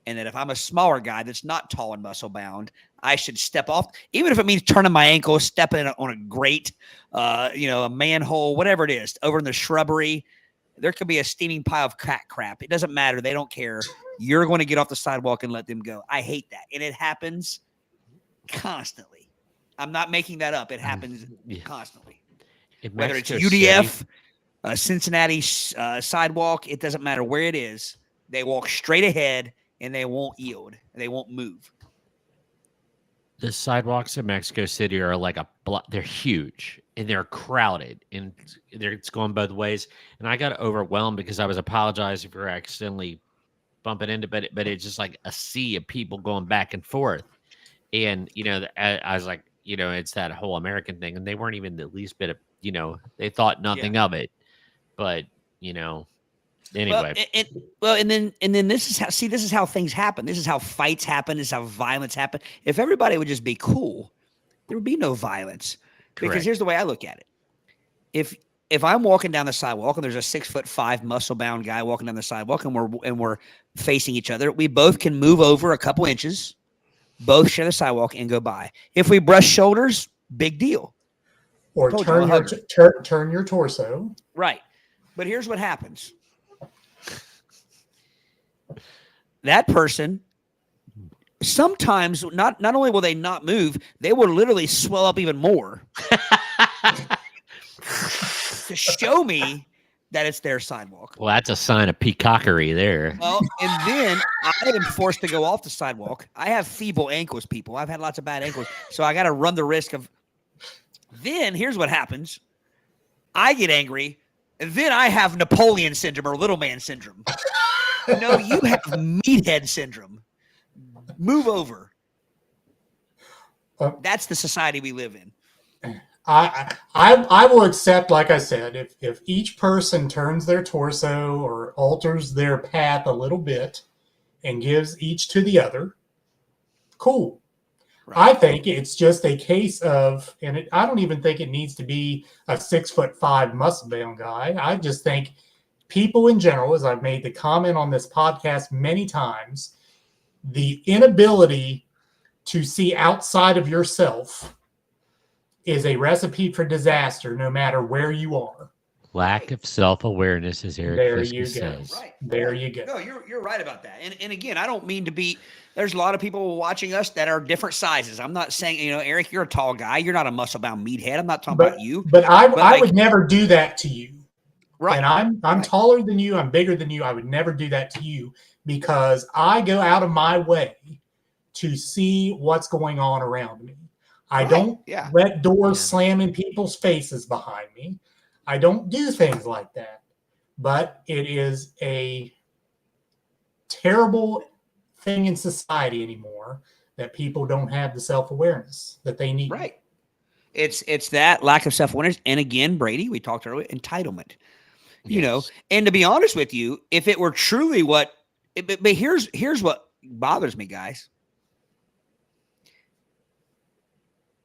And that if I'm a smaller guy that's not tall and muscle bound, I should step off, even if it means turning my ankle, stepping on a grate, a manhole, whatever it is, over in the shrubbery. There could be a steaming pile of cat crap. It doesn't matter. They don't care. You're going to get off the sidewalk and let them go. I hate that. And it happens constantly. I'm not making that up. It happens constantly. Whether it's UDF, Cincinnati sidewalk, it doesn't matter where it is. They walk straight ahead and they won't yield. They won't move. The sidewalks in Mexico City are like they're huge and they're crowded and it's going both ways. And I got overwhelmed because I was apologizing for accidentally bumping into, but it's just like a sea of people going back and forth. And, I was like, it's that whole American thing, and they weren't even the least bit of, they thought nothing of it. But anyway. And then this is how things happen. This is how fights happen. This is how violence happen. If everybody would just be cool, there would be no violence. Because Correct. here's the way I look at it. If I'm walking down the sidewalk and there's a 6'5" muscle bound guy walking down the sidewalk and we're facing each other, we both can move over a couple inches, both share the sidewalk and go by. If we brush shoulders, big deal. Or turn your torso. Right. But here's what happens. That person, sometimes not only will they not move, they will literally swell up even more to show me that it's their sidewalk. Well, that's a sign of peacockery there. Well, and then I am forced to go off the sidewalk. I have feeble ankles, people. I've had lots of bad ankles, so I got to run the risk of. Then here's what happens. I get angry, and then I have Napoleon syndrome or little man syndrome. No, you have meathead syndrome. Move over. That's the society we live in. I will accept, like I said, if each person turns their torso or alters their path a little bit and gives each to the other, cool. Right. I think it's just a case of, and I don't even think it needs to be a 6'5" muscle-bound guy. I just think people in general, as I've made the comment on this podcast many times, the inability to see outside of yourself is a recipe for disaster, no matter where you are. Lack of self-awareness, as Eric Fiskus says. Right. There you go. No, you're right about that. And again, I don't mean to be. There's a lot of people watching us that are different sizes. I'm not saying, Eric, you're a tall guy. You're not a muscle-bound meathead. I'm not talking about you. But I would never do that to you. Right. And I'm right. Taller than you. I'm bigger than you. I would never do that to you because I go out of my way to see what's going on around me. I don't let doors slam in people's faces behind me. I don't do things like that. But it is a terrible thing in society anymore that people don't have the self-awareness that they need. Right. It's that lack of self-awareness. And again, Brady, we talked earlier, entitlement. Yes. And to be honest with you, if it were truly but here's what bothers me, guys.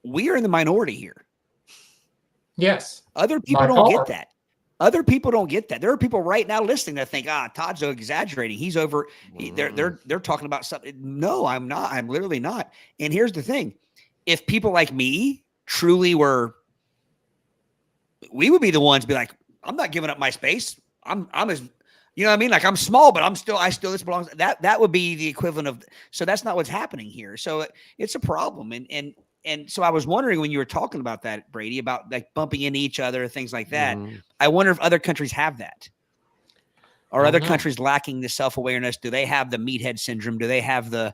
We are in the minority here. Yes. Other people don't get that. Other people don't get that. There are people right now listening that think, Todd's exaggerating. He's over. They're talking about something. No, I'm not. I'm literally not. And here's the thing. If people like me truly were, we would be the ones to be like, I'm not giving up my space. I'm as, you know what I mean? Like I'm small, but this belongs. That would be the equivalent of, so that's not what's happening here. So it's a problem. And so I was wondering when you were talking about that, Brady, about like bumping into each other, things like that. I wonder if other countries have that. Are other countries lacking the self-awareness? Do they have the meathead syndrome? Do they have the,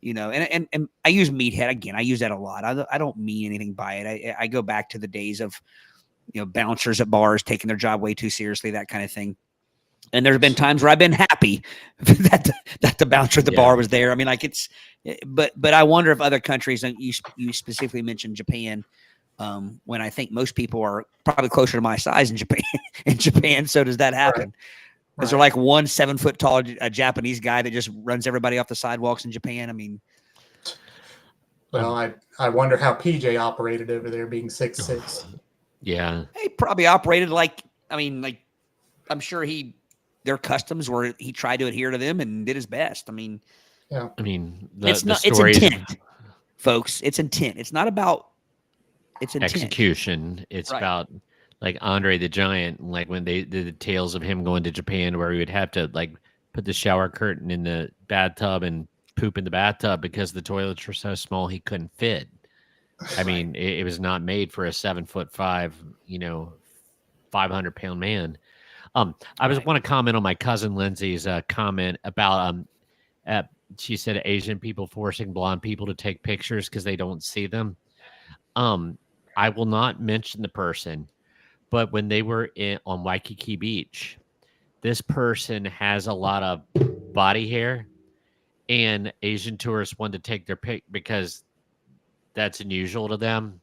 and I use meathead again. I use that a lot. I don't mean anything by it. I go back to the days of, bouncers at bars taking their job way too seriously, that kind of thing. And there's been times where I've been happy that the bouncer at the bar was there. I mean, like but I wonder if other countries, and you specifically mentioned Japan, when I think most people are probably closer to my size in Japan. So does that happen? Right. Is there like one 7 foot tall Japanese guy that just runs everybody off the sidewalks in Japan? I mean, well, I wonder how PJ operated over there being 6'6". Yeah. He probably operated like I'm sure their customs were he tried to adhere to them and did his best. I mean, it's intent, folks. It's intent. It's not about intent. Execution. It's about like Andre the Giant, like when they did the tales of him going to Japan where he would have to like put the shower curtain in the bathtub and poop in the bathtub because the toilets were so small he couldn't fit. I mean, it was not made for a 7'5", 500-pound man. I want to comment on my cousin Lindsay's comment about she said Asian people forcing blonde people to take pictures because they don't see them. I will not mention the person, but when they were on Waikiki Beach, this person has a lot of body hair, and Asian tourists wanted to take their pic because that's unusual to them.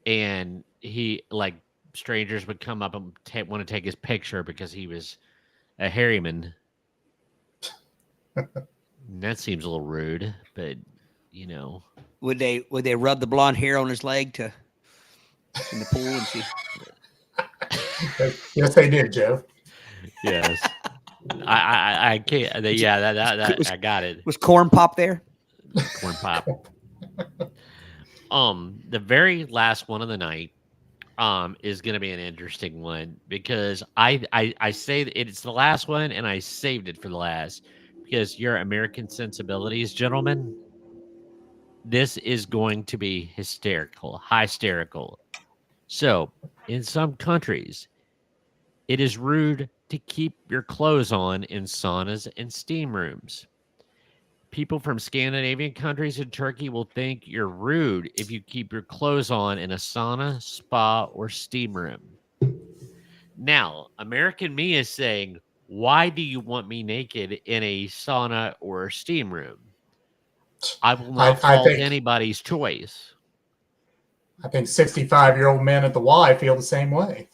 And he, like, strangers would come up and want to take his picture because he was a Harryman. That seems a little rude, but you know. Would they rub the blonde hair on his leg to in the pool and see? Yes, they did, Joe. Yes. I can't. That I got it. Was Corn Pop there? Corn Pop. The very last one of the night is going to be an interesting one because I say that it's the last one and I saved it for the last because your American sensibilities, gentlemen, this is going to be hysterical. So, in some countries, it is rude to keep your clothes on in saunas and steam rooms. People from Scandinavian countries and Turkey will think you're rude if you keep your clothes on in a sauna, spa, or steam room. Now, American me is saying, why do you want me naked in a sauna or a steam room? I will not fault anybody's choice. I think 65-year-old men at the Y feel the same way.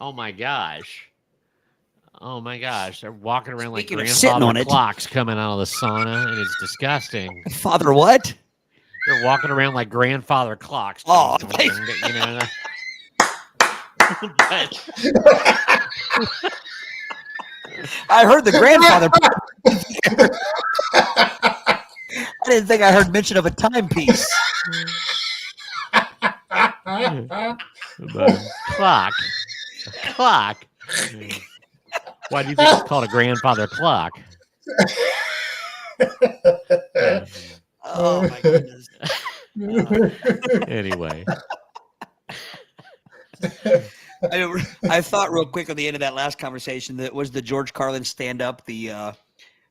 Oh my gosh. They're walking around like Speaking of sitting on grandfather it. clocks coming out of the sauna, and it's disgusting. Father what? They're walking around like grandfather clocks. Oh, you know. I heard the grandfather. I didn't think I heard mention of a timepiece. But clock. Why do you think it's called a grandfather clock? Oh my goodness. Anyway. I thought real quick on the end of that last conversation that was the George Carlin stand-up, the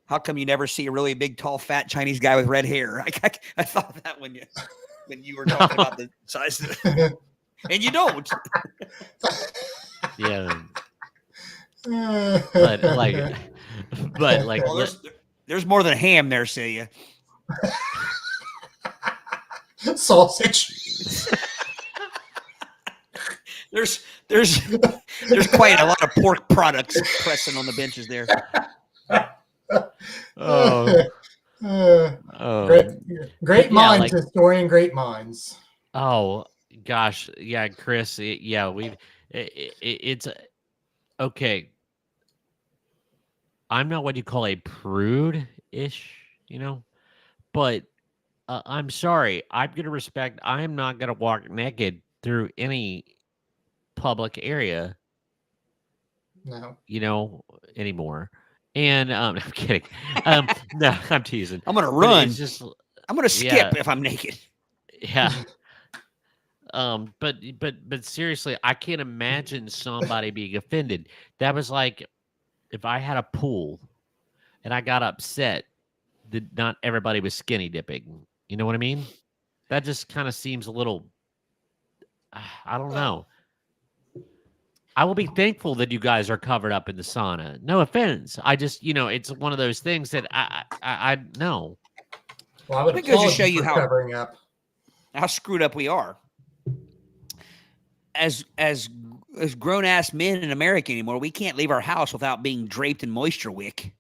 how come you never see a really big, tall, fat Chinese guy with red hair? I thought of that when you were talking about the size of it. And you don't. Yeah. But well, there's more than ham there, see ya. Sausage. There's quite a lot of pork products pressing on the benches there. Great minds, historian. Great minds. Oh gosh, yeah, Chris. It's okay. I'm not what you call a prude-ish, but I'm sorry. I'm gonna respect. I'm not gonna walk naked through any public area. No. Anymore. And I'm kidding. No, I'm teasing. I'm gonna run. I'm gonna skip Yeah. if I'm naked. Yeah. But seriously, I can't imagine somebody being offended. That was like if I had a pool and I got upset that not everybody was skinny dipping. You know what I mean? That just kind of seems a little, I don't know. I will be thankful that you guys are covered up in the sauna. No offense. I just, it's one of those things that I know. Well, I would think it goes to applaud show you for how covering up. How screwed up we are. As grown ass men in America anymore, we can't leave our house without being draped in moisture wick.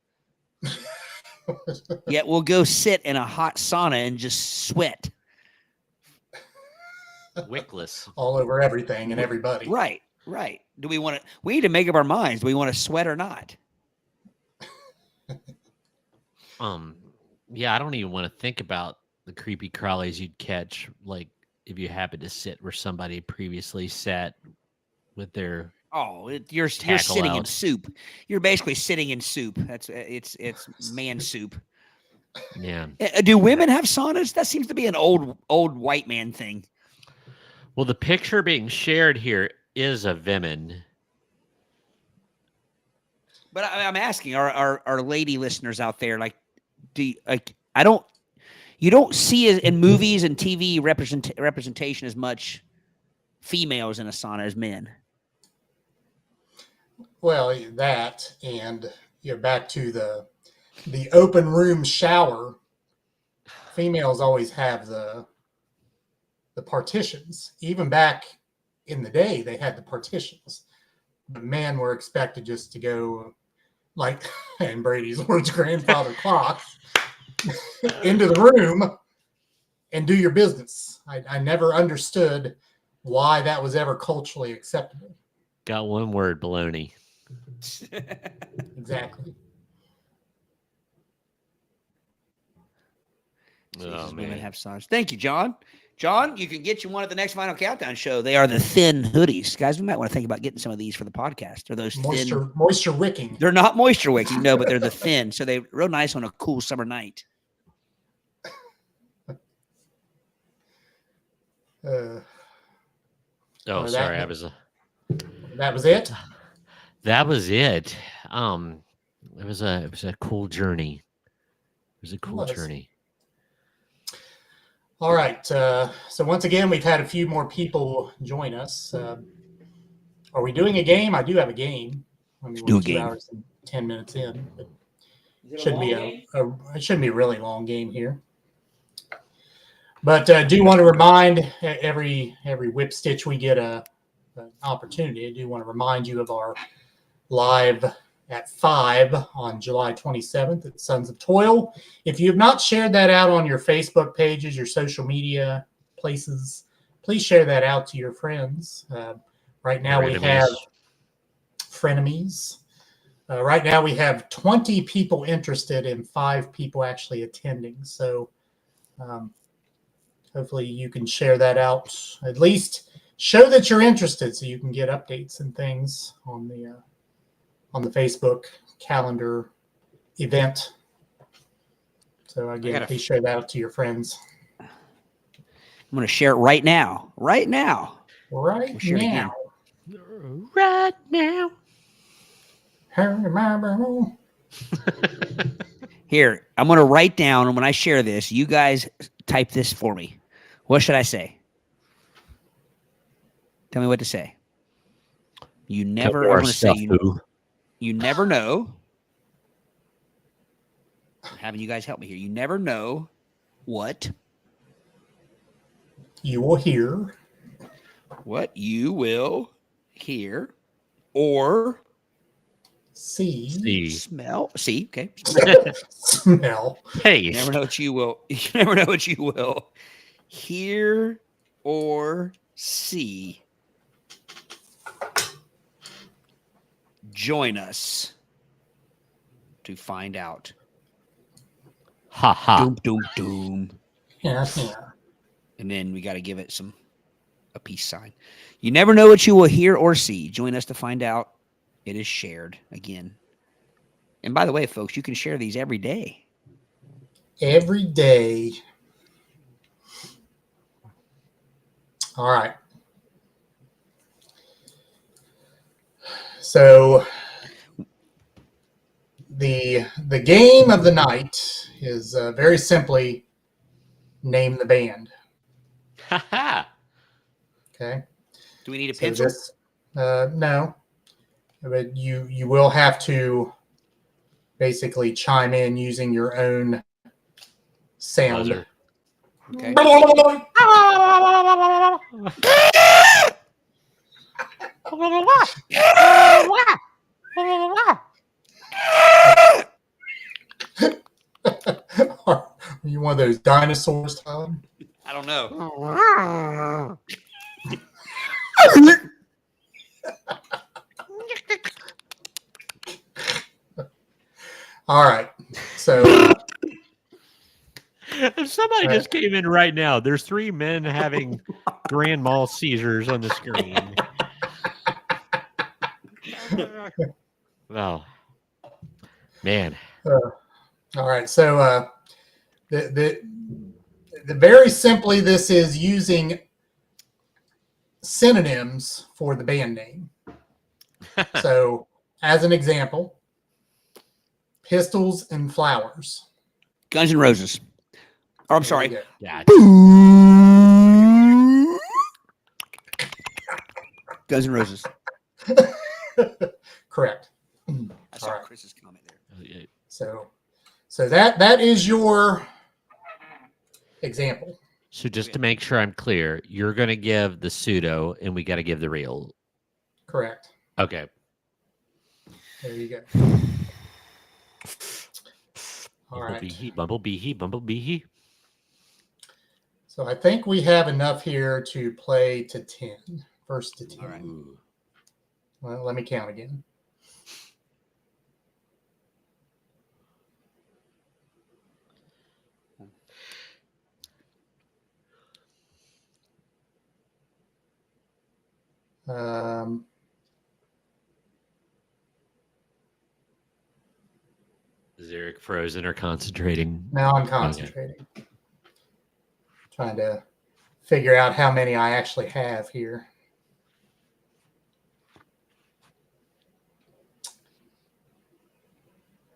Yet we'll go sit in a hot sauna and just sweat. Wickless. All over everything and everybody. Right. Do we want to? We need to make up our minds. Do we want to sweat or not? Yeah, I don't even want to think about the creepy crawlies you'd catch, like if you happen to sit where somebody previously sat with their you're sitting in soup. You're basically sitting in soup. That's it's man soup. Yeah. Do women have saunas? That seems to be an old white man thing. Well, the picture being shared here is a women. But I'm asking our lady listeners out there, like, you don't see in movies and TV representation as much females in a sauna as men. Well, that, and you're back to the open room shower. Females always have the the partitions. Even back in the day, they had the partitions. The men were expected just to go, like in Brady's words, grandfather clocks, into the room and do your business. I never understood why that was ever culturally acceptable. Got one word, baloney. Exactly. Jesus, women have size. Thank you, John. John, you can get you one at the next Final Countdown show. They are the thin hoodies. Guys, we might want to think about getting some of these for the podcast. They're those moisture wicking. They're not moisture wicking, no, but they're the thin. So they're real nice on a cool summer night. Sorry. That was That was it. That was it. It was a cool journey. It was a cool journey. All right. So once again, we've had a few more people join us. Are we doing a game? I do have a game. I mean, do we're a 2 game. hours and 10 minutes in. But it shouldn't be a really long game here. But I do want to remind every whip stitch we get an opportunity. I do want to remind you of our live at 5 on July 27th at Sons of Toil. If you have not shared that out on your Facebook pages, your social media places, please share that out to your friends. Right now we have frenemies. Right now we have 20 people interested and 5 people actually attending. So hopefully you can share that out. At least show that you're interested so you can get updates and things on the Facebook calendar event. So again, please share that out to your friends. I'm going to share it right now. Right now. Right now. Right now. Here, I'm going to write down, and when I share this, you guys type this for me. What should I say? Tell me what to say. You never, I'm going to say, you never know. I'm having you guys help me here. You never know what you will hear. What you will hear or see. Smell. See, okay. Smell. Hey. You never know what you will. You never know what you will hear or see. Join us to find out. Ha ha. Doom, doom, doom. Yeah. And then we got to give it a peace sign. You never know what you will hear or see. Join us to find out. It is shared again. And by the way, folks, you can share these every day. Every day. All right. So the game of the night is very simply name the band. Ha ha. Okay. Do we need a pencil? No. But you will have to basically chime in using your own sound. Buzzer. Okay. Are you one of those dinosaurs, Tom? I don't know. All right. So If somebody just came in right now, there's 3 men having grand mal seizures on the screen. Oh, man. all right. So the very simply, this is using synonyms for the band name. So, as an example, Pistols and Flowers. Guns N' Roses. Oh, I'm sorry. Yeah. Guns N' Roses. Correct. I saw Chris's comment there. So that is your example. So just to make sure I'm clear, you're going to give the pseudo, and we got to give the real. Correct. Okay. There you go. All right. Bumblebee, Bumblebee. So I think we have enough here to play to 10. First to 10. All right. Well, let me count again. Is Eric frozen or concentrating? Now I'm concentrating. Okay. Trying to figure out how many I actually have here.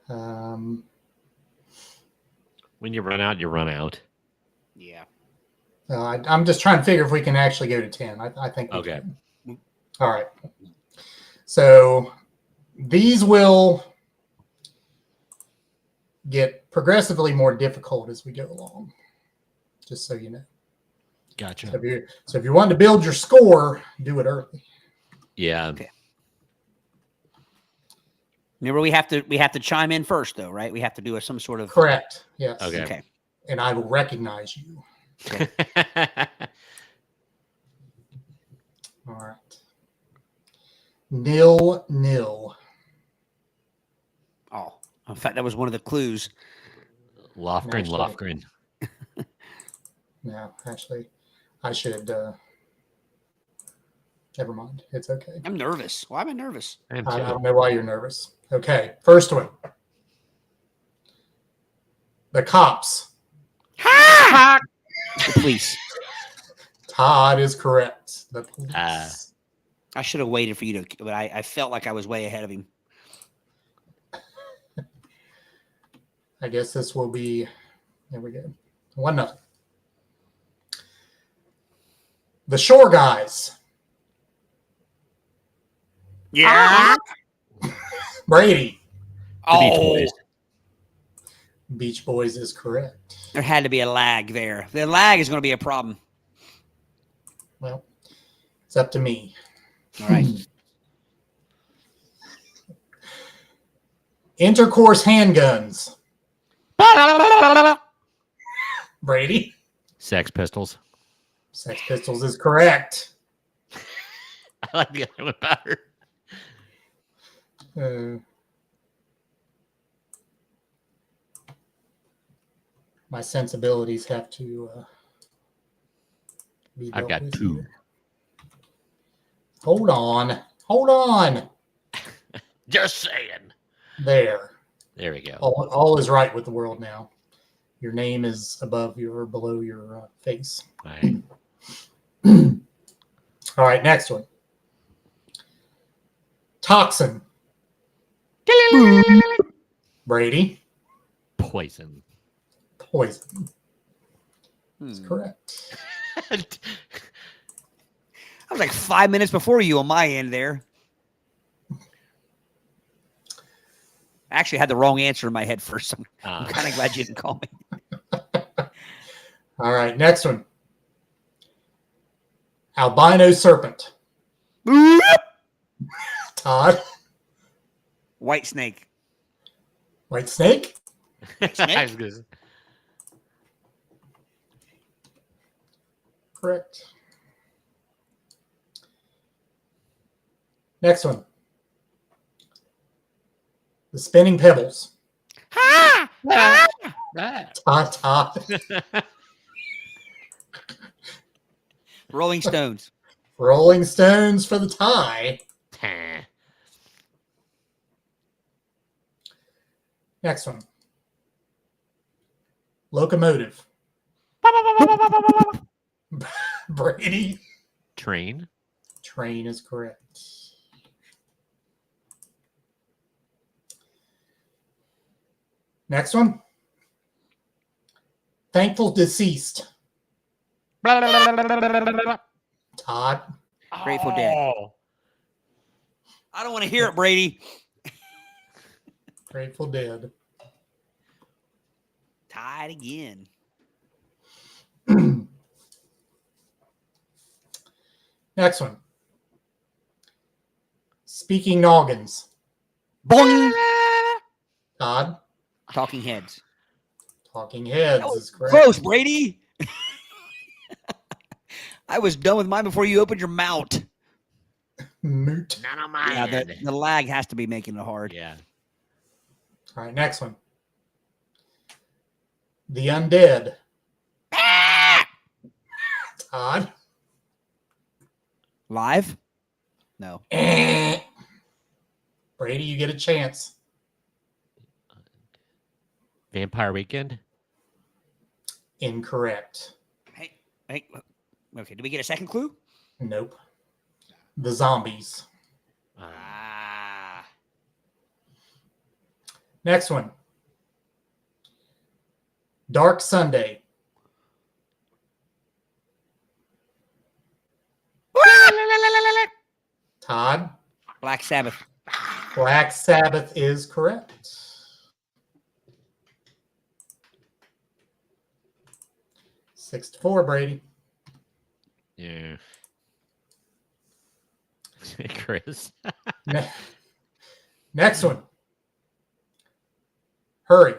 When you run out, you run out. Yeah. I'm just trying to figure if we can actually go to 10. I think we okay. Can. All right. So these will get progressively more difficult as we go along, just so you know. Gotcha. So if you want to build your score, do it early. Yeah. Okay. Remember, we have to chime in first, though, right? We have to do some sort of. Correct. Yes. Okay. And I will recognize you. Okay. All right. 0-0. Oh, in fact, that was one of the clues. Lofgren. No, actually, I should. Never mind. It's okay. I'm nervous. Why am I nervous? I don't know why you're nervous. Okay, first one. The cops. Ha! The police. Todd is correct. The police. I should have waited for you to, but I felt like I was way ahead of him. I guess this will be. There we go. 1-0. The Shore Guys. Yeah. Brady. The Beach Boys. Beach Boys is correct. There had to be a lag there. The lag is going to be a problem. Well, it's up to me. All right. Intercourse handguns. Brady. Sex Pistols. Sex Pistols is correct. I like the other one better. My sensibilities have to be I've got 2. Here. Hold on. Just saying. There we go. All is right with the world now. Your name is below your face. Right. All right, next one. Toxin. Brady. Poison. That's correct. I was like 5 minutes before you on my end there. I actually had the wrong answer in my head first. I'm kind of glad you didn't call me. All right, next one. Albino serpent. Todd. White snake. White snake? Correct. Next one. The spinning pebbles. Todd. Rolling Stones. Rolling Stones for the tie. Next one. Locomotive. Brady. Train. Train is correct. Next one. Thankful deceased. Todd. Grateful Dead. I don't want to hear it, Brady. Grateful Dead. Tied again. Next one. Speaking noggins. Boing. Todd. Talking heads. Talking heads is correct. Close, Brady. I was done with mine before you opened your mouth. Moot. None of mine. Yeah, the lag has to be making it hard. Yeah. All right, next one. The undead. Todd. Live? No. Brady, you get a chance. Vampire Weekend? Incorrect. Hey. Okay, do we get a second clue? Nope. The zombies. Ah. Next one. Dark Sunday. Todd. Black Sabbath. Black Sabbath is correct. 6-4, Brady. Yeah. Chris. Next one. Hurry.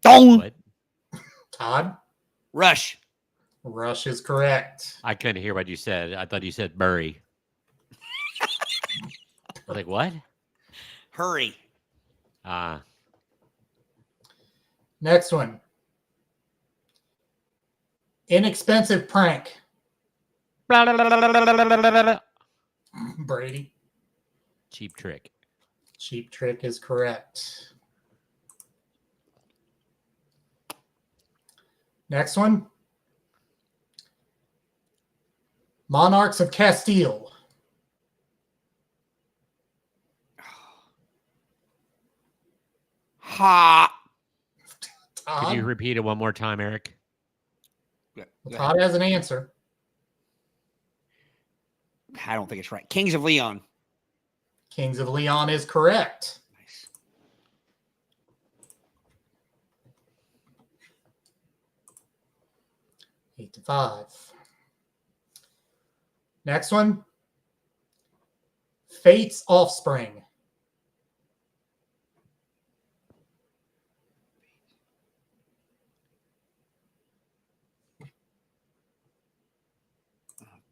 Dong. What? Todd. Rush. Rush is correct. I couldn't hear what you said. I thought you said bury. I was like, what? Hurry. Next one. Inexpensive prank. Brady. Cheap Trick. Cheap Trick is correct. Next one. Monarchs of Castile. Ha. Todd. Could you repeat it one more time, Eric? Todd has an answer. I don't think it's right. Kings of Leon. Kings of Leon is correct. Nice. Eight to 5. Next one. Fate's Offspring.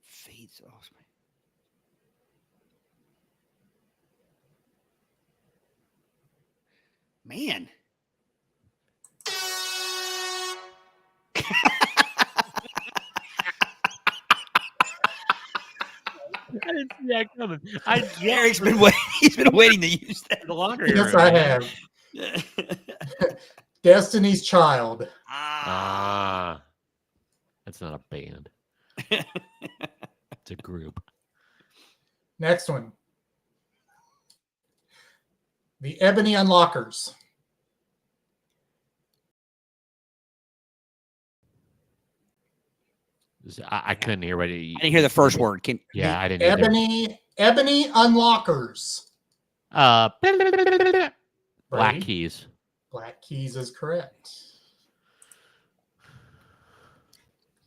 Fate's Offspring. Man. I didn't see that coming. Eric's been waiting. He's been waiting to use that. The laundry Yes, room. I have. Destiny's Child. That's not a band. It's a group. Next one. The Ebony Unlockers. I couldn't hear what he. I didn't hear the first word. Can Yeah, I didn't either. Ebony Unlockers. Black Brady? Keys. Black Keys is correct.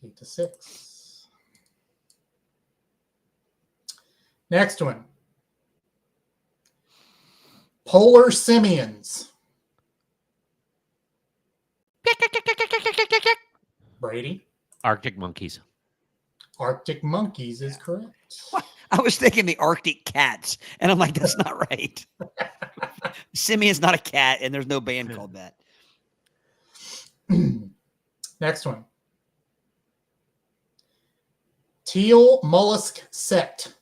8 to 6. Next one. Polar Simians. Brady. Arctic Monkeys. Arctic Monkeys is correct. I was thinking the Arctic Cats, and I'm like, that's not right. Simeon's not a cat, and there's no band called that. Next one. Teal Mollusk Sect.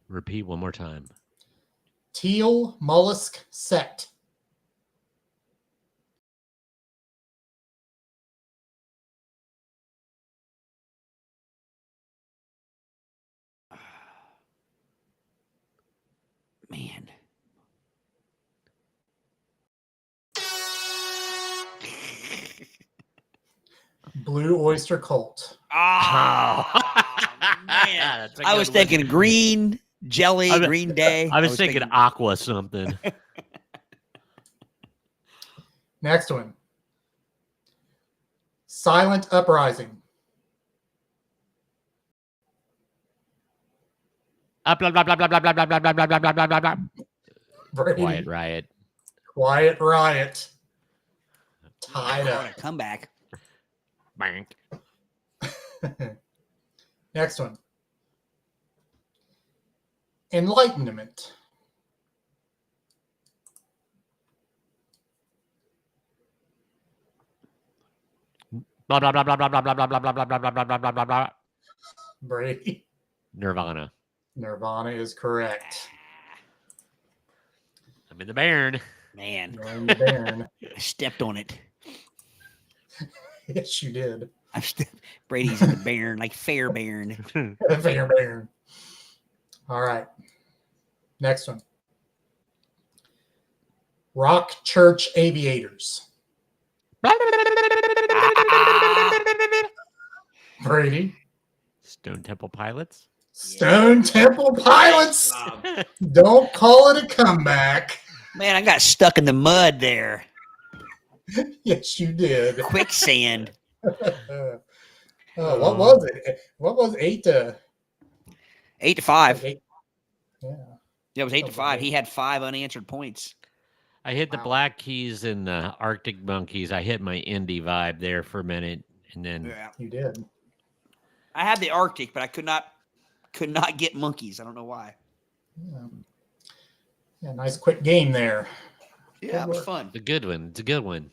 Repeat one more time. Teal Mollusk Sect. Man. Blue Oyster Cult. Oh, man. I was thinking green jelly, Green Day. I was thinking Aqua something. Next one. Silent uprising. Blah, blah, blah, blah, blah, blah, blah, blah, blah, blah, blah, blah, blah, blah. Brady. Quiet riot. Quiet riot. Tied Call up. it a comeback. Bank. Next one. Enlightenment. Blah, blah, blah, blah, blah, blah, blah, blah, blah, blah, blah, blah, blah, blah, blah, blah, blah. Brady. Nirvana. Nirvana is correct. I'm in the Bairn. Man, You're in the Bairn. I stepped on it. Yes, you did. Brady's in the Bairn, like fair Bairn. Fair Bairn. All right. Next one. Rock Church Aviators. Brady. Stone Temple Pilots. Stone Temple Pilots. Don't call it a comeback. Man, I got stuck in the mud there. Yes, you did. Quicksand. What was it? What was 8 to 8-5. 8? Yeah. Yeah, it was 8-5. He had 5 unanswered points. I hit the Wow. Black Keys and the Arctic Monkeys. I hit my indie vibe there for a minute, and then Yeah. You did. I had the Arctic, but I could not get monkeys. I don't know why. Yeah, nice quick game there. Yeah, it was fun. it's a good one. It's a good one.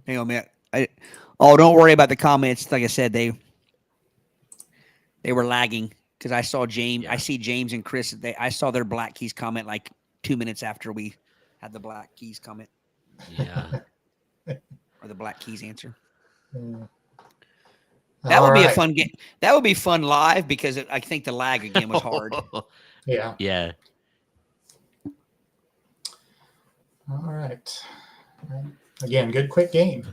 Hang on, man. Don't worry about the comments. Like I said, they were lagging because I saw James. Yeah. I see James and Chris. I saw their Black Keys comment like 2 minutes after we had the Black Keys comment Yeah. or the Black Keys answer. Yeah. That would All be a right. fun game. That would be fun live because I think the lag again was hard. Yeah. Yeah. All right. Again, good quick game.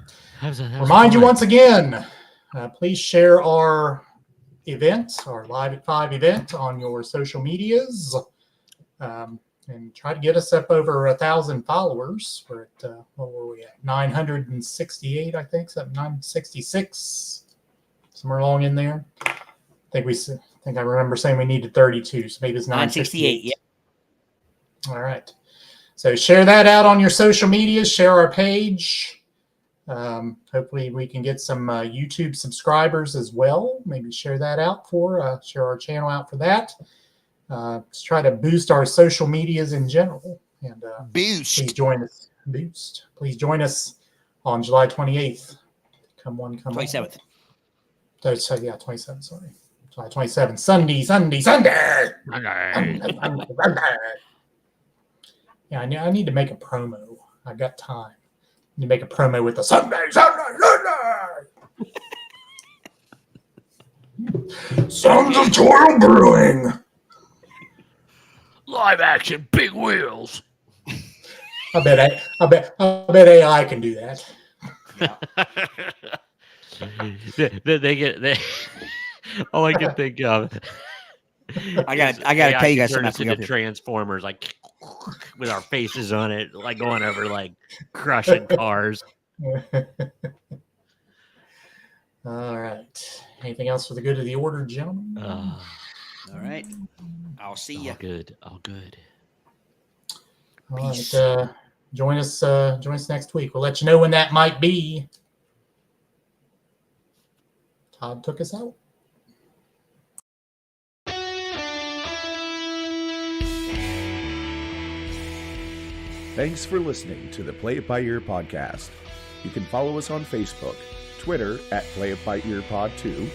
That was Remind you fun. once again, please share our event, our Live at 5 event on your social medias. And try to get us up over 1,000 followers. We're at, what were we at? 968, I think, something 966, somewhere along in there. I think I remember saying we needed 32, so maybe it's 968. 968, yeah. All right. So share that out on your social media. Share our page. Hopefully we can get some YouTube subscribers as well. Maybe share that out share our channel out for that. Let's try to boost our social medias in general. And Boost. please join us. Please join us on July 28th. Come 27th. Oh, so, yeah, 27th, sorry. July 27th. Sunday. Yeah, I need to make a promo. I got time. I need to make a promo with the Sunday. Sons of Toil Brewing. Live action, big wheels. I bet AI can do that. they all I can think of. I gotta tell you guys turn something. us into Transformers, like with our faces on it, like going over, like crushing cars. All right. Anything else for the good of the order, gentlemen? All right. I'll see you. All good. All good. All right. Peace. Join us next week. We'll let you know when that might be. Todd took us out. Thanks for listening to the Play It By Ear podcast. You can follow us on Facebook, Twitter at Play It By Ear Pod 2,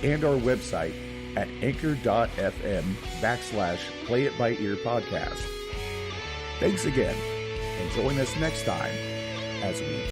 and our website at anchor.fm/Play It By Ear podcast. Thanks again, and join us next time as we